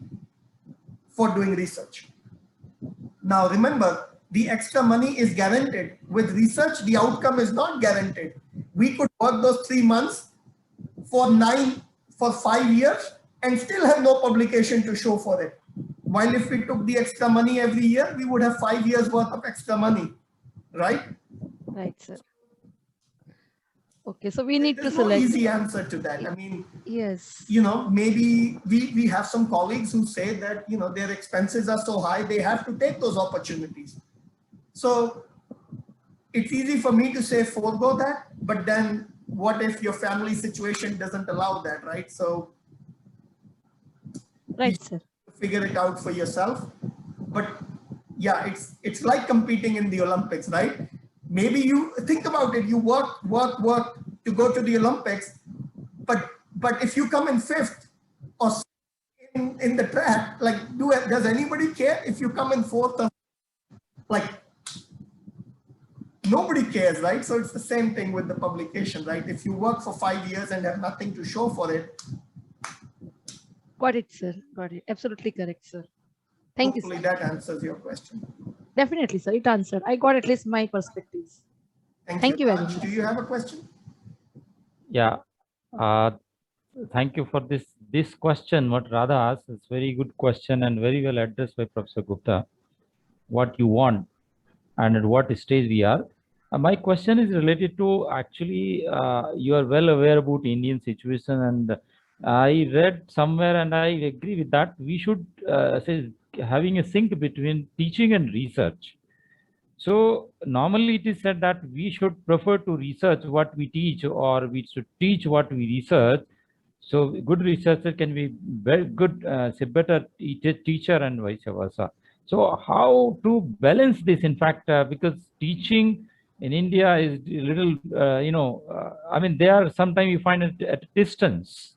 for doing research. Now, remember, the extra money is guaranteed. With research, the outcome is not guaranteed. We could work those 3 months for 5 years, and still have no publication to show for it. While if we took the extra money every year, we would have 5 years worth of extra money, right? Right, sir. Okay, so we need to There's no select. easy answer to that. I mean, yes, you know, maybe we have some colleagues who say that, you know, their expenses are so high, they have to take those opportunities. So it's easy for me to say forego that, but then what if your family situation doesn't allow that, right? So right, sir. Figure it out for yourself. But yeah, it's like competing in the Olympics, right? Maybe you think about it, you work to go to the Olympics, but if you come in 5th or in the track, like does anybody care if you come in 4th? Or, like, nobody cares, right? So it's the same thing with the publication, right? If you work for 5 years and have nothing to show for it. Got it, sir. Got it. Absolutely correct, sir. Thank you, sir. Hopefully that answers your question. Definitely, sir. It answered. I got at least my perspectives. Thank you very much. Do you have a question? Yeah. Thank you for this question. What Radha asked is very good question and very well addressed by Professor Gupta. What you want and at what stage we are. My question is related to actually, you are well aware about Indian situation, and I read somewhere and I agree with that. We should say having a sync between teaching and research. So normally it is said that we should prefer to research what we teach, or we should teach what we research. So good researcher can be very good, say better teacher and vice versa. So how to balance this? In fact, because teaching in India is a little, I mean, there sometimes you find it at distance.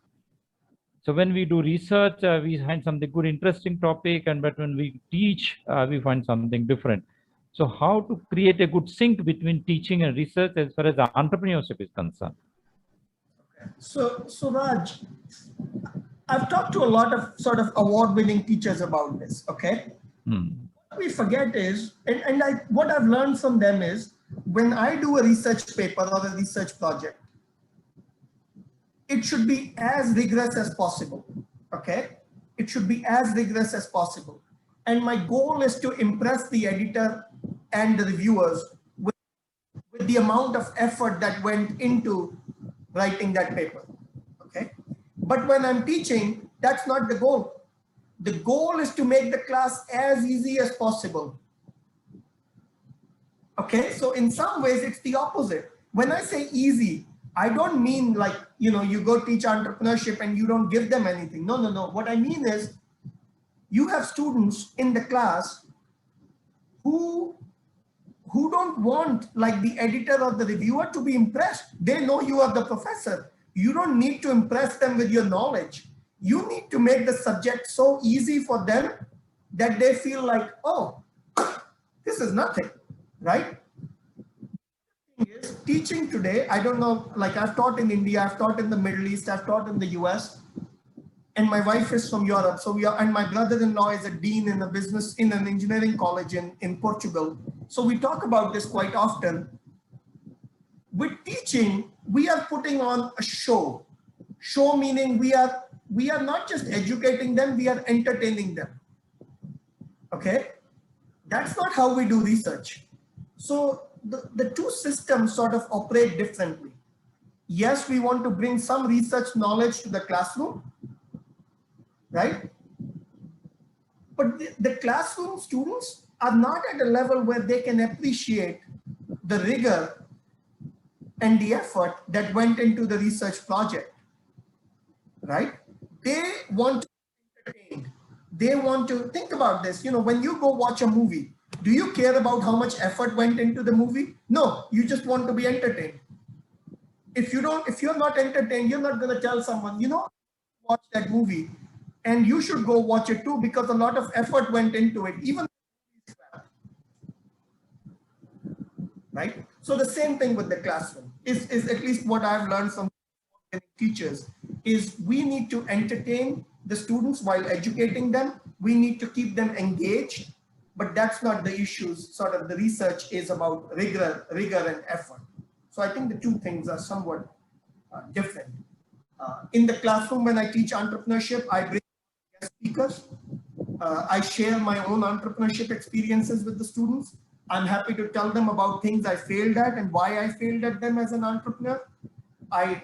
So when we do research, we find something good, interesting topic, but when we teach, we find something different. So how to create a good sync between teaching and research as far as entrepreneurship is concerned? So Raj, I've talked to a lot of sort of award-winning teachers about this, okay? What we forget is, what I've learned from them is, when I do a research paper or a research project, it should be as rigorous as possible, okay? It should be as rigorous as possible. And my goal is to impress the editor and the reviewers with the amount of effort that went into writing that paper, okay? But when I'm teaching, that's not the goal. The goal is to make the class as easy as possible. Okay, so in some ways it's the opposite. When I say easy, I don't mean like, you know, you go teach entrepreneurship and you don't give them anything. No, no, no. What I mean is you have students in the class who don't want like the editor or the reviewer to be impressed. They know you are the professor. You don't need to impress them with your knowledge. You need to make the subject so easy for them that they feel like, oh, this is nothing, right? Teaching today, I don't know, like I've taught in India, I've taught in the Middle East, I've taught in the US, and my wife is from Europe. So and my brother-in-law is a dean in an engineering college in Portugal. So we talk about this quite often. With teaching, we are putting on a show. Show meaning we are not just educating them, we are entertaining them. Okay? That's not how we do research. So the two systems sort of operate differently. Yes, we want to bring some research knowledge to the classroom, right? But the classroom students are not at a level where they can appreciate the rigor and the effort that went into the research project, right? They want to be entertained. They want to think about this. You know, when you go watch a movie, do you care about how much effort went into the movie? No, you just want to be entertained. If you're not entertained, you're not going to tell someone, you know, watch that movie and you should go watch it too, because a lot of effort went into it, even right? So the same thing with the classroom is at least what I've learned from teachers is we need to entertain the students while educating them. We need to keep them engaged, but that's not the issues. Sort of the research is about rigor and effort. So I think the two things are somewhat different. In the classroom, when I teach entrepreneurship, I bring guest speakers. I share my own entrepreneurship experiences with the students. I'm happy to tell them about things I failed at and why I failed at them as an entrepreneur.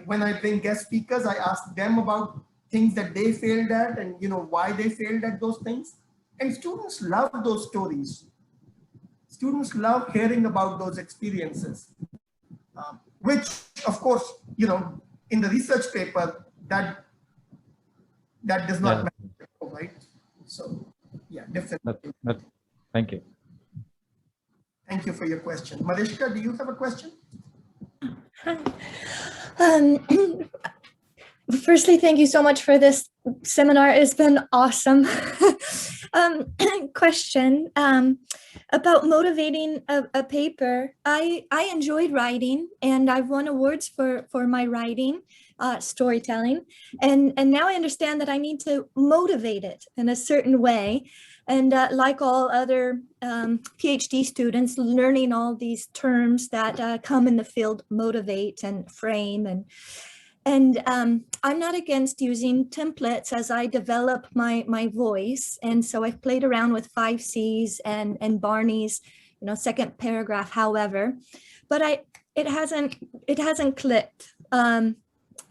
When I bring guest speakers, I ask them about things that they failed at and why they failed at those things. And students love those stories. Students love hearing about those experiences, which of course, in the research paper, that does not matter, right? So yeah, definitely. Thank you. Thank you for your question. Mariska, do you have a question? Firstly, thank you so much for this seminar. It's been awesome. Question about motivating a paper. I enjoyed writing, and I've won awards for my writing, storytelling, and now I understand that I need to motivate it in a certain way. And like all other PhD students, learning all these terms that come in the field, motivate and frame, and I'm not against using templates as I develop my voice. And so I've played around with 5 C's and Barney's, second paragraph, however, but it hasn't clicked. And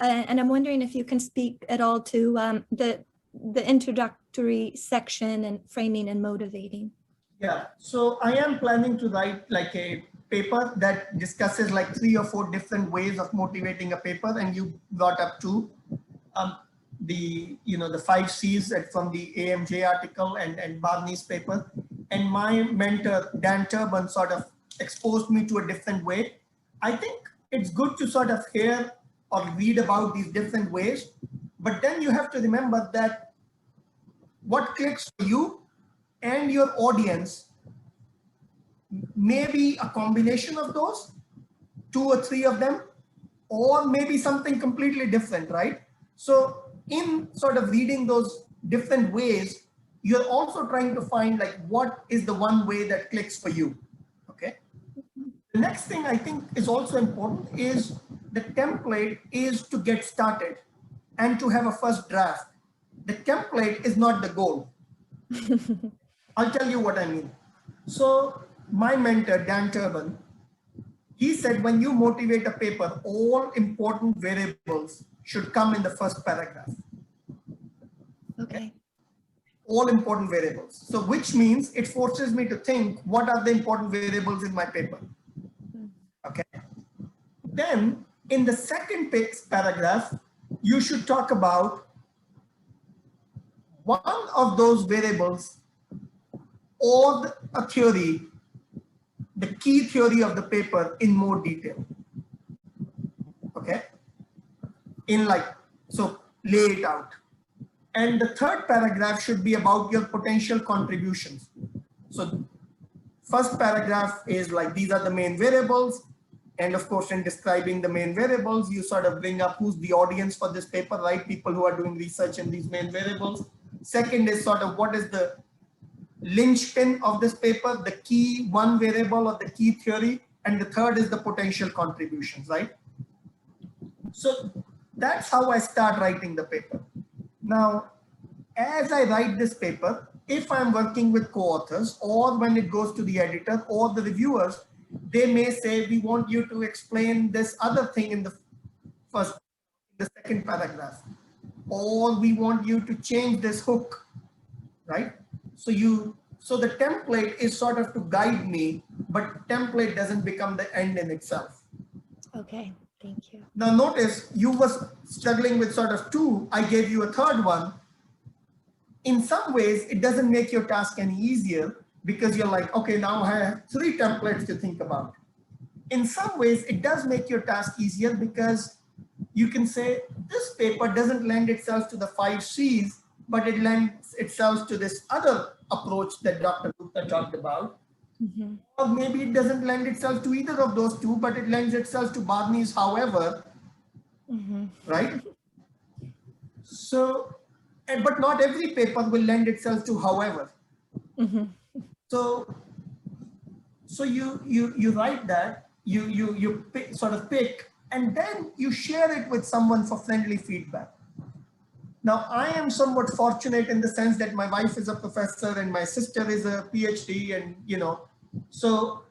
I'm wondering if you can speak at all to the introductory section and framing and motivating. Yeah, so I am planning to write like a paper that discusses like 3 or 4 different ways of motivating a paper, and you brought up 2, the 5 C's from the AMJ article and Barney's paper. And my mentor Dan Turban sort of exposed me to a different way. I think it's good to sort of hear or read about these different ways, but then you have to remember that what clicks for you and your audience may be a combination of those, 2 or 3 of them, or maybe something completely different, right? So in sort of reading those different ways, you're also trying to find like what is the one way that clicks for you, okay? The next thing I think is also important is the template is to get started and to have a first draft. The template is not the goal. I'll tell you what I mean. So my mentor, Dan Turban, he said when you motivate a paper, all important variables should come in the first paragraph. Okay. All important variables. So which means it forces me to think, what are the important variables in my paper? Okay. Then in the second paragraph, you should talk about one of those variables or a theory, the key theory of the paper in more detail. Okay. So lay it out. And the third paragraph should be about your potential contributions. So first paragraph is like, these are the main variables. And of course, in describing the main variables, you sort of bring up who's the audience for this paper, right? People who are doing research in these main variables. Second is sort of what is the linchpin of this paper, the key one variable or the key theory. And the third is the potential contributions, right? So that's how I start writing the paper. Now, as I write this paper, if I'm working with co-authors or when it goes to the editor or the reviewers, they may say, we want you to explain this other thing in the second paragraph, or we want you to change this hook, right? So the template is sort of to guide me, but template doesn't become the end in itself. Okay, thank you. Now notice you were struggling with sort of 2, I gave you a third one. In some ways, it doesn't make your task any easier because you're like, okay, now I have 3 templates to think about. In some ways, it does make your task easier because you can say this paper doesn't lend itself to the 5 C's, but it lends itself to this other approach that Dr. Gupta talked about. Mm-hmm. Or maybe it doesn't lend itself to either of those 2, but it lends itself to Barney's however, right? So, but not every paper will lend itself to however. So you write that, you sort of pick, and then you share it with someone for friendly feedback. Now, I am somewhat fortunate in the sense that my wife is a professor and my sister is a PhD, and so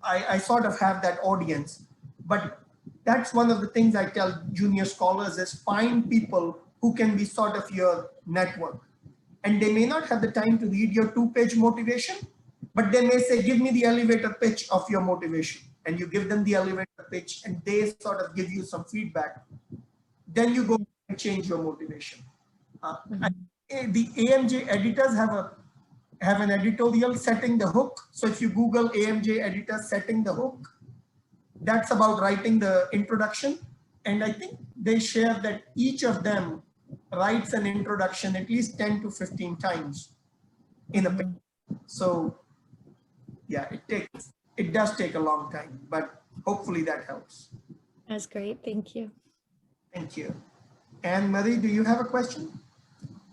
I sort of have that audience. But that's one of the things I tell junior scholars is find people who can be sort of your network. And they may not have the time to read your 2-page motivation, but they may say, give me the elevator pitch of your motivation. And you give them the elevator pitch and they sort of give you some feedback. Then you go and change your motivation. The AMJ editors have an editorial setting the hook. So if you Google AMJ editors setting the hook, that's about writing the introduction. And I think they share that each of them writes an introduction at least 10 to 15 times in a paper. So yeah, it does take a long time, but hopefully that helps. That's great. Thank you. Thank you. Anne-Marie, do you have a question?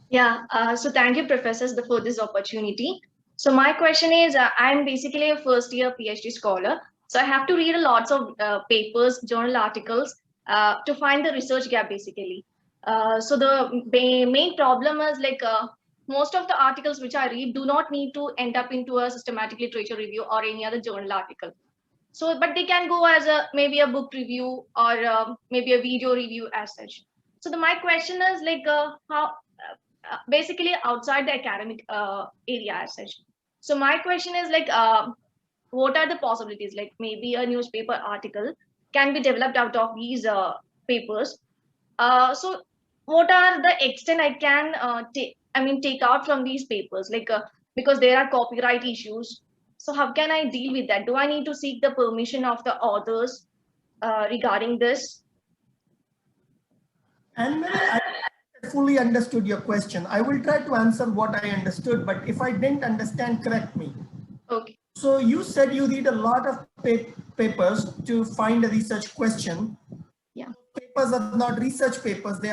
Yeah, so thank you, professors, for this opportunity. So my question is, I'm basically a first-year PhD scholar. So I have to read a lots of papers, journal articles to find the research gap, basically. So the main problem is like most of the articles which I read do not need to end up into a systematic literature review or any other journal article. So, but they can go as maybe a book review or maybe a video review as such. So my question is like how basically outside the academic area as such. So my question is like, what are the possibilities? Like maybe a newspaper article can be developed out of these papers. So what are the extent I can take out from these papers? Like because there are copyright issues. So how can I deal with that? Do I need to seek the permission of the authors regarding this? And I fully understood your question. I will try to answer what I understood, but if I didn't understand, correct me. Okay. So you said you read a lot of papers to find a research question. Yeah. Papers are not research papers. They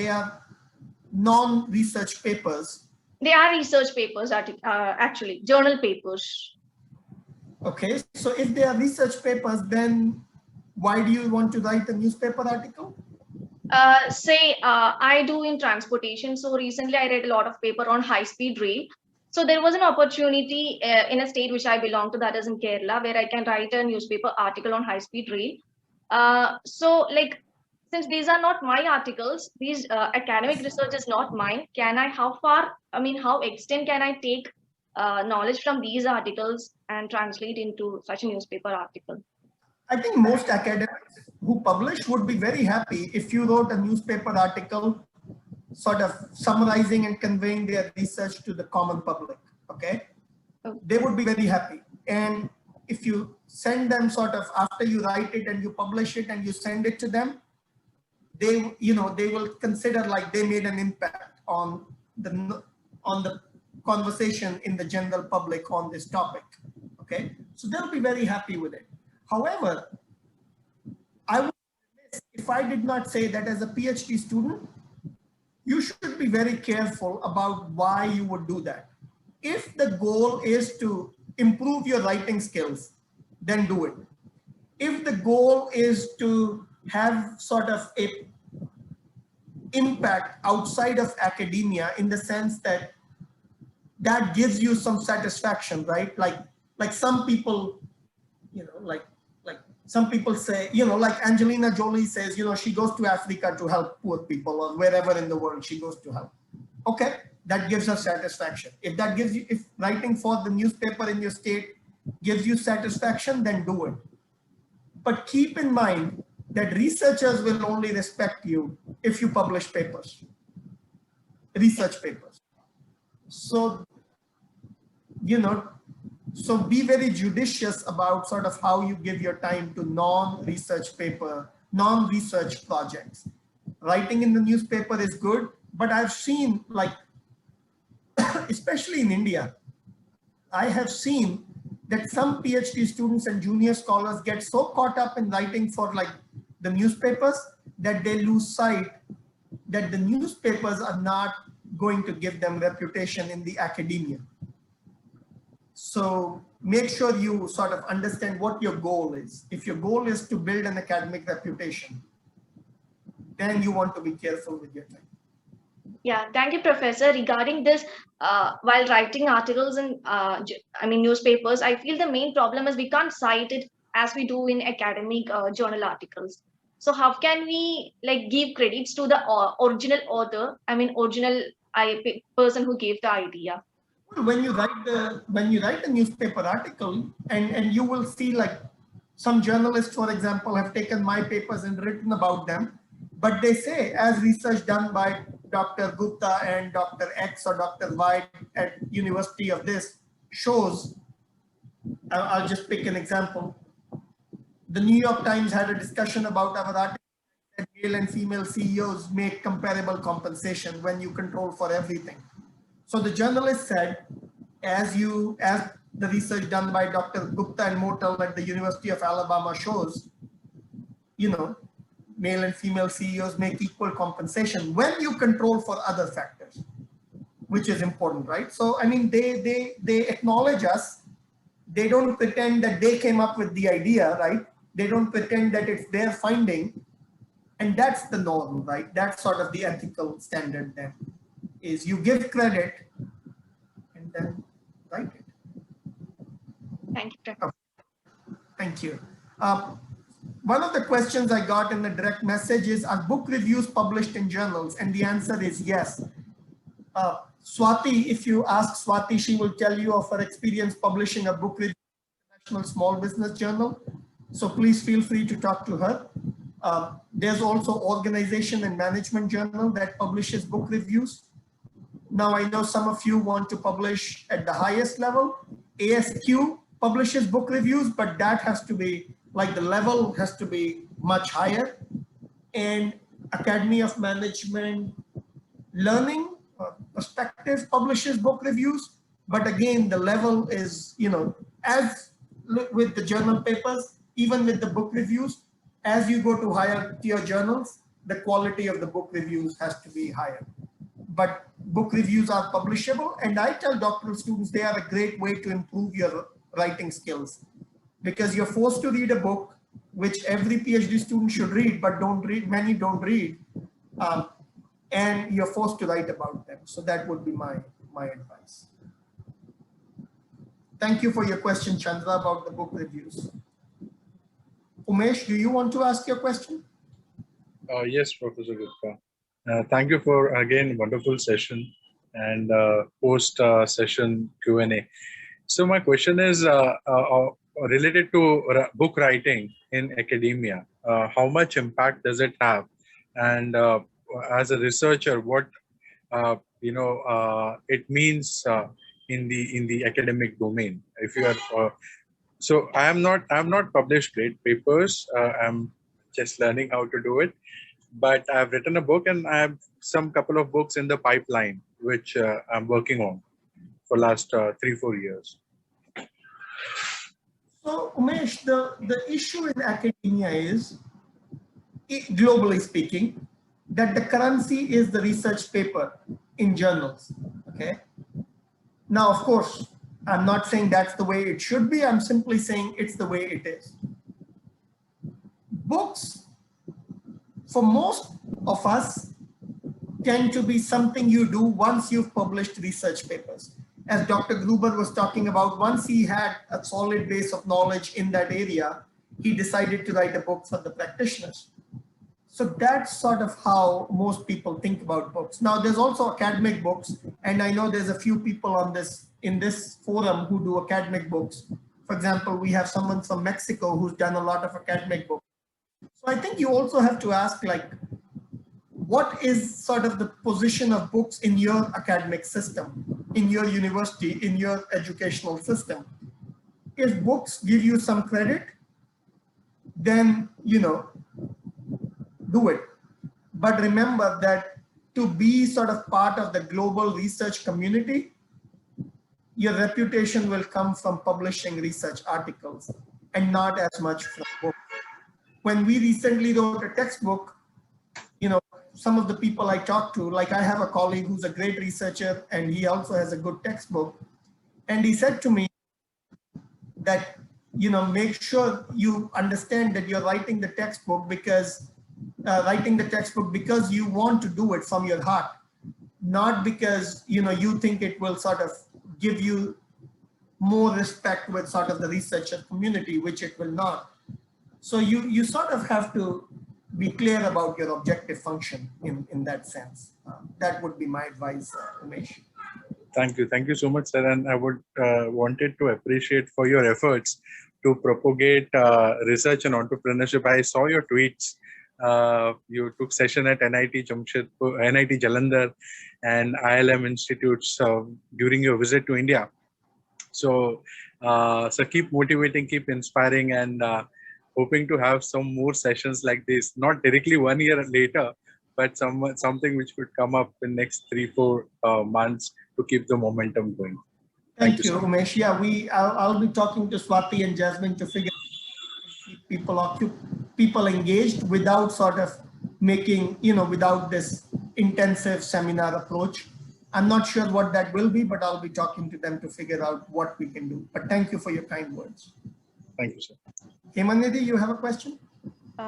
are non-research papers. They are research papers, actually, journal papers. Okay, so if they are research papers, then why do you want to write a newspaper article? I do in transportation. So recently I read a lot of paper on high-speed rail. So there was an opportunity in a state which I belong to, that is in Kerala, where I can write a newspaper article on high-speed rail. So like, since these are not my articles, these academic research is not mine, how extent can I take knowledge from these articles and translate into such a newspaper article? I think most academics who publish would be very happy if you wrote a newspaper article sort of summarizing and conveying their research to the common public, okay? They would be very happy. And if you send them sort of after you write it and you publish it and you send it to them, they will consider like they made an impact on the conversation in the general public on this topic, okay? So they'll be very happy with it. However, I would miss if I did not say that as a PhD student, you should be very careful about why you would do that. If the goal is to improve your writing skills, then do it. If the goal is to have sort of a impact outside of academia in the sense that that gives you some satisfaction, right? Like some people, like some people say, like Angelina Jolie says, she goes to Africa to help poor people or wherever in the world she goes to help. Okay, that gives her satisfaction. If writing for the newspaper in your state gives you satisfaction, then do it. But keep in mind that researchers will only respect you if you publish papers, research papers. So, so be very judicious about sort of how you give your time to non-research projects. Writing in the newspaper is good, but I've seen like, especially in India, I have seen that some PhD students and junior scholars get so caught up in writing for like the newspapers that they lose sight that the newspapers are not going to give them reputation in the academia. So So make sure you sort of understand what your goal is. If your goal is to build an academic reputation, then you want to be careful with your time. Yeah, thank you, Professor. Regarding this, while writing articles in, newspapers, I feel the main problem is we can't cite it as we do in academic journal articles. So how can we like give credits to the original author? Original person who gave the idea. Well, when you write a newspaper article, and you will see like some journalists, for example, have taken my papers and written about them, but they say as research done by Dr. Gupta and Dr. X or Dr. Y at University of this shows. I'll just pick an example. The New York Times had a discussion about our article that male and female CEOs make comparable compensation when you control for everything. So the journalist said, as the research done by Dr. Gupta and Motel at the University of Alabama shows, male and female CEOs make equal compensation when you control for other factors, which is important, right? So, they acknowledge us. They don't pretend that they came up with the idea, right? They don't pretend that it's their finding. And that's the norm, right? That's sort of the ethical standard then, is you give credit and then write it. Thank you, Professor. Thank you. One of the questions I got in the direct message is, are book reviews published in journals? And the answer is yes. Swati, if you ask Swati, she will tell you of her experience publishing a book review in the National Small Business Journal. So please feel free to talk to her. There's also Organization and Management Journal that publishes book reviews. Now I know some of you want to publish at the highest level. ASQ publishes book reviews, but that has to be, like the level has to be much higher. And Academy of Management Learning Perspective publishes book reviews. But again, the level is, as with the journal papers, even with the book reviews, as you go to higher tier journals, the quality of the book reviews has to be higher. But book reviews are publishable, and I tell doctoral students they are a great way to improve your writing skills, because you're forced to read a book, which every PhD student should read, but many don't read, and you're forced to write about them. So that would be my advice. Thank you for your question, Chandra, about the book reviews. Umesh, do you want to ask your question? Yes, Professor Gupta. Thank you for, again, wonderful session and post-session Q&A. So my question is related to book writing in academia. How much impact does it have? And as a researcher, what it means in the academic domain? If you are, so I am not published great papers. I'm just learning how to do it. But I've written a book, and I have couple of books in the pipeline, which I'm working on for last 3-4 years. So Umesh, the issue in academia is, globally speaking, that the currency is the research paper in journals, okay? Now, of course, I'm not saying that's the way it should be. I'm simply saying it's the way it is. Books, for most of us, tend to be something you do once you've published research papers. As Dr. Gruber was talking about, once he had a solid base of knowledge in that area, he decided to write a book for the practitioners. So that's sort of how most people think about books. Now, there's also academic books, and I know there's a few people in this forum who do academic books. For example, we have someone from Mexico who's done a lot of academic books. So I think you also have to ask, like, what is sort of the position of books in your academic system, in your university, in your educational system? If books give you some credit, then, do it. But remember that to be sort of part of the global research community, your reputation will come from publishing research articles and not as much from books. When we recently wrote a textbook, some of the people I talked to, like I have a colleague who's a great researcher and he also has a good textbook. And he said to me, that, you know, make sure you understand that you're writing the textbook because you want to do it from your heart, not because, you know, you think it will sort of give you more respect with sort of the researcher community, which it will not. So you sort of have to be clear about your objective function in that sense. That would be my advice, Umesh. Thank you. Thank you so much, sir. And I would wanted to appreciate for your efforts to propagate research and entrepreneurship. I saw your tweets. You took session at NIT Jamshedpur, NIT Jalandhar and ILM institutes during your visit to India. So keep motivating, keep inspiring, and hoping to have some more sessions like this, not directly 1 year later, but something which would come up in next 3-4 months to keep the momentum going. Thank you, Umesh. Yeah, I'll be talking to Swati and Jasmine to figure out people engaged without sort of making, you know, without this intensive seminar approach. I'm not sure what that will be, but I'll be talking to them to figure out what we can do. But thank you for your kind words. Thank you, sir. Hemanidhi, you have a question?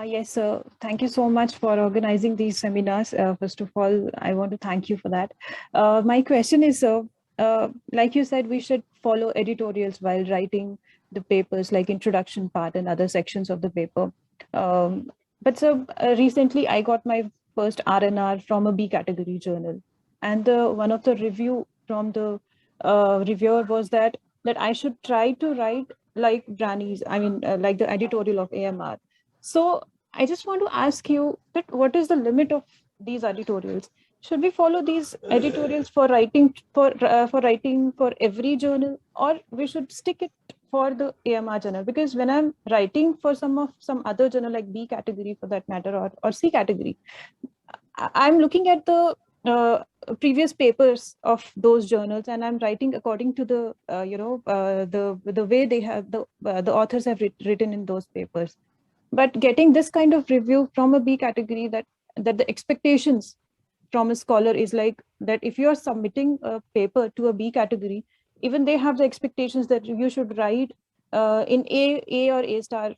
Yes, sir. Thank you so much for organizing these seminars. First of all, I want to thank you for that. My question is, like you said, we should follow editorials while writing the papers, like introduction part and other sections of the paper. But so recently I got my first R&R from a B category journal. And one of the review from the reviewer was that I should try to write like Brani's, like the editorial of AMR. So I just want to ask you that what is the limit of these editorials? Should we follow these editorials for writing for every journal, or we should stick it for the AMR journal? Because when I'm writing for some other journal like B category for that matter, or C category, I'm looking at the previous papers of those journals, and I'm writing according to the the way they have the authors have written in those papers. But getting this kind of review from a B category, that the expectations from a scholar is like that if you are submitting a paper to a B category, even they have the expectations that you should write in A or A star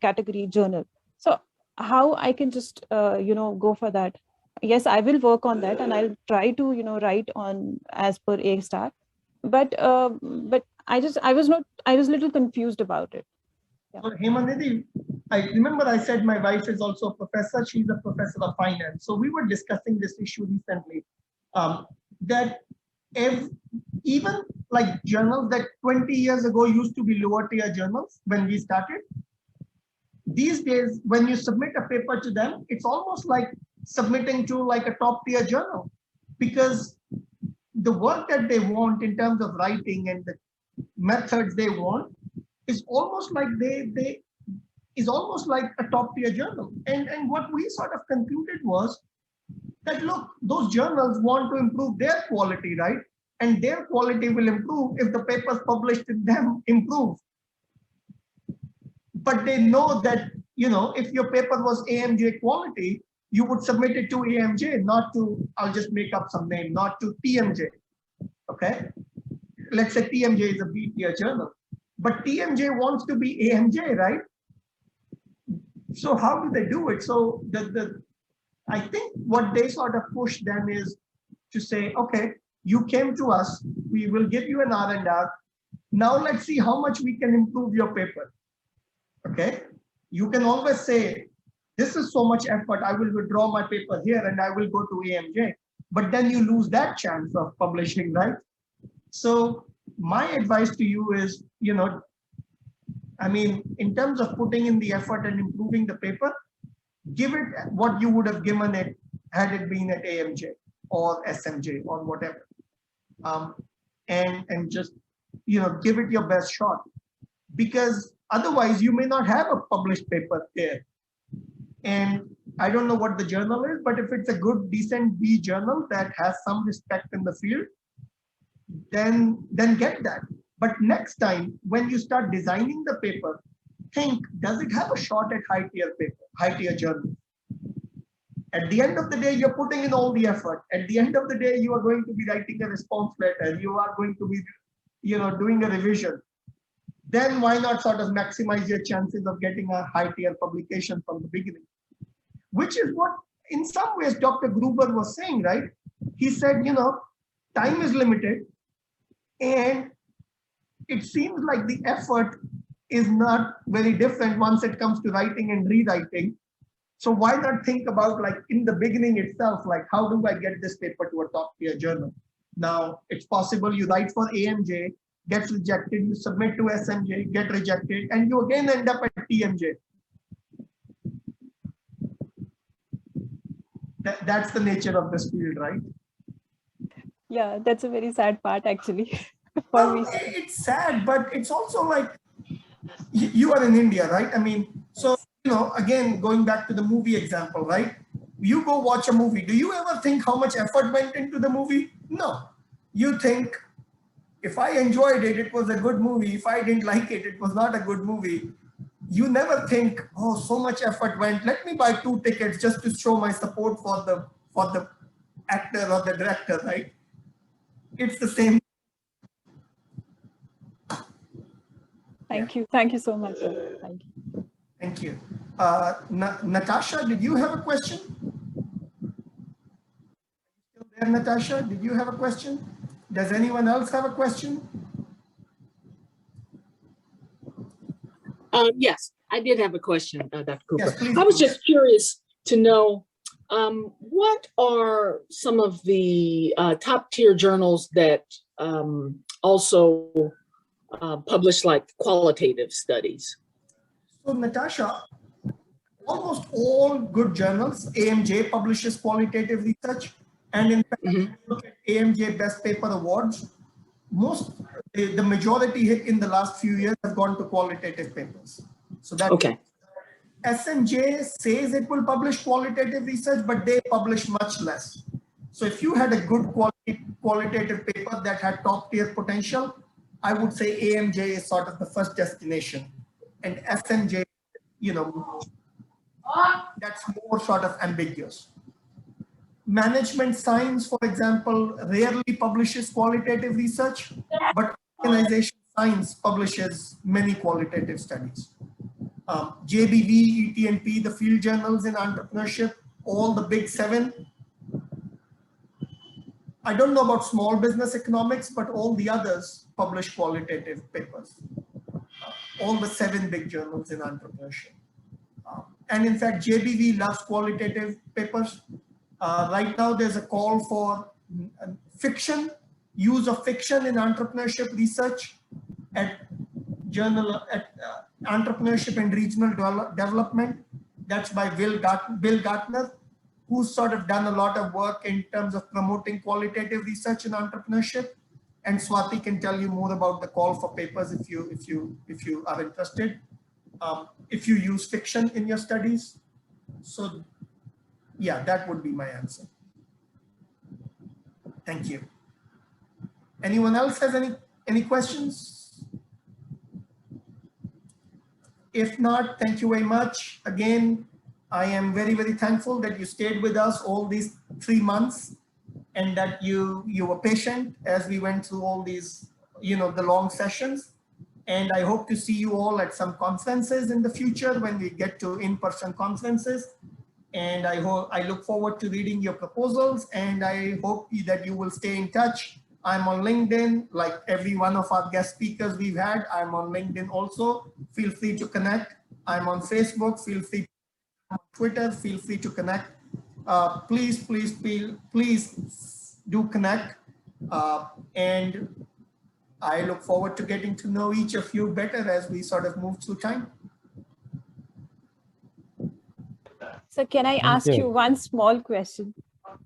category journal. So how I can just go for that? Yes, I will work on that, and I'll try to write on as per A star. But I was a little confused about it. Yeah. So Hemanidhi, I remember I said my wife is also a professor. She's a professor of finance. So we were discussing this issue recently, that even like journals that 20 years ago used to be lower tier journals when we started, these days, when you submit a paper to them, it's almost like submitting to like a top tier journal, because the work that they want in terms of writing and the methods they want is almost like is almost like a top tier journal. And what we sort of concluded was that, look, those journals want to improve their quality, right? And their quality will improve if the papers published in them improve. But they know that, if your paper was AMJ quality, you would submit it to AMJ, not to, I'll just make up some name, not to TMJ, okay? Let's say TMJ is a B tier journal, but TMJ wants to be AMJ, right? So how do they do it? So I think what they sort of push them is to say, okay, you came to us, we will give you an R&R. Now let's see how much we can improve your paper, okay? You can always say, this is so much effort, I will withdraw my paper here and I will go to AMJ. But then you lose that chance of publishing, right? So my advice to you is, in terms of putting in the effort and improving the paper, give it what you would have given it had it been at AMJ or SMJ or whatever. And just, give it your best shot, because otherwise you may not have a published paper there. And I don't know what the journal is, but if it's a good, decent B journal that has some respect in the field, then get that. But next time, when you start designing the paper, think, does it have a shot at high tier journal? At the end of the day, you're putting in all the effort. At the end of the day, you are going to be writing a response letter. You are going to be, doing a revision. then why not sort of maximize your chances of getting a high tier publication from the beginning? Which is what, in some ways, Dr. Gruber was saying, right? He said, you know, time is limited, and it seems like the effort is not very different once it comes to writing and rewriting. So why not think about, like, in the beginning itself, like, how do I get this paper to a top tier journal? Now, it's possible you write for AMJ, gets rejected, you submit to SMJ, get rejected, and you again end up at TMJ. That's the nature of this field, right? Yeah, that's a very sad part, actually. For me. It's sad, but it's also like, you are in India, right? I mean, so, you know, again, going back to the movie example, right? You go watch a movie. Do you ever think how much effort went into the movie? No. You think, if I enjoyed it, it was a good movie. If I didn't like it, it was not a good movie. You never think, oh, so much effort went. Let me buy 2 tickets just to show my support for the actor or the director, right? It's the same. Thank you. Thank you so much, sir. Thank you. Thank you. Natasha, did you have a question? Still there, Natasha? Did you have a question? Does anyone else have a question? Yes, I did have a question, Dr. Cooper. Yes, please. I was just curious to know what are some of the top tier journals that also publish like qualitative studies? So Natasha, almost all good journals, AMJ publishes qualitative research. And in fact, if you look at AMJ Best Paper Awards, the majority in the last few years have gone to qualitative papers. So that okay. SNJ says it will publish qualitative research, but they publish much less. So if you had a good qualitative paper that had top tier potential, I would say AMJ is sort of the first destination, and SNJ, you know, that's more sort of ambiguous. Management science, for example, rarely publishes qualitative research, but organization science publishes many qualitative studies. JBV, ET&P, the field journals in entrepreneurship, all the big 7. I don't know about small business economics, but all the others publish qualitative papers. All the 7 big journals in entrepreneurship. And in fact, JBV loves qualitative papers. Right now, there's a call for fiction, use of fiction in entrepreneurship research at Entrepreneurship and Regional Development. That's by Bill Gartner, who's sort of done a lot of work in terms of promoting qualitative research in entrepreneurship. And Swati can tell you more about the call for papers if you are interested. If you use fiction in your studies. So yeah, that would be my answer. Thank you. Anyone else has any questions? If not, thank you very much. Again, I am very, very thankful that you stayed with us all these 3 months and that you were patient as we went through all these, you know, the long sessions. And I hope to see you all at some conferences in the future when we get to in-person conferences. And I look forward to reading your proposals, and I hope that you will stay in touch. I'm on LinkedIn, like every one of our guest speakers we've had. I'm on LinkedIn also. Feel free to connect. I'm on Facebook. Feel free to on Twitter. Feel free to connect. Please do connect. And I look forward to getting to know each of you better as we sort of move through time. So can I ask you one small question?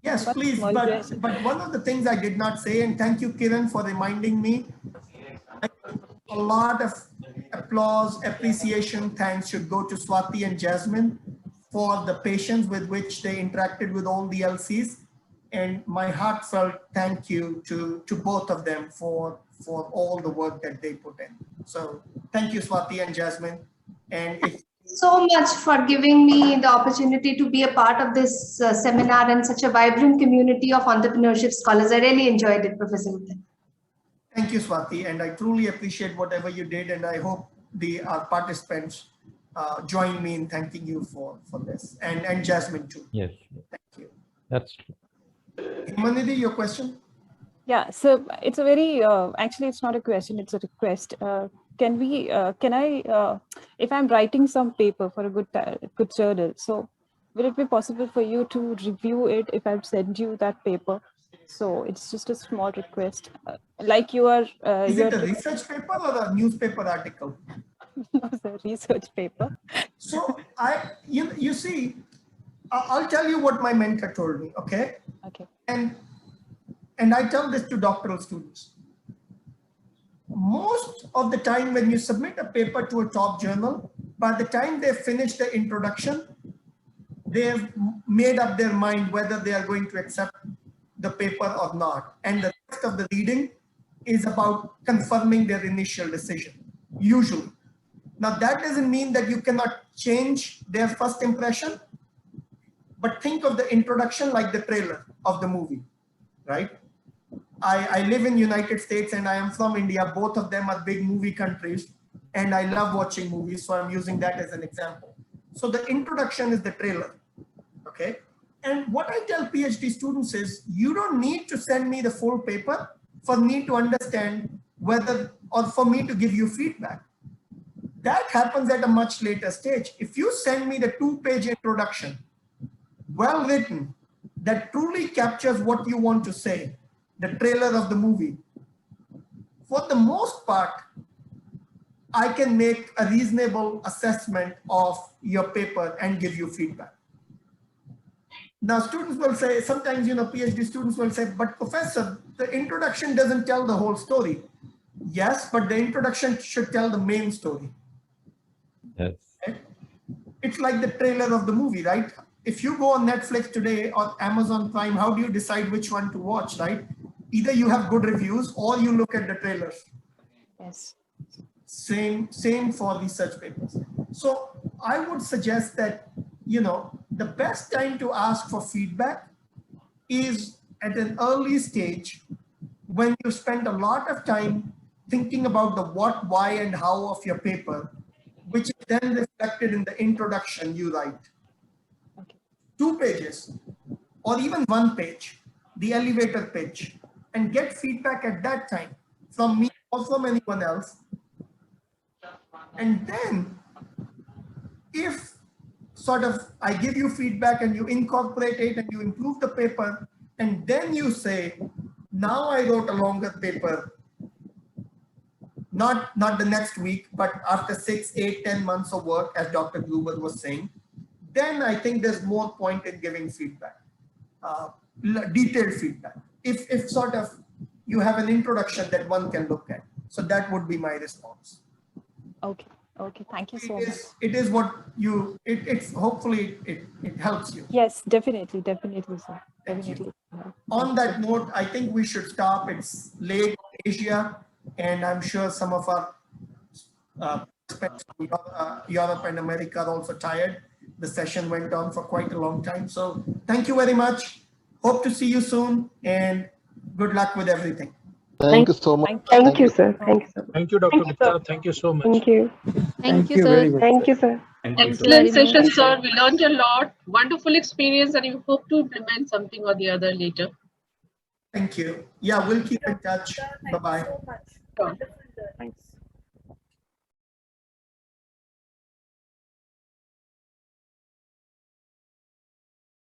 Yes, please. But one of the things I did not say, and thank you, Kiran, for reminding me, a lot of applause, appreciation, thanks should go to Swati and Jasmine for the patience with which they interacted with all the LCs. And my heartfelt thank you to both of them for all the work that they put in. So thank you, Swati and Jasmine. And if so much for giving me the opportunity to be a part of this seminar and such a vibrant community of entrepreneurship scholars. I really enjoyed it, Professor Gupta. Thank you, Swati, and I truly appreciate whatever you did, and I hope our participants join me in thanking you for this, and Jasmine too. Yes. Thank you. That's true. Himanidhi, your question? Yeah, so it's a very, actually, it's not a question, it's a request. Can I, if I'm writing some paper for a good journal, so will it be possible for you to review it if I've sent you that paper? So it's just a small request. Like you are. Is it a research paper or a newspaper article? No, sir, research paper. So you see, I'll tell you what my mentor told me, okay? Okay. And I tell this to doctoral students. Most of the time when you submit a paper to a top journal, by the time they finish the introduction, they've made up their mind whether they are going to accept the paper or not. And the rest of the reading is about confirming their initial decision, usually. Now, that doesn't mean that you cannot change their first impression, but think of the introduction like the trailer of the movie, right? I live in United States and I am from India. Both of them are big movie countries, and I love watching movies, so I'm using that as an example. So the introduction is the trailer, okay? And what I tell PhD students is, you don't need to send me the full paper for me to understand whether, or for me to give you feedback. That happens at a much later stage. If you send me the 2-page introduction, well written, that truly captures what you want to say, the trailer of the movie, for the most part, I can make a reasonable assessment of your paper and give you feedback. Now, students will say, sometimes, PhD students will say, but professor, the introduction doesn't tell the whole story. Yes, but the introduction should tell the main story. Yes. Right? It's like the trailer of the movie, right? If you go on Netflix today or Amazon Prime, how do you decide which one to watch, right? Either you have good reviews or you look at the trailers. Yes. Same for research papers. So I would suggest that, the best time to ask for feedback is at an early stage when you spend a lot of time thinking about the what, why, and how of your paper, which is then reflected in the introduction you write. Okay. 2 pages or even 1 page, the elevator pitch, and get feedback at that time from me or from anyone else. And then if sort of I give you feedback and you incorporate it and you improve the paper, and then you say, now I wrote a longer paper, not the next week, but after 6, 8, 10 months of work, as Dr. Gruber was saying, then I think there's more point in giving feedback, detailed feedback. If sort of you have an introduction that one can look at. So that would be my response. Okay. Okay. Thank you so much. It is what it's hopefully it helps you. Yes, definitely, sir. Thank Definitely. you. On that note, I think we should stop. It's late in Asia, and I'm sure some of our participants from Europe and America are also tired. The session went on for quite a long time. So thank you very much. Hope to see you soon, and good luck with everything. Thank you so much. Thank you, sir. Thank you, sir. Thank you, Dr. Gupta. Thank you so much. Thank you. Thank you, sir. Thank you, sir. Excellent session, sir. We learned a lot. Wonderful experience, and we hope to implement something or the other later. Thank you. Yeah, we'll keep in touch. Bye-bye. Sure. Thanks.